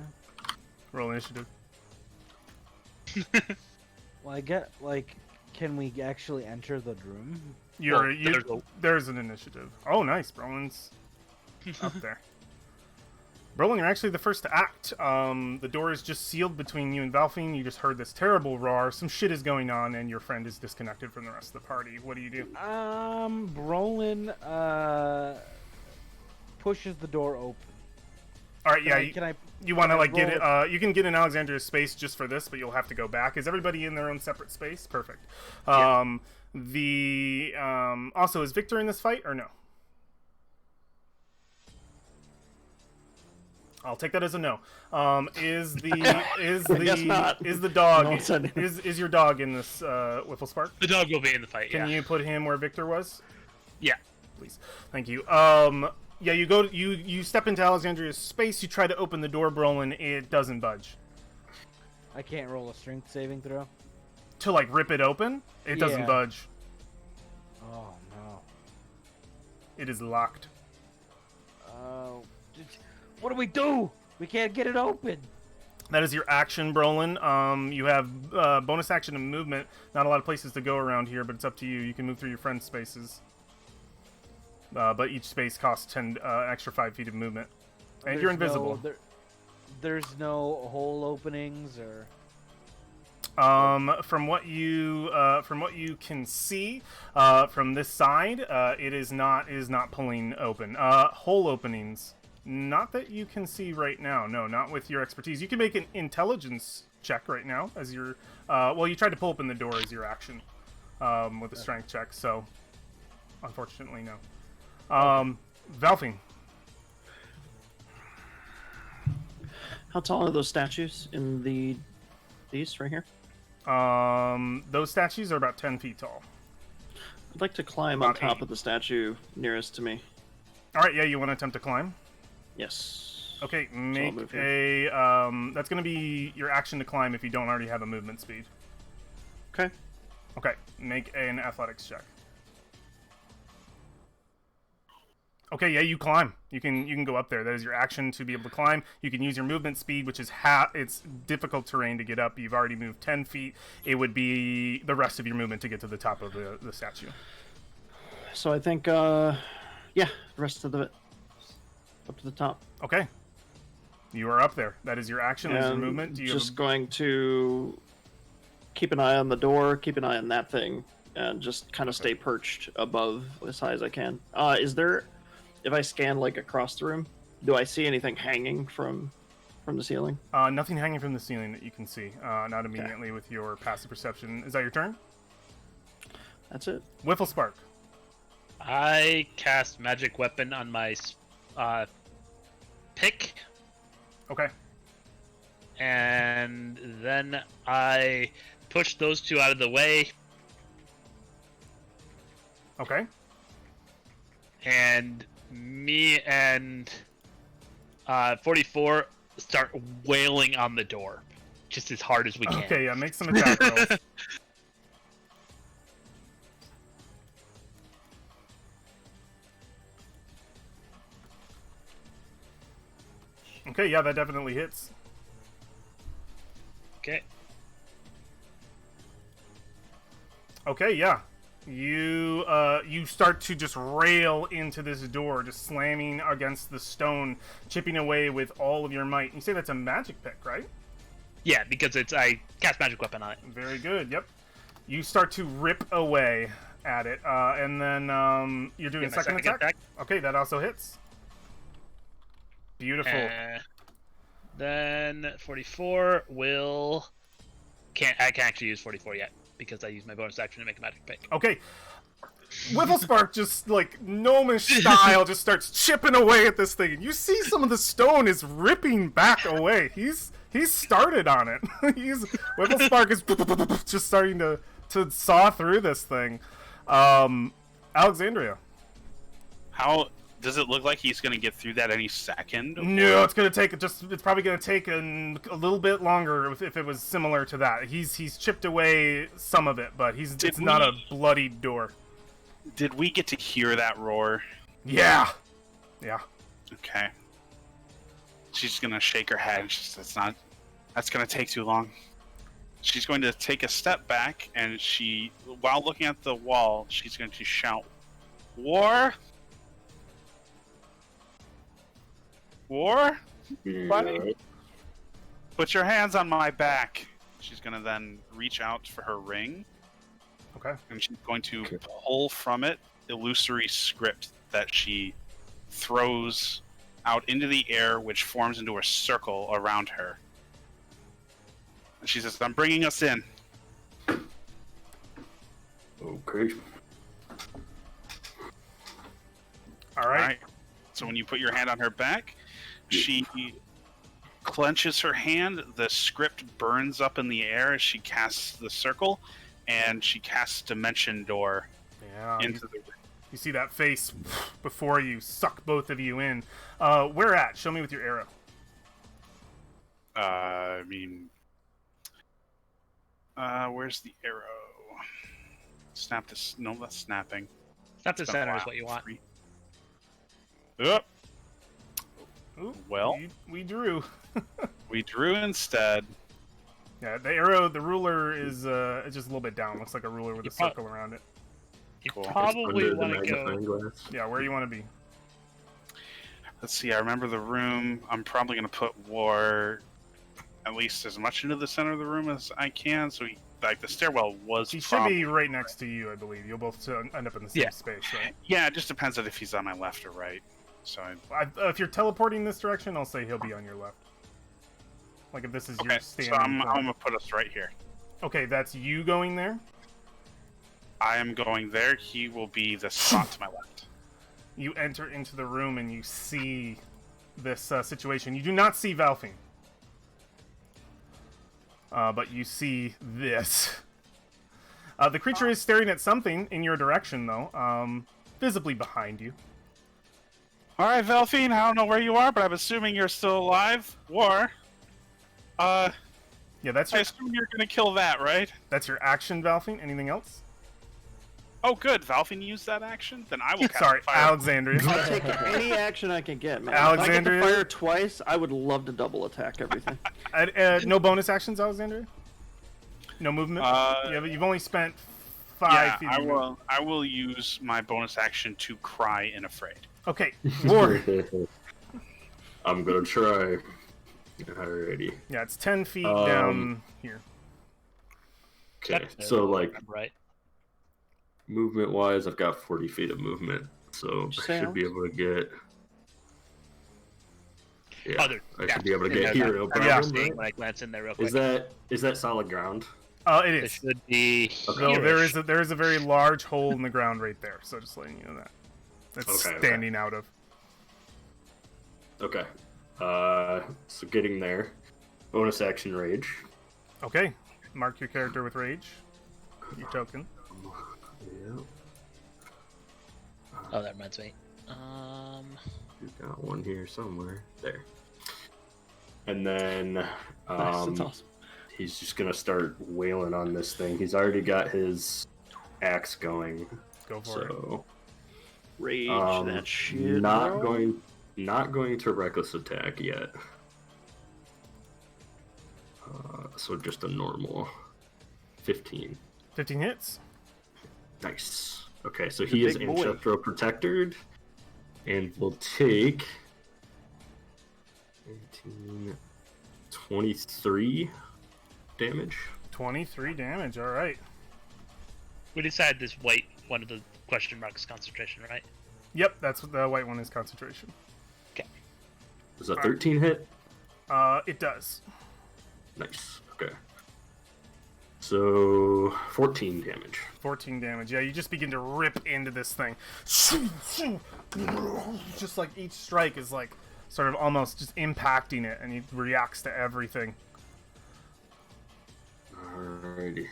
Roll initiative. Well, I get can we actually enter the room? There's an initiative. Oh, nice. Brolin's up there. Brolin, you're actually the first to act. The door is just sealed between you and Valfine. You just heard this terrible roar. Some shit is going on, and your friend is disconnected from the rest of the party. What do you do? Brolin pushes the door open. All right, yeah. Can I You want to like get roll- it? You can get in Alexandria's space just for this, but you'll have to go back. Is everybody in their own separate space? Perfect. Yeah. Also, is Victor in this fight or no? I'll take that as a no. Is the guess not. is the dog No, it's a no. is your dog in this Whiffle Spark? The dog will be in the fight, Can you put him where Victor was? Yeah. Please. Thank you. Yeah, you step into Alexandria's space, you try to open the door, Brolin, it doesn't budge. I can't roll a strength saving throw. To like rip it open, it doesn't Yeah. budge. Oh no. It is locked. What do we do? We can't get it open. That is your action, Brolin. You have bonus action and movement. Not a lot of places to go around here, but it's up to you. You can move through your friends' spaces. But each space costs 10 extra 5 feet of movement. And you're invisible. There's no hole openings or. From what you can see, from this side, it is not pulling open. Hole openings, not that you can see right now. No, not with your expertise. You can make an intelligence check right now as your. Well, you tried to pull open the door as your action, with a strength check. So, unfortunately, no. Valfine. How tall are those statues in these right here? Those statues are about 10 feet tall. I'd like to climb on top of the statue nearest to me. All right, yeah, you want to attempt to climb? Yes. Okay, make a that's going to be your action to climb if you don't already have a movement speed. Okay. Okay, make an athletics check. Okay, yeah, you climb. You can go up there. That is your action to be able to climb. You can use your movement speed, which is it's difficult terrain to get up. You've already moved 10 feet. It would be the rest of your movement to get to the top of the statue. So I think, yeah, the rest of it up to the top. Okay. You are up there. That is your action. That is your movement. Going to keep an eye on the door, keep an eye on that thing, and just kind of stay perched above as high as I can. Is there... If I scan like across the room, do I see anything hanging from the ceiling? Nothing hanging from the ceiling that you can see. Not immediately with your passive perception. Is that your turn? That's it. Whiffle Spark. I cast magic weapon on my pick. Okay. And then I push those two out of the way. Okay. And me and 44 start wailing on the door just as hard as we can. Okay, yeah, make some attack rolls. Okay, yeah, that definitely hits. Okay. Okay, yeah. You start to just rail into this door, just slamming against the stone, chipping away with all of your might. You say that's a magic pick, right? Yeah, because I cast magic weapon on it. Very good. Yep. You start to rip away at it, and then you're doing second attack. Okay, that also hits. Beautiful. Then 44 will. I can't actually use 44 yet because I used my bonus action to make a magic pick. Okay. Whiffle Spark just like gnomish style just starts chipping away at this thing, and you see some of the stone is ripping back away. He's started on it. Whiffle Spark is just starting to saw through this thing. Alexandria. How does it look like he's going to get through that any second? No, it's probably going to take a little bit longer if it was similar to that. He's chipped away some of it, but it's not a bloodied door. Did we get to hear that roar? Yeah. Okay. She's going to shake her head. That's going to take too long. She's going to take a step back, and while looking at the wall, she's going to shout, "War! War? Buddy? Put your hands on my back." She's going to then reach out for her ring. Okay. And she's going to pull from it illusory script that she throws out into the air, which forms into a circle around her. And she says, "I'm bringing us in." Okay. All right. So when you put your hand on her back, she clenches her hand. The script burns up in the air as she casts the circle, and she casts Dimension Door into the room. You see that face before you suck both of you in. Where at? Show me with your arrow. Where's the arrow? Snap this. No, that's snapping. Snap the center is what you want. Oop. Ooh, Well, we drew. we drew instead. Yeah, the arrow, the ruler is just a little bit down. Looks like a ruler with a circle around it. You Cool. probably Under the want to go. magnifying glass. Yeah, where do you want to be? Let's see. I remember the room. I'm probably going to put War at least as much into the center of the room as I can. So the stairwell was. He should be right next to you, I believe. You'll both end up in the same space, right? Yeah, it just depends on if he's on my left or right. So if you're teleporting this direction, I'll say he'll be on your left. Like if this is your standing. So I'm gonna put us right here. Okay, that's you going there. I am going there. He will be the spot to my left. You enter into the room and you see this situation. You do not see Valfing. But you see this. The creature is staring at something in your direction, though. Visibly behind you. All right, Velphine, I don't know where you are, but I'm assuming you're still alive. Yeah, that's I your, assume you're gonna kill that, right? that's your action, Valfing. Anything else? Oh, good. Valphine used that action? Then I will cast Sorry, fire. Alexandria. I'll take any action I can get, man. Alexandria? If I get to fire twice, I would love to double attack everything. No bonus actions, Alexandria? No movement? You've only spent 5 feet. I will use my bonus action to cry in Afraid. Okay, Ward. I'm gonna try. Alrighty. Yeah, it's 10 feet down here. Okay, so like right. movement-wise, I've got 40 feet of movement, so I should be able to get. Yeah, I should be able to get here. No problem, right? When I glance in there real quick. Is that solid ground? It It is. should be. No, there is a very large hole in the ground right there. So just letting you know that. That's standing out of. Okay. So getting there. Bonus action rage. Okay. Mark your character with rage. Your token. Yeah. Oh, that reminds me. We've got one here somewhere. There. And then Nice, that's awesome. he's just gonna start wailing on this thing. He's already got his axe going. Go for it. Rage that shit. Not going to reckless attack yet. So just a normal 15. 15 hits. Nice. Okay, so he is Ancestral Protected, and will take 18, 23 damage. 23 damage, alright. We decided this white one of the question marks concentration, right? Yep, that's what the white one is, concentration. Okay. Does a 13 hit? It does. Nice. Okay. So 14 damage. 14 damage. Yeah, you just begin to rip into this thing. Just like each strike is like sort of almost just impacting it, and he reacts to everything. Alrighty.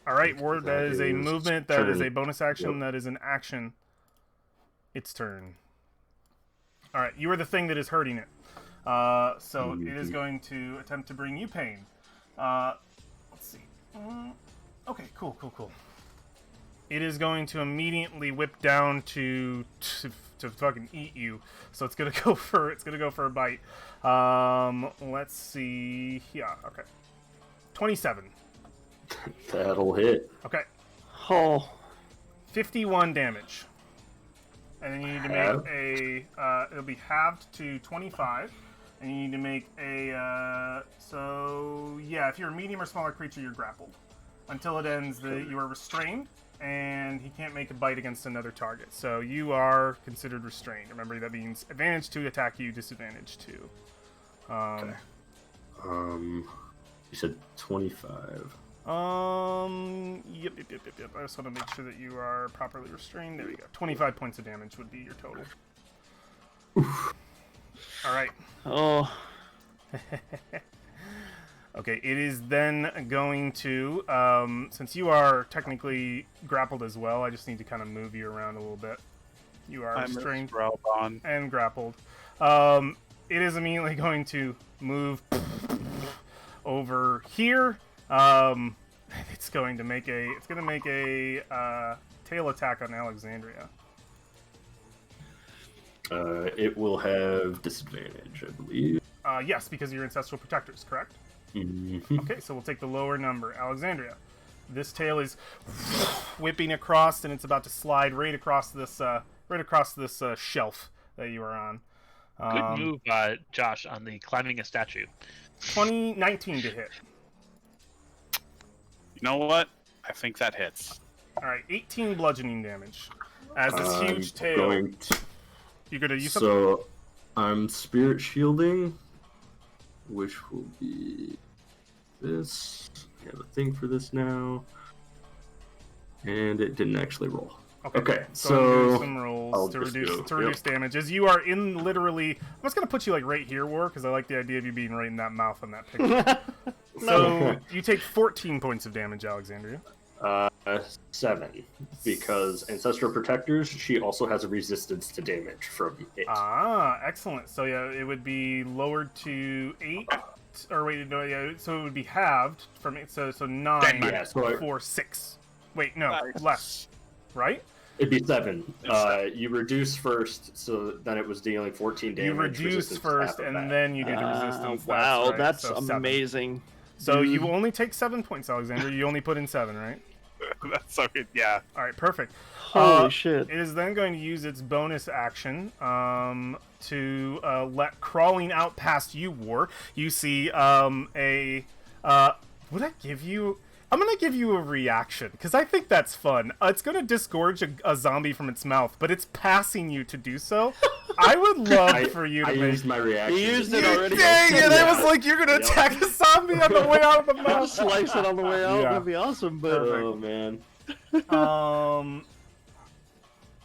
Alright, Ward, that is a movement, that is a turn. bonus action, Yep. that is an action. Its turn. Alright, you are the thing that is hurting it. So it is going to attempt to bring you pain. Let's see. Okay, cool. It is going to immediately whip down to fucking eat you. So it's gonna go for a bite. Let's see. Yeah, okay. 27. That'll hit. Okay. Oh. 51 damage. And then you need to make a it'll be halved to 25. And you need to make a so yeah, if you're a medium or smaller creature, you're grappled. Until it ends, you are restrained, and he can't make a bite against another target. So you are considered restrained. Remember, that means advantage to attack you, disadvantage to. Okay. You said 25. Yep. I just want to make sure that you are properly restrained. There you go. 25 points of damage would be your total. Oof. All right. Oh. Okay, it is then going to, since you are technically grappled as well, I just need to kind of move you around a little bit. You are restrained and grappled. It is immediately going to move over here. It's going to make a tail attack on Alexandria. It will have disadvantage, I believe. Yes, because you're ancestral protectors, correct? Mm-hmm. Okay, so we'll take the lower number. Alexandria, this tail is whipping across, and it's about to slide right across this shelf that you are on. Good move, Josh, on the climbing a statue. 19 to hit. You know what? I think that hits. All right, 18 bludgeoning damage. As this I'm huge tail. You're gonna use something? So I'm spirit shielding, which will be this. I have a thing for this now, and it didn't actually roll. Okay, so so some rolls I'll to just reduce go- damage. As you are in literally, I'm just gonna put you like right here, War, because I like the idea of you being right in that mouth on that picture. So you take 14 points of damage, Alexandria. 7, because Ancestral Protectors, she also has a resistance to damage from it. Ah, excellent. So yeah, it would be lowered to 8, or wait, no, yeah. So it would be halved from it. So 9, Yeah, so 4, 6. Wait, no, Nice. less. Right? It'd be 7. You reduce first, so then it was dealing 14 damage. You reduce resistance first, half of and that. then you do the resistance. Wow, right. that's So 7. amazing. So you only take 7 points, Alexander. You only put in 7, right? That's so good. Yeah. All right, perfect. Holy shit. It is then going to use its bonus action to let crawling out past you, War. You see would I give you? I'm going to give you a reaction, because I think that's fun. It's going to disgorge a zombie from its mouth, but it's passing you to do so. I would love for you to I make... used my reaction. You used it already. Dang it! I was Yeah. like, you're going to attack a zombie on the way out of the mouth. Slice it on the way out. Yeah. That'd be awesome, but Oh, man.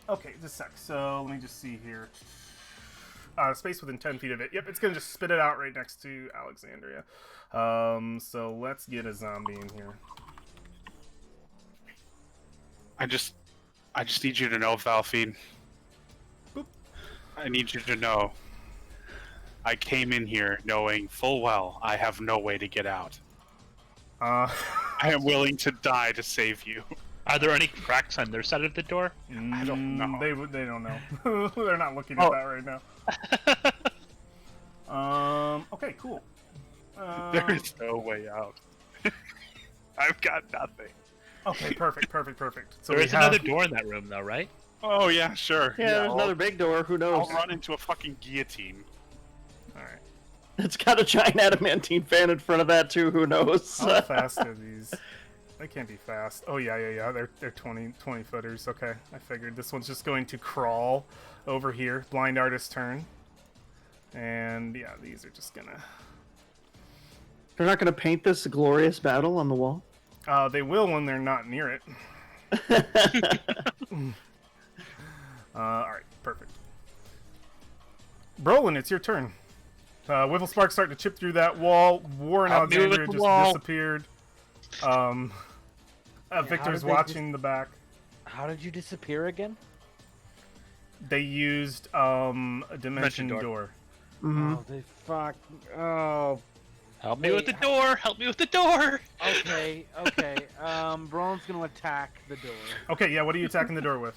Okay, just a sec. So let me just see here. Space within 10 feet of it. Yep, it's gonna just spit it out right next to Alexandria. So let's get a zombie in here. I just need you to know, Valfine. Boop. I need you to know. I came in here knowing full well I have no way to get out. I am willing to die to save you. Are there any cracks on their side of the door? I don't know. They don't know. They're not looking at that right now. Okay, cool. There is no way out. I've got nothing. Okay, perfect. So There we is have... another door in that room, though, right? Oh yeah, sure. yeah, there's I'll- another big door. Who knows? I'll run into a fucking guillotine. All right. It's got a giant adamantine fan in front of that too. Who knows? How fast are these? They can't be fast. Oh yeah. They're 20 footers. Okay, I figured this one's just going to crawl over here. Blind artist turn. And yeah, these are just gonna. They're not going to paint this glorious battle on the wall. They will when they're not near it. All right, perfect. Brolin, it's your turn. Whiffle Sparks start to chip through that wall. War and Help me with Alexandria the just wall. disappeared. Victor's did they watching the back. How did you disappear again? They used a dimension door. door. Mhm. Oh, they fuck. Oh, Help me with the Wait, door! Help me with the door! okay. Brolin's gonna attack the door. Okay, yeah, what are you attacking the door with?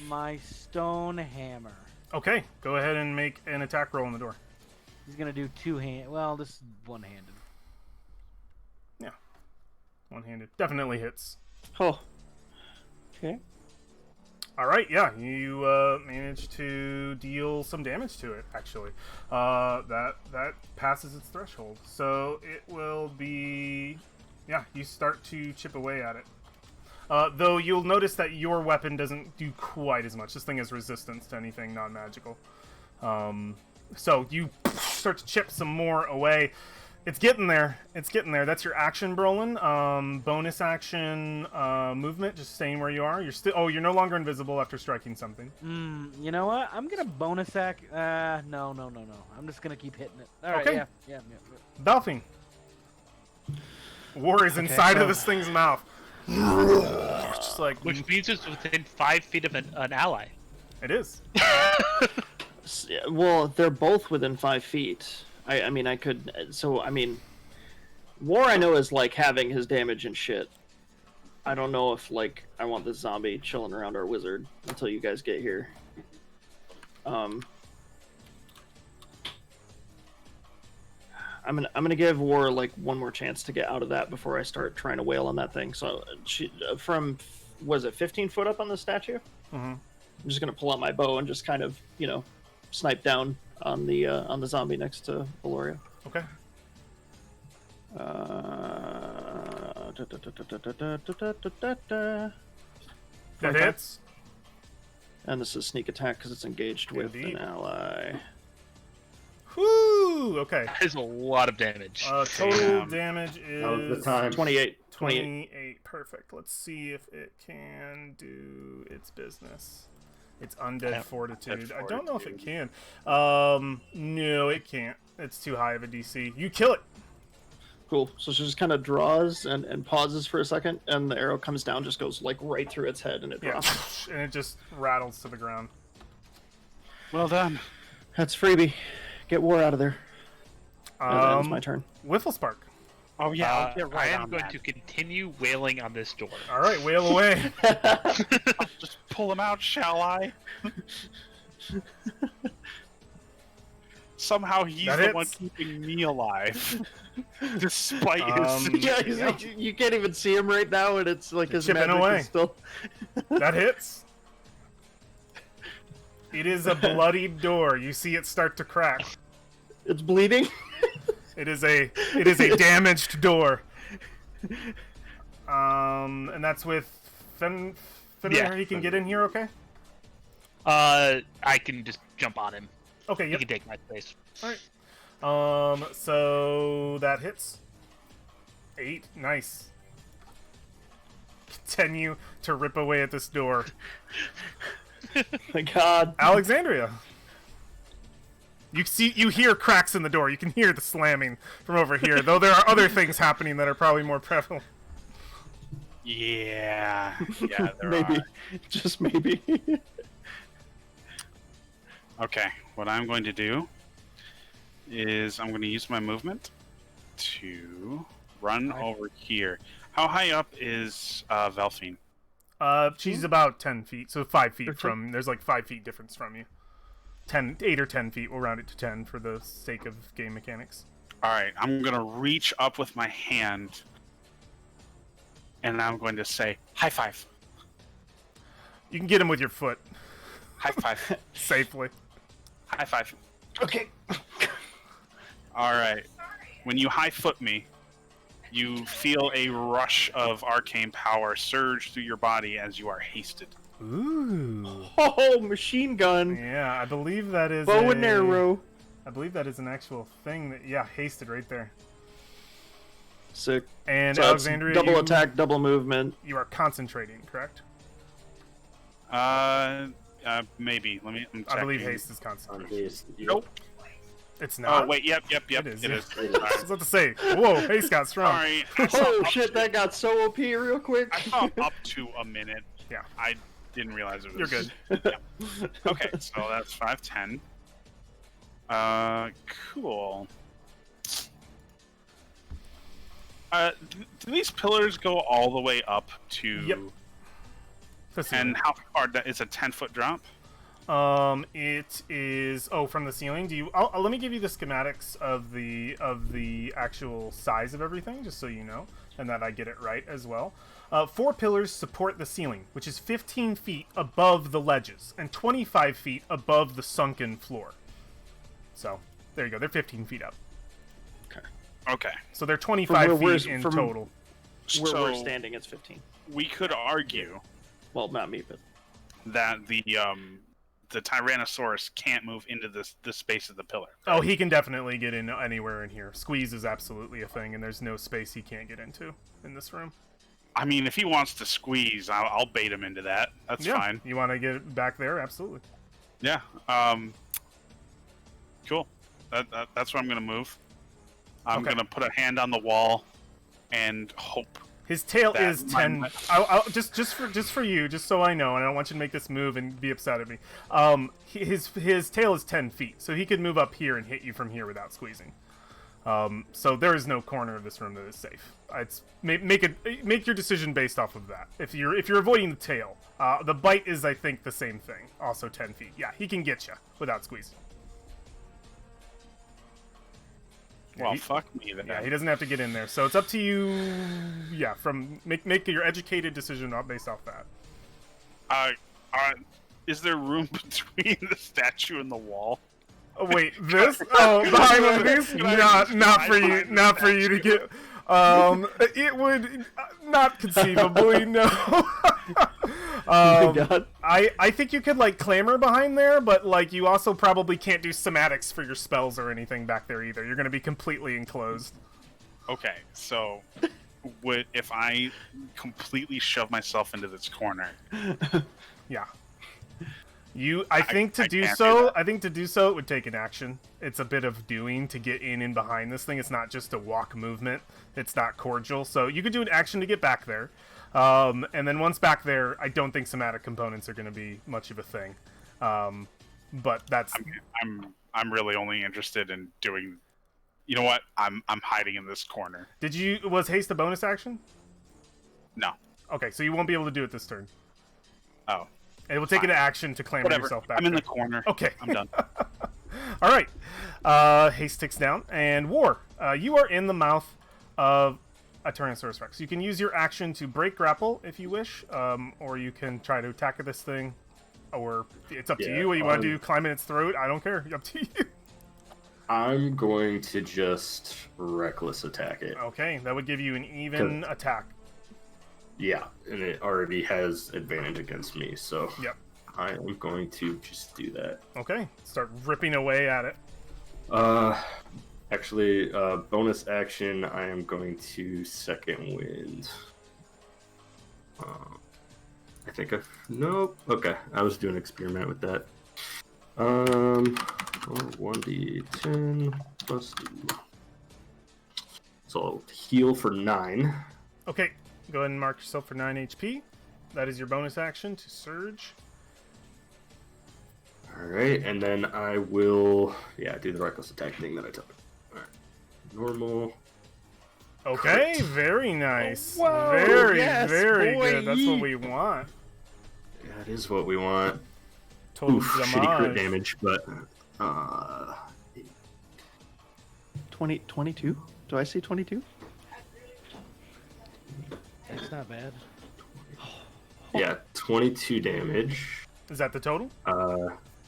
My stone hammer. Okay, go ahead and make an attack roll on the door. He's gonna do two-hand. Well, this is one-handed. One-handed. Definitely hits. Oh. Okay. All right, yeah, you managed to deal some damage to it. Actually, that passes its threshold. So it will be, yeah, you start to chip away at it. Though you'll notice that your weapon doesn't do quite as much. This thing has resistance to anything non-magical. So you start to chip some more away. It's getting there. That's your action, Brolin. Bonus action, movement, just staying where you are. You're still. Oh, you're no longer invisible after striking something. You know what? I'm gonna bonus act. No. I'm just gonna keep hitting it. All right. Okay. Yeah. Dolphin. War is inside of this thing's mouth. Just like Which means it's within 5 feet of an ally. it is. Well, they're both within 5 feet. I mean, I could. So, I mean, War I know is like having his damage and shit. I don't know if like I want this zombie chilling around our wizard until you guys get here. I'm gonna give War like one more chance to get out of that before I start trying to wail on that thing. So she from was it 15 foot up on the statue? Mm-hmm. I'm just gonna pull out my bow and just kind of snipe down on the zombie next to Valoria. Okay. That hits. And this is sneak attack because it's engaged with Indeed. an ally. Whoo! Okay. That is a lot of damage. Total Damn. damage is That was the time. 28. 28. Perfect. Let's see if it can do its business. It's undead fortitude. I don't know if it can. No, it can't. It's too high of a DC. You kill it. Cool. So she just kind of draws and pauses for a second, and the arrow comes down, just goes like right through its head, and it Yeah. drops. And it just rattles to the ground. Well done. That's freebie. Get war out of there. That ends my turn. Whiffle Spark. Oh yeah, I'll get I right am on going that. to continue wailing on this door. All right, wail away. I'll just pull him out, shall I? Somehow he's That the one hits. keeping me alive, despite his. Yeah, you can't even see him right now, and it's like his Chipping magic away. is still. That hits. It is a bloodied door. You see it start to crack. It's bleeding. It is a damaged door. And that's with Fenrir. Yeah. He can get in here, okay? I can just jump on him. Okay, He yep. can take my place. All right. So that hits. 8, nice. Continue to rip away at this door. My God. Alexandria. You hear cracks in the door. You can hear the slamming from over here, though there are other things happening that are probably more prevalent. Yeah, there Maybe. are. Just maybe. Okay, what I'm going to do is I'm going to use my movement to run over here. How high up is Velphine? She's about 10 feet, so 5 feet 13? from. There's like 5 feet difference from you. 8 or 10 feet. We'll round it to 10 for the sake of game mechanics. All right, I'm going to reach up with my hand, and I'm going to say, high five. You can get him with your foot High five. safely. High five. Okay. All right. When you high foot me, you feel a rush of arcane power surge through your body as you are hasted. Ooh. Oh, machine gun. Yeah, I believe that is Bow and arrow. I believe that is an actual thing that hasted right there. Sick. And So it's Alexandria, double you, attack, double movement. you are concentrating, correct? Maybe. I'm I checking. believe haste is concentrating. Jeez. Nope. It's not. Oh wait. Yep. It is. It yeah. is. I was about to say, whoa, haste got strong. Sorry. I saw Oh up shit, to- that got so OP real quick. I saw up to a minute. Yeah. I didn't realize it was. You're good. Okay, so that's 510. Cool. Do these pillars go all the way up to? Yep. And how far? It's a 10-foot drop. It is from the ceiling. Do you? Let me give you the schematics of the actual size of everything, just so you know, and that I get it right as well. 4 pillars support the ceiling, which is 15 feet above the ledges and 25 feet above the sunken floor. So there you go. They're 15 feet up. Okay. So they're 25 From where feet we're- in from- total. Where So we're standing, it's 15. we could argue Well, not me, but that the Tyrannosaurus can't move into the space of the pillar. Oh, he can definitely get in anywhere in here. Squeeze is absolutely a thing, and there's no space he can't get into in this room. I mean, if he wants to squeeze, I'll bait him into that. That's Yeah, fine. you want to get back there? Absolutely. Yeah. Cool. That's where I'm gonna move. I'm Okay. gonna put a hand on the wall and hope. His tail That is 10. might- I'll just for you, just so I know, and I don't want you to make this move and be upset at me. His tail is 10 feet, so he could move up here and hit you from here without squeezing. So there is no corner of this room that is safe. It's make your decision based off of that. If you're avoiding the tail, the bite is I think the same thing, also 10 feet. Yeah, he can get you without squeezing. Well, he- fuck me then. Yeah, he doesn't have to get in there. So it's up to you. Yeah, make your educated decision based off that. Is there room between the statue and the wall? Wait, this? Oh, behind one of these? Not for you. Not for you to get. It would not conceivably no. Oh my God. I think you could like clamber behind there, but like you also probably can't do somatics for your spells or anything back there either. You're going to be completely enclosed. Okay, so if I completely shove myself into this corner? Yeah. I think to do so, it would take an action. It's a bit of doing to get in and behind this thing. It's not just a walk movement. It's not cordial. So you could do an action to get back there. And then once back there, I don't think somatic components are going to be much of a thing. But that's... I'm really only interested in doing... You know what? I'm hiding in this corner. Was haste a bonus action? No. Okay, so you won't be able to do it this turn. Oh. It will take an action to clamber yourself back. I'm in the corner. Okay. I'm done. All right. Haste ticks down. And War, you are in the mouth of a Tyrannosaurus Rex. You can use your action to break grapple if you wish, or you can try to attack this thing, or it's up to you what you want to do. Climb in its throat. I don't care. Up to you. I'm going to just reckless attack it. Okay, that would give you an even attack. Yeah, and it already has advantage against me, so yep. I am going to just do that. Okay, start ripping away at it. Actually, bonus action, I am going to second wind. I think nope. Okay, I was doing an experiment with that. 1d10 plus 2. So I'll heal for 9. Okay, go ahead and mark yourself for 9 HP. That is your bonus action to surge. Alright, and then I will, do the reckless attack thing that I took. Alright, normal. Okay, crit. very nice. Whoa, very boy. good. That's what we want. That is what we want. Total shitty crit damage. damage, but 22? Do I see 22? That's not bad. yeah, 22 damage. Is that the total?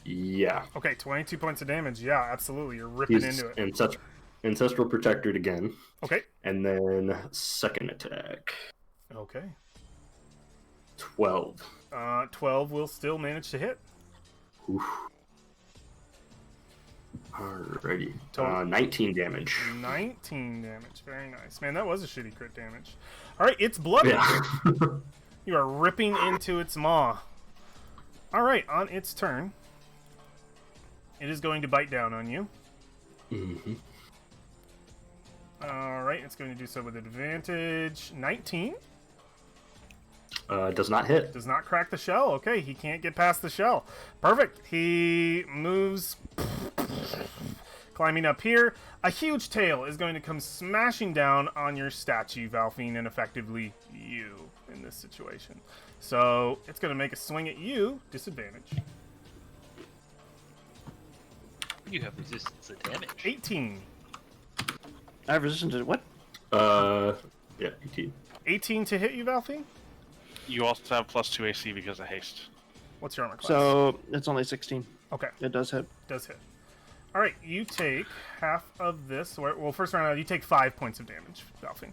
Yeah. Okay, 22 points of damage. Yeah, absolutely. You're ripping into it. Ancestral Protected again. Okay. And then second attack. Okay. 12. 12 will still manage to hit. Oof. Alrighty. Total. 19 damage. 19 damage. Very nice. Man, that was a shitty crit damage. Alright, it's bloody. Yeah. You are ripping into its maw. Alright, on its turn, it is going to bite down on you. Mm-hmm. Alright, it's going to do so with advantage. 19. Does not hit. Does not crack the shell. Okay, he can't get past the shell. Perfect. He moves, climbing up here. A huge tail is going to come smashing down on your statue, Valfine, and effectively you in this situation. So it's going to make a swing at you. Disadvantage. You have resistance to damage. 18. I have resistance to what? Yeah, 18. 18 to hit you, Valfine? You also have plus 2 AC because of haste. What's your armor class? So it's only 16. Okay. It does hit. Does hit. All right, you take half of this. Well, first round, you take 5 points of damage, Valfine.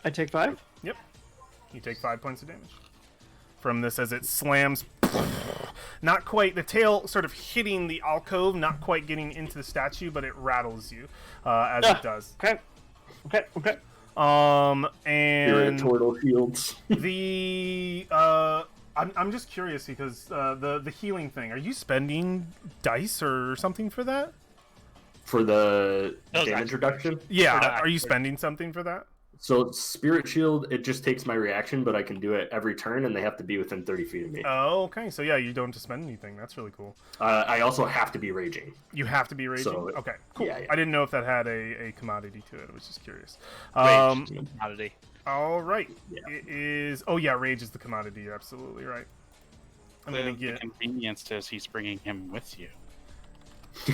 I take 5? Yep. You take 5 points of damage from this as it slams. Not quite. The tail sort of hitting the alcove, not quite getting into the statue, but it rattles you as it does. Okay. And Turtle shields. I'm just curious because the healing thing. Are you spending dice or something for that? For the Those damage actually- reduction? Yeah. Are you spending something for that? So Spirit Shield, it just takes my reaction, but I can do it every turn, and they have to be within 30 feet of me. Oh, okay. So yeah, you don't have to spend anything. That's really cool. I also have to be raging. You have to be raging. So, okay, cool. yeah. I didn't know if that had a commodity to it. I was just curious. Rage is a commodity. All right. Yeah. It is. Oh yeah, rage is the commodity. You're absolutely right. I'm gonna The get. convenience is he's bringing him with you.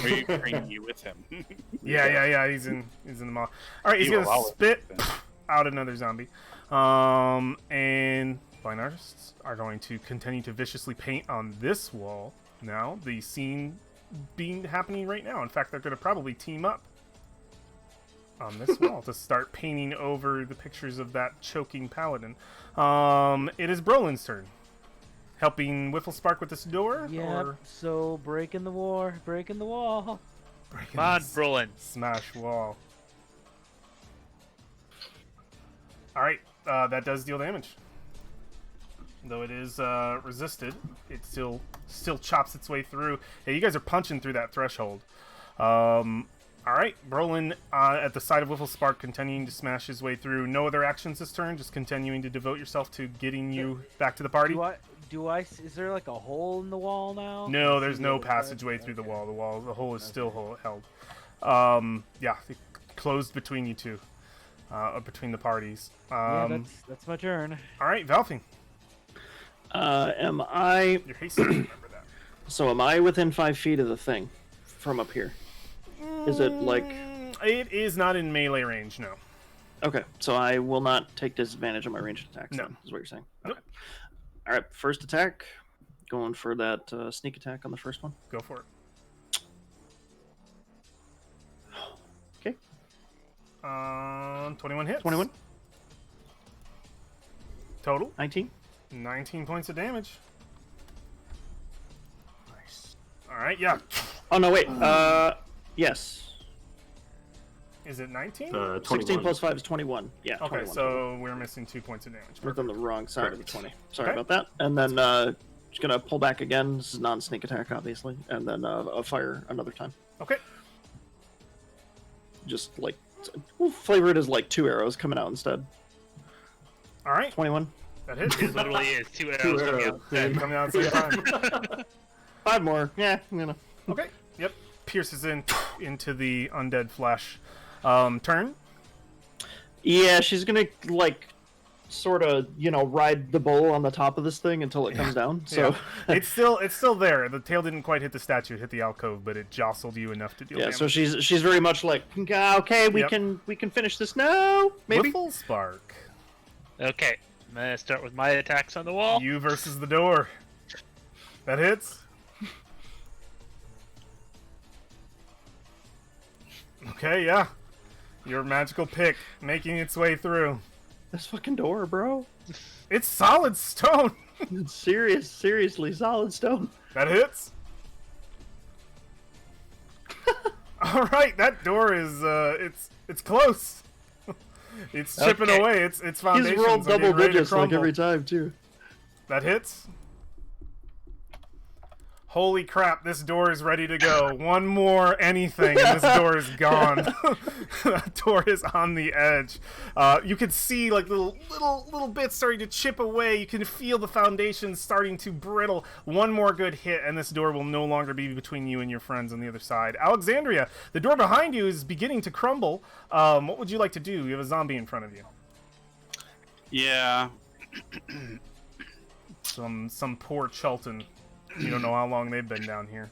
Or you bringing you with him. Yeah. He's in the mall. All right. He's You gonna allow it. spit out another zombie. And fine artists are going to continue to viciously paint on this wall. Now the scene happening right now. In fact, they're going to probably team up on this wall to start painting over the pictures of that choking paladin. It is Brolin's turn. Helping Whifflespark with this door? Yep. Or So breaking the wall. breaking Come on, this Brolin. smash wall. Alright, that does deal damage. Though it is resisted, it still chops its way through. Yeah, you guys are punching through that threshold. Alright, Brolin at the side of Whifflespark, continuing to smash his way through. No other actions this turn, just continuing to devote yourself to getting you back to the party. Is there like a hole in the wall now? No, I there's see no the other side. passageway through the Okay. wall. The hole is still held. Yeah, it closed between you two, between the parties. Yeah, that's my turn. All right, Valfing, Am I? you're hasting. Remember that. So am I within 5 feet of the thing from up here? Is it like? It is not in melee range, no. Okay, so I will not take disadvantage on my ranged attacks. No. Then, is what you're saying. Nope. Okay. All right, first attack. Going for that sneak attack on the first one. Go for it. Okay. 21 hits. 21. Total. 19. 19 points of damage. Nice. All right, yeah. Oh no, wait. Yes. Is it 19? 16 21. plus 5 is 21. Yeah. Okay, 21. so we're missing 2 points of damage. We're on the wrong side of the 20. Sorry Okay. about that. And then just gonna pull back again. This is non-sneak attack, obviously, and then I'll fire another time. Okay. Just like we'll flavor it as like 2 arrows coming out instead. All right. 21. That hits. It literally is 2 arrows Two coming arrows. out. Yeah, coming out at the same time. 5 more. Yeah, you know. Okay. Yep. Pierces into the undead flesh. Turn. Yeah, she's gonna like sort of ride the bull on the top of this thing until it comes down. So Yeah. it's still there. The tail didn't quite hit the statue, it hit the alcove, but it jostled you enough to deal yeah, damage. so she's very much like, okay, we Yep. can finish this now. Maybe. Whifflespark. Okay, I'm gonna start with my attacks on the wall. You versus the door. That hits. Okay, yeah. Your magical pick making its way through. This fucking door, bro. It's solid stone. It's seriously solid stone. That hits. All right, that door is it's close. It's chipping Okay. away. Its foundations. He's rolled are getting double ready to digits like crumble. every time too. That hits. Holy crap, this door is ready to go. One more anything and this door is gone. That door is on the edge. You can see like little bits starting to chip away. You can feel the foundations starting to brittle. One more good hit and this door will no longer be between you and your friends on the other side. Alexandria, the door behind you is beginning to crumble. What would you like to do? You have a zombie in front of you. Yeah. Some poor Chulton. You don't know how long they've been down here.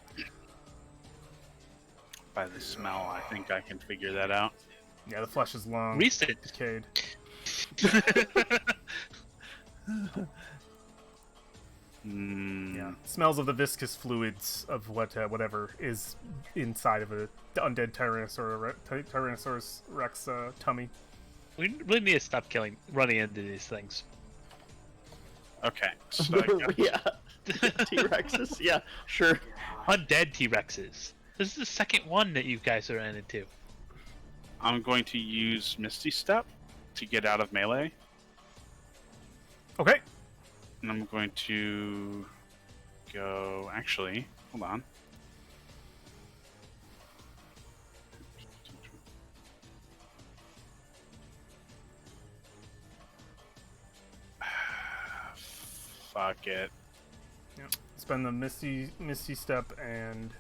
By the smell, I think I can figure that out. Yeah, the flesh is long. Recent. Decayed. Yeah. Smells of the viscous fluids of whatever is inside of a undead Tyrannosaurus Rex tummy. We really need to stop running into these things. Okay. So I got, Yeah. T-Rexes. Yeah, sure. Undead T-Rexes. This is the second one that you guys are ran into. I'm going to use Misty Step to get out of melee, Okay. and I'm going to go. Actually, hold on. Fuck it. Yeah. Spend the misty step and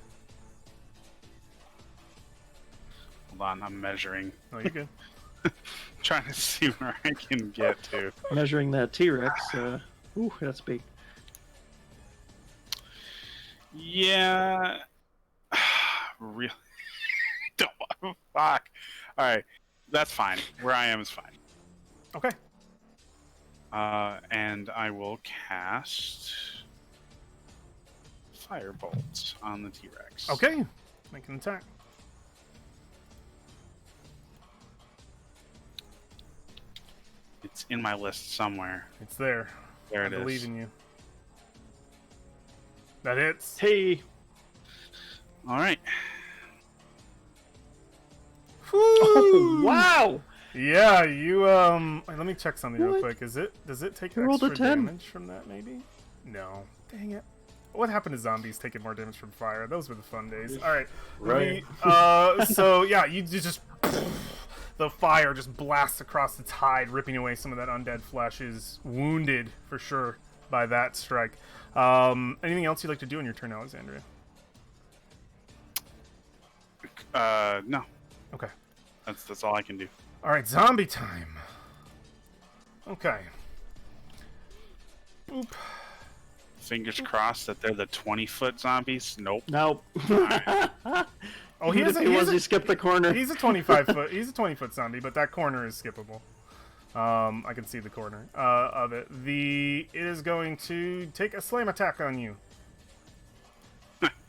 Hold on, I'm measuring. oh, you're good. Trying to see where I can get to. Measuring that T-Rex. Ooh, that's big. Yeah. Really? Don't. Fuck. Alright. That's fine. Where I am is fine. Okay. And I will cast. Firebolt on the T-Rex. Okay, make an attack. It's in my list somewhere. It's there. There I it is. believe in you. That hits. Hey, All right. oh, wow! Yeah, you wait, let me check something real What? quick. Does it take You rolled a extra 10. damage from that maybe? No. Dang it. What happened to zombies taking more damage from fire? Those were the fun days. All right. Right. So yeah, you just the fire just blasts across its hide, ripping away some of that undead flesh. Is wounded for sure by that strike. Anything else you'd like to do in your turn, Alexandria? No. Okay. That's all I can do. All right, zombie time. Okay. Boop. Fingers crossed that they're the 20-foot zombies. Nope. Nope. Oh, he Even is if he was, he skipped the corner. He's a 25-foot. He's a 20-foot zombie, but that corner is skippable. I can see the corner of it. It is going to take a slam attack on you.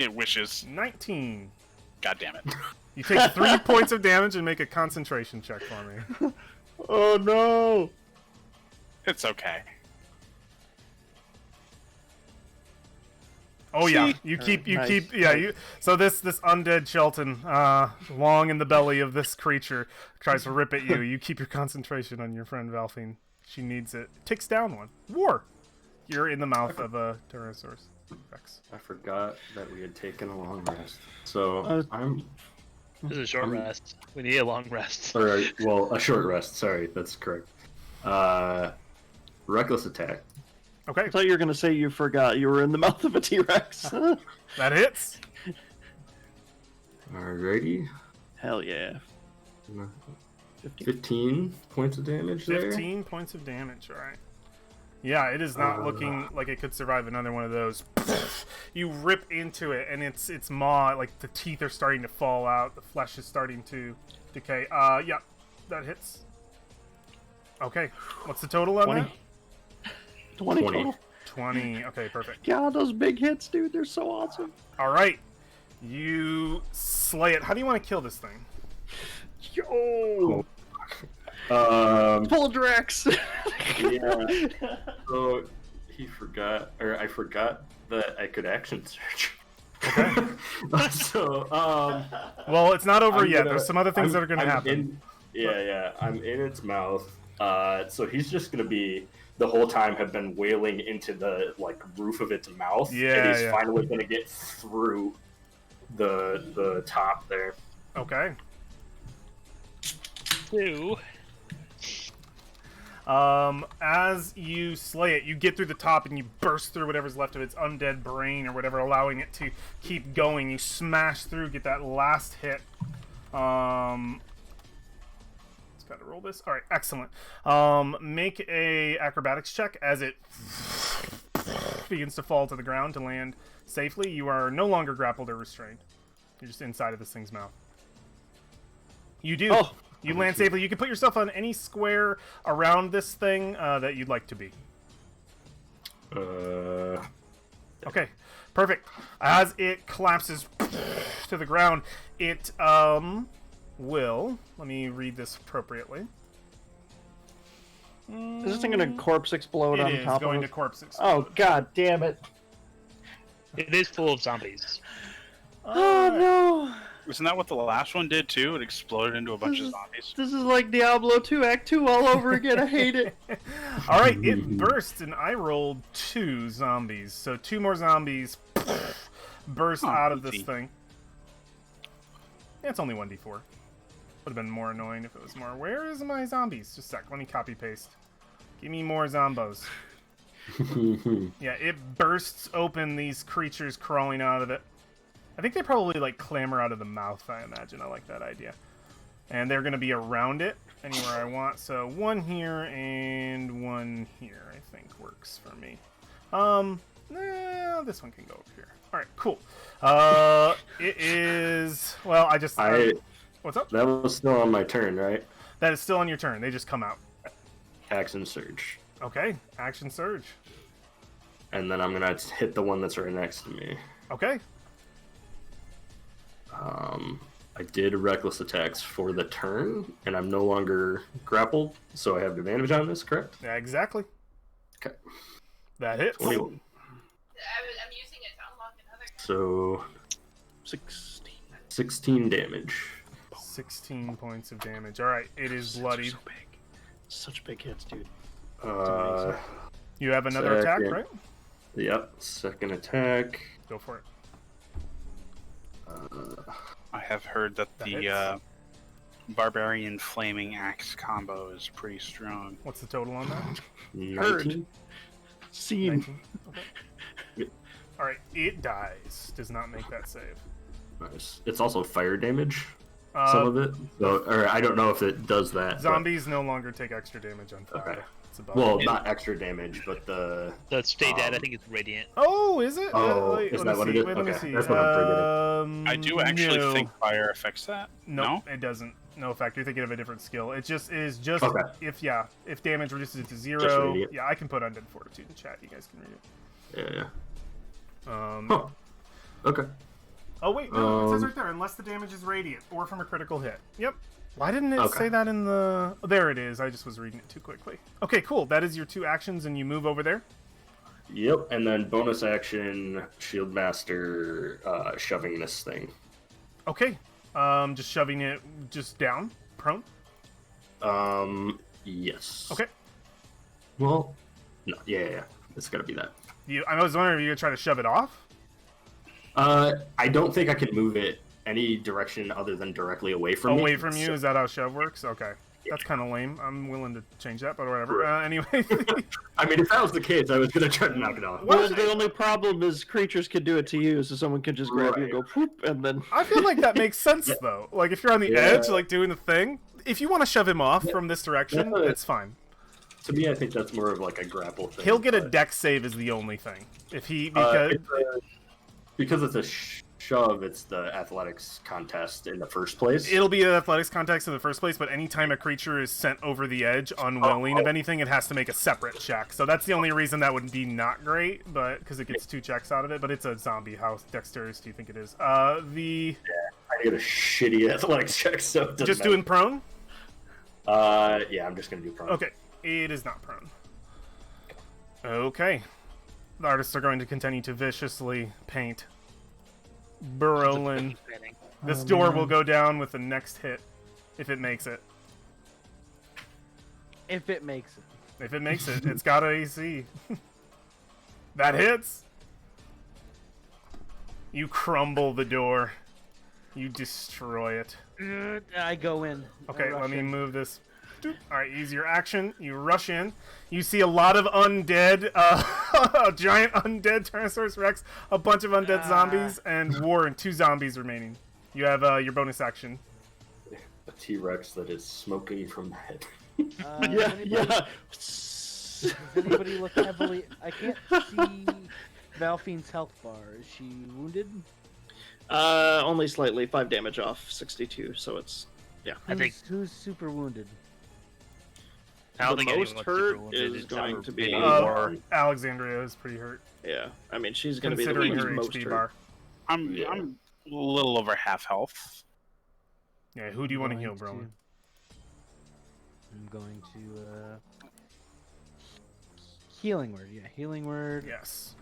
It wishes. 19. God damn it. You take 3 points of damage and make a concentration check for me. Oh no! It's okay. Oh yeah, See? you keep Nice. you. So this undead Shelton, long in the belly of this creature, tries to rip at you. You keep your concentration on your friend Valfine. She needs it. Ticks down one. War. You're in the mouth of a Tyrannosaurus Rex. I forgot that we had taken a long rest. So I'm. This is a short rest. We need a long rest. Or, well, a short rest. Sorry, that's correct. Reckless attack. Okay, I thought you were gonna say you forgot you were in the mouth of a T-Rex. that hits. Alrighty. Hell yeah. 15 points of damage there. 15 points of damage. All right. Yeah, it is not looking like it could survive another one of those. You rip into it, and its maw, like the teeth are starting to fall out. The flesh is starting to decay. Yeah, that hits. Okay, what's the total on 20. that? 20 20. total. 20. Okay, perfect. God, those big hits, dude, they're so awesome. All right, you slay it. How do you want to kill this thing? Yo! Pull Drex! Yeah. So he forgot, or I forgot that I could action search. So, Well, it's not over I'm yet. gonna- There's some other things that are going to I'm happen. I'm in its mouth. So he's just gonna be the whole time have been wailing into the roof of its mouth. Yeah, And he's yeah. finally gonna get through the top there. Okay. 2. As you slay it, you get through the top and you burst through whatever's left of its undead brain or whatever, allowing it to keep going. You smash through, get that last hit. It's got to roll this. All right, excellent. Make a acrobatics check as it begins to fall to the ground to land safely. You are no longer grappled or restrained. You're just inside of this thing's mouth. You do. Oh. You land safely. You can put yourself on any square around this thing that you'd like to be. Okay, perfect. As it collapses to the ground, it will. Let me read this appropriately. Is this thing gonna corpse explode It on is top going of to us? corpse explode. Oh, god damn it. It is full of zombies. Oh no! Isn't that what the last one did too? It exploded into a bunch of zombies. This is like Diablo 2 Act 2 all over again. I hate it. All right, it burst, and I rolled 2 zombies. So 2 more zombies burst out of this easy. thing. Yeah, it's only 1d4. Would have been more annoying if it was more. Where is my zombies? Just a sec. Let me copy paste. Give me more zombos. Yeah, it bursts open, these creatures crawling out of it. I think they probably clamber out of the mouth, I imagine. I like that idea. And they're going to be around it anywhere I want. So 1 here and 1 here, I think works for me. This one can go over here. All right, cool. It is, well, what's up? That was still on my turn, right? That is still on your turn. They just come out. Action surge. Okay, action surge. And then I'm gonna hit the one that's right next to me. Okay. I did reckless attacks for the turn, and I'm no longer grappled, so I have advantage on this, correct? Yeah, exactly. Okay. That hits. 21. I'm using it to unlock another. So 16 damage. 16 points of damage. All right, it is bloodied. So big. Such big hits, dude. You have another attack, Second. right? Yep, second attack. Go for it. I have heard that That the hits. Barbarian Flaming Axe combo is pretty strong. What's the total on that? 19. Scene. 19. Okay. Yep. All right, it dies. Does not make that save. Nice. It's also fire damage, some of it. So, or I don't know if it does that. but- Zombies no longer take extra damage on fire. Okay. It's a bug. Well, not extra damage, but the. Stay dead. I think it's radiant. Oh, is it? Oh, Wait, is let that me what it see. is? Wait, let me Okay, see. that's what I'm I do actually no. think fire affects that. No, it doesn't. No effect. You're thinking of a different skill. It just is just Okay. if damage reduces it to Just 0. radiant. Yeah, I can put Undead Fortitude in chat. You guys can read it. Yeah. Huh. Okay. Oh wait, no, it says Um, right there. Unless the damage is radiant or from a critical hit. Yep. Why didn't it Okay. say that in the? Oh, there it is. I just was reading it too quickly. Okay, cool. That is your 2 actions, and you move over there. Yep, and then bonus action, Shield Master, shoving this thing. Okay. Just shoving it just down, prone. Yes. Okay. Well, no, yeah. It's gotta be that. I was wondering if you could try to shove it off. I don't think I can move it any direction other than directly away from me. Away from you? So- Is that how shove works? Okay. That's kind of lame. I'm willing to change that, but whatever. Anyway. I mean, if that was the case, I was gonna try to knock it off. Well, the only problem is creatures could do it to you, so someone could just grab you and go poop, and then. I feel like that makes sense, though. Like, if you're on the Yeah. edge, like, doing the thing, if you want to shove him off from this direction, That's a- it's fine. To me, I think that's more of like a grapple thing. He'll get a but, dex save is the only thing. If he... because it's a shove, it's the athletics contest in the first place. It'll be an athletics context in the first place, but anytime a creature is sent over the edge unwilling of anything, it has to make a separate check. So that's the only reason that would be not great, but because it gets 2 checks out of it. But it's a zombie. How dexterous do you think it is? I get a shitty athletics check, so it doesn't Just matter. doing prone? Yeah, I'm just gonna do prone. Okay, it is not prone. Okay. The artists are going to continue to viciously paint. Burrowlin. This door will go down with the next hit, if it makes it. If it makes it. If it makes it, it's got an AC. That hits. You crumble the door. You destroy it. I go in. Okay, I rush let me in. move this. Alright, use your action. You rush in. You see a lot of undead, a giant undead Tyrannosaurus Rex, a bunch of undead zombies, and Warren, 2 zombies remaining. You have your bonus action. A T-Rex that is smoking from the head. Does anybody look heavily... I can't see Valfine's health bar. Is she wounded? Only slightly, 5 damage off 62, so it's I think Who's super wounded? I don't the think most anyone's hurt super wounded. is It's going never to be been Warren. Alexandria is pretty hurt, Yeah, I mean she's going to be the considering one her who's most HP hurt. bar. I'm a little over half health. Yeah, who do you want to heal, Going bro? I'm going to, Healing word, yeah. Healing word. Yes.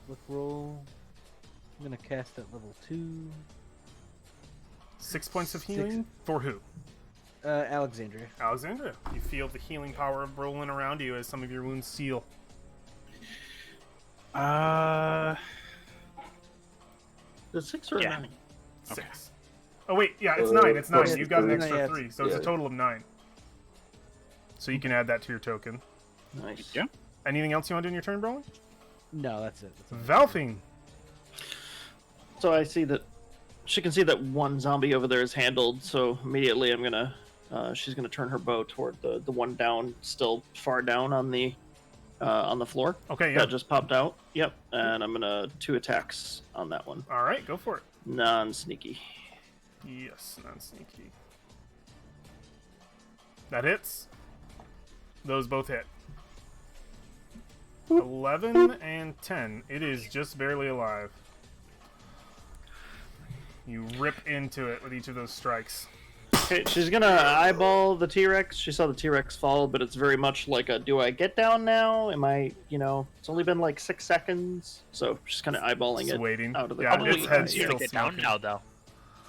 Look roll. I'm gonna cast at level 2. 6 points of 6. healing? For who? Alexandria. Alexandria. You feel the healing power rolling around you as some of your wounds seal. The 6 or Yeah. 9? 6. Oh wait, yeah, it's 9. It's 9. plus You've got an the- extra yeah, 3, so it's a yeah. total of 9. So you can add that to your token. Nice. Yeah. Anything else you want to do in your turn, Brolin? No, that's it. That's all. Valfine. So I see that she can see that one zombie over there is handled. So immediately I'm gonna, she's gonna turn her bow toward the one down, still far down on the floor. Okay, yeah. That just popped out. Yep. And I'm gonna 2 attacks on that one. All right, go for it. Non-sneaky. Yes, non-sneaky. That hits. Those both hit. 11 and 10. It is just barely alive. You rip into it with each of those strikes. Okay, she's gonna eyeball the T-Rex. She saw the T-Rex fall, but it's very much like a, do I get down now? Am I, it's only been like 6 seconds. So she's kind of eyeballing Just it waiting. out of the Yeah, corner. its head's You're still gonna get down smoking. now, though,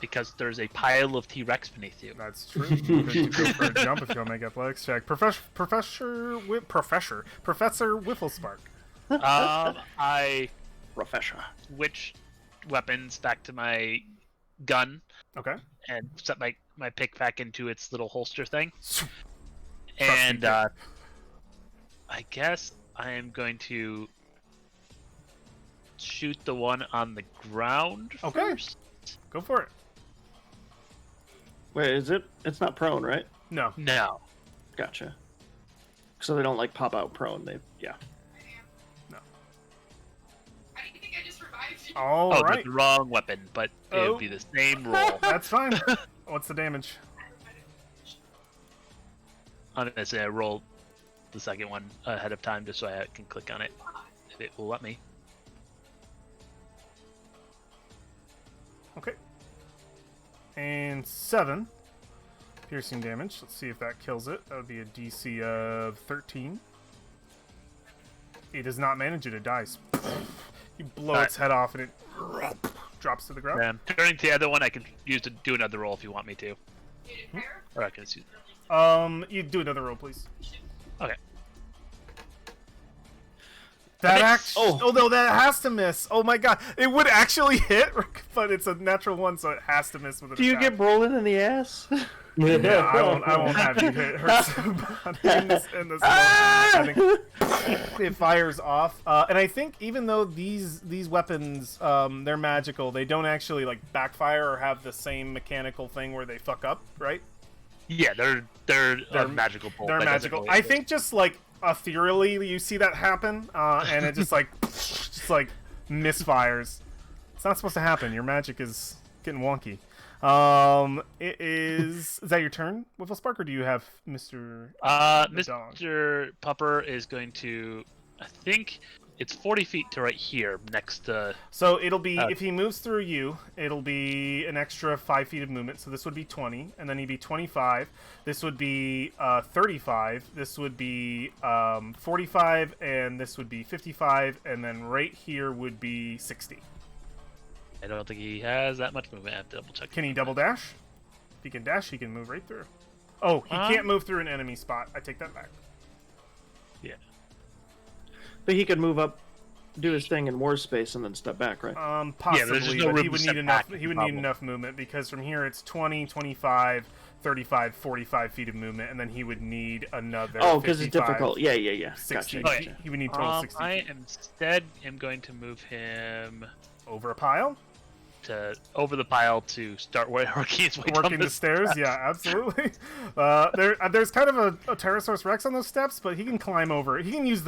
because there's a pile of T-Rex beneath you. That's true. Good to go for a jump if you'll make athletics check. Professor Whifflespark. I Professor. switch weapons back to my gun Okay. and set my pick back into its little holster thing. Trusty And pick. I guess I am going to shoot the one on the ground Okay. first. Go for it. Wait, is it? It's not prone, right? No. No. Gotcha. So they don't like pop out prone. Yeah. How do you think I just revived you? All Oh, right. that's the wrong weapon, but it Oh. would be the same roll. That's fine. What's the damage? I'm gonna say I roll the second one ahead of time just so I can click on it if it will let me. Okay. And 7 piercing damage. Let's see if that kills it. That would be a DC of 13. It does not manage it. It dies. You blow Alright. its head off and it drops to the ground. Turning to the other one, I can use to do another roll if you want me to, You did fire? or I can use. You do another roll, please. Okay. That miss. actually. Oh no, that has to miss. Oh my god, it would actually hit, but it's a natural 1, so it has to miss with an Do you attack. get rolling in the ass? Yeah, I won't have you hit her. in this moment, I think it fires off, and I think even though these weapons, they're magical, they don't actually like backfire or have the same mechanical thing where they fuck up, right? Yeah, they're a magical bolt. They're that doesn't magical. go I with it. think just like ethereally, you see that happen, and it just like misfires. It's not supposed to happen. Your magic is getting wonky. It is. Is that your turn, Whifflespark, or do you have Mr. the dog? Mr. Pupper is going to. I think it's 40 feet to right here, next to. So it'll be if he moves through you, it'll be an extra 5 feet of movement. So this would be 20, and then he'd be 25. This would be 35. This would be 45, and this would be 55, and then right here would be 60. I don't think he has that much movement. I have to double check. Can he double dash? If he can dash, he can move right through. Oh, he can't move through an enemy spot. I take that back. Yeah. But he could move up, do his thing in war space, and then step back, right? Possibly, there's just no but room he to would step need enough. back, He would no need problem. enough movement because from here it's 20, 25, 35, 45 feet of movement, and then he would need another. Oh, because it's 55, difficult. Yeah. 60. Gotcha. Okay. He would need total 60 I feet. instead am going to move him Over a pile, to over the pile to start working his way working down the stairs. Yeah, absolutely. There's kind of a Pterosaurus Rex on those steps, but he can climb over. He can use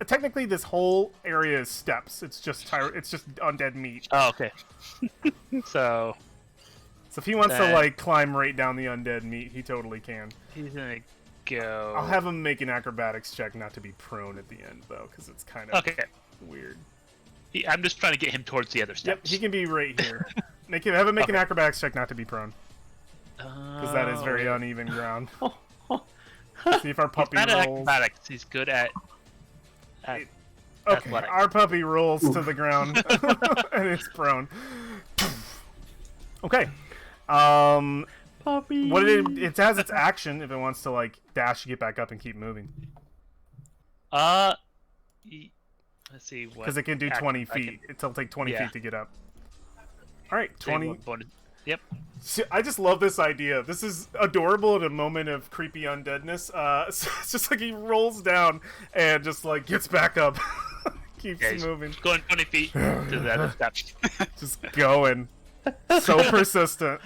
technically this whole area is steps. It's just undead meat. Oh, okay. So So if he wants to Then- like climb right down the undead meat, he totally can. he's gonna go. I'll have him make an acrobatics check, not to be prone at the end though, because it's kind of Okay. weird. I'm just trying to get him towards the other Yep, steps. he can be right here. Have him make an acrobatics check, not to be prone, because that is very uneven ground. See if our puppy He's bad at rolls. acrobatics. He's good at Okay, athletics. our puppy rolls to the ground and it's prone. Okay. Puppy. What it has its action if it wants to like dash, get back up, and keep moving. Let's see what. Because it can do 20 feet. It'll take 20 Yeah. feet to get up. All right, 20. Yep. See, I just love this idea. This is adorable in a moment of creepy undeadness. So it's just like he rolls down and just like gets back up, keeps Yeah, he's moving, going 20 feet to the other steps. just going. So persistent,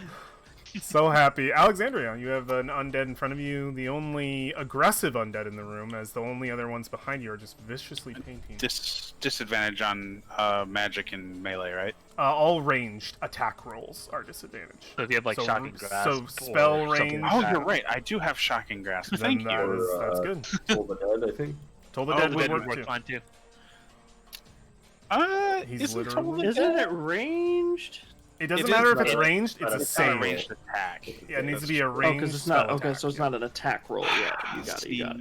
so happy. Alexandria, you have an undead in front of you. The only aggressive undead in the room, as the only other ones behind you are just viciously painting. Disadvantage on magic and melee, right? All ranged attack rolls are disadvantaged. So if you have like So- shocking grasp, so or spell something range- like Oh, that. you're right. I do have shocking grasp. Then Thank you. that's good. Toll the Dead, I think. Toll the Oh, Dead the would dead work would work too. fine too. He's Isn't literally- Toll the Isn't Dead? it ranged? It doesn't It matter is if it's not a- ranged, it's not a a save. Ranged attack. Yeah, it needs to be a Oh, ranged because it's not. spell Okay, attack, so it's yeah. not an attack roll. Yeah, you got it. You got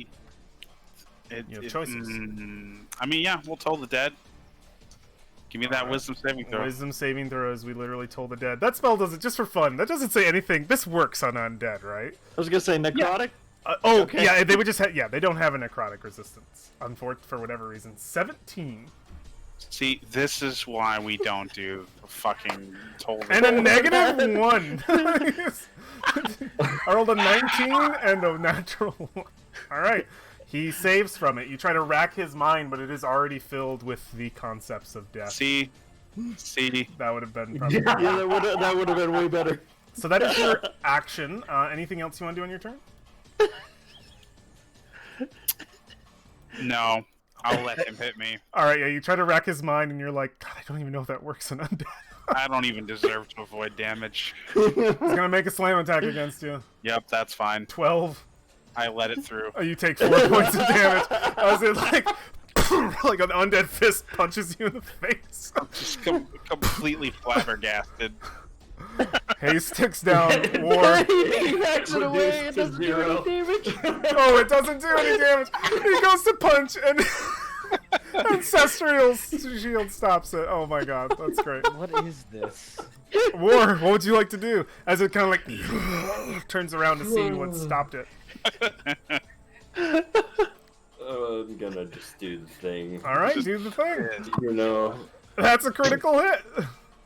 it. You have choices. I mean, yeah, we'll Toll the Dead. Give me that Alright. wisdom saving throw. Wisdom saving throws, we literally told the dead. That spell does it just for fun. That doesn't say anything. This works on undead, right? I was gonna say necrotic. Okay. Yeah, they would just have, they don't have a necrotic resistance. For whatever reason. 17. See, this is why we don't do the fucking Toll the And a Dead. negative 1. I rolled a 19 and a natural 1. Alright. He saves from it. You try to rack his mind, but it is already filled with the concepts of death. See? That would have been probably... Yeah, that would have been way better. So that is your action. Anything else you want to do on your turn? No, I'll let him hit me. Alright, yeah, you try to rack his mind, and you're like, God, I don't even know if that works on undead. I don't even deserve to avoid damage. He's gonna make a slam attack against you. Yep, that's fine. 12. I let it through. Oh, you take 4 points of damage. As it like an undead fist punches you in the face. Just completely flabbergasted. Haze sticks down. War. He backs it away. It Reduced to doesn't do any 0. damage. Oh, it doesn't do any damage. He goes to punch, and Ancestral Shield stops it. Oh my god, that's great. What is this? War, what would you like to do? As it kind of like turns around to see what stopped it. I'm gonna just do the thing. Alright, do the thing. You know. That's a critical hit.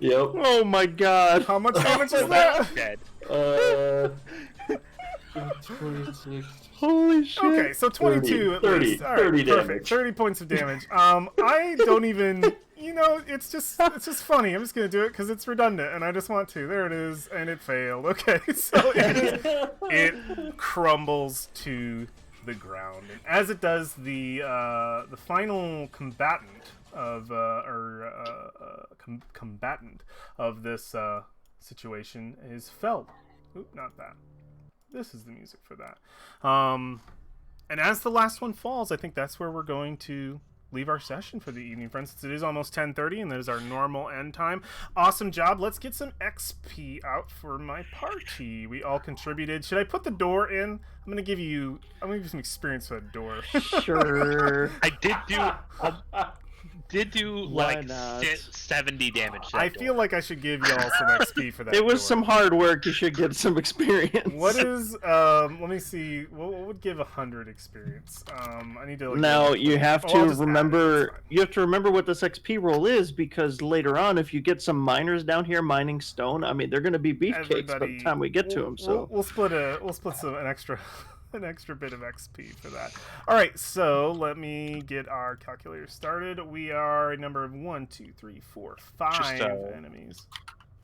Yep. Oh my god. How much damage is that? Dead. 26. Holy shit. Okay, so 22 at 30, least. All right, 30 perfect. damage. 30 points of damage. I don't even, it's just funny. I'm just gonna do it because it's redundant, and I just want to. There it is, and it failed. Okay, so it crumbles to the ground, and as it does, the final combatant of combatant of this situation is Feld. Oop, not that. This is the music for that. And as the last one falls, I think that's where we're going to leave our session for the evening, friends. Since it is almost 10:30 and that is our normal end time. Awesome job. Let's get some XP out for my party. We all contributed. Should I put the door in? I'm gonna give you some experience for the door. Sure. I did do Why like not? 70 damage. to that I door. feel like I should give y'all some XP for that. It was door. some hard work. You should get some experience. What is let me see. What would give 100 experience? I need to Now you have Oh, to I'll just add it, remember. it's fine. You have to remember what this XP roll is, because later on, if you get some miners down here mining stone, I mean, they're going to be beefcakes by the time we get to them. So we'll split an extra bit of XP for that. All right, so let me get our calculator started. We are a number of 1, 2, 3, 4, 5 enemies.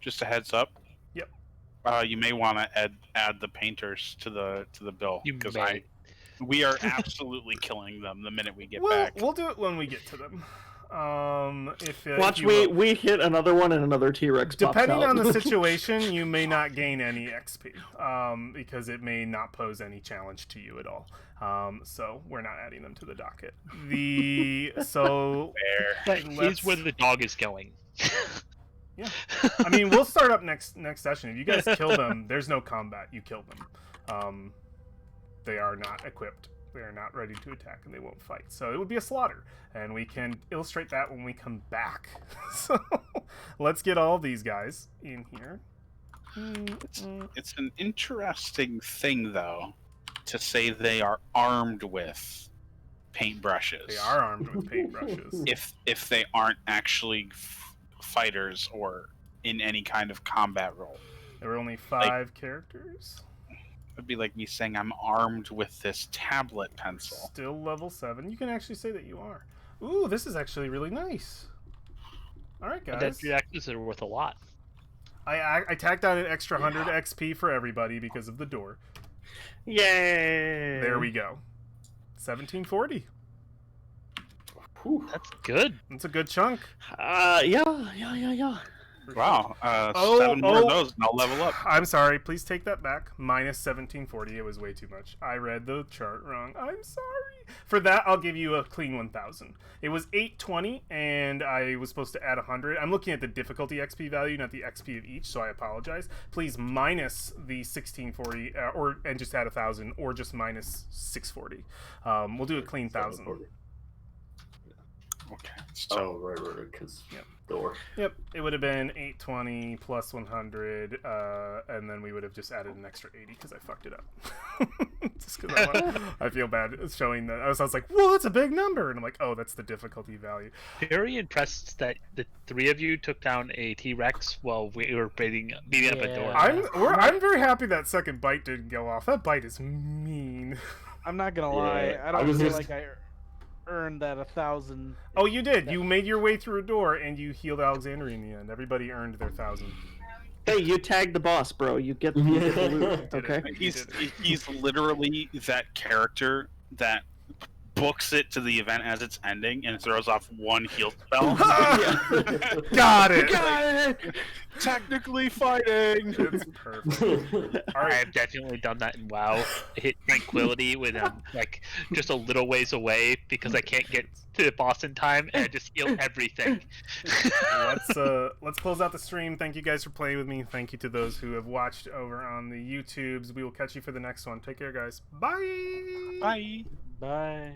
Just a heads up. Yep. You may want to add the painters to the bill, You because may. we are absolutely killing them the minute we get Well, back. we'll do it when we get to them. watch, we hit another one and another T-Rex pops Depending out. on the situation, you may not gain any XP, because it may not pose any challenge to you at all. So we're not adding them to the docket. Here's where the dog is going. Yeah, I mean, we'll start up next session. If you guys kill them, there's no combat. You kill them. They are not equipped. They are not ready to attack, and they won't fight. So it would be a slaughter, and we can illustrate that when we come back. So let's get all these guys in here. It's an interesting thing, though, to say they are armed with paintbrushes. They are armed with paintbrushes. If they aren't actually fighters or in any kind of combat role. There were only 5 characters. It'd be like me saying I'm armed with this tablet pencil. Still level 7. You can actually say that you are. Ooh, this is actually really nice. All right, guys. That reactions are worth a lot. I tagged on an extra 100 XP for everybody because of the door. Yay! There we go. 1740. That's good. That's a good chunk. Yeah. Wow. Oh, 7 more of those and I'll level up. I'm sorry. Please take that back. Minus 1740. It was way too much. I read the chart wrong. I'm sorry. for that, I'll give you a clean 1,000. It was 820, and I was supposed to add 100. I'm looking at the difficulty XP value, not the XP of each, so I apologize. Please minus the 1640, and just add 1,000, or just minus 640. We'll do a clean 1,000. Okay. So right, because Yep. door. Yep, it would have been 820 plus 100, and then we would have just added an extra 80 because I fucked it up. Just because I feel bad showing that. I was like, whoa, that's a big number. And I'm like, oh, that's the difficulty value. Very impressed that the three of you took down a T-Rex while we were beating up a door. I'm very happy that second bite didn't go off. That bite is mean. I'm not gonna lie. Yeah, I don't I was feel just- like I earned that 1,000. Oh, you did. You made your way through a door and you healed Alexandria in the end. Everybody earned their 1,000. Hey, you tagged the boss, bro. You get the loot, okay? he's literally that character that books it to the event as it's ending and throws off one heal spell. Got it. Got it! Technically fighting. It's perfect. All I right. have definitely done that in WoW. I hit Tranquility when I'm like just a little ways away because I can't get to the boss in time, and I just heal everything. Let's close out the stream. Thank you guys for playing with me. Thank you to those who have watched over on the YouTubes. We will catch you for the next one. Take care, guys. Bye. Bye. Bye.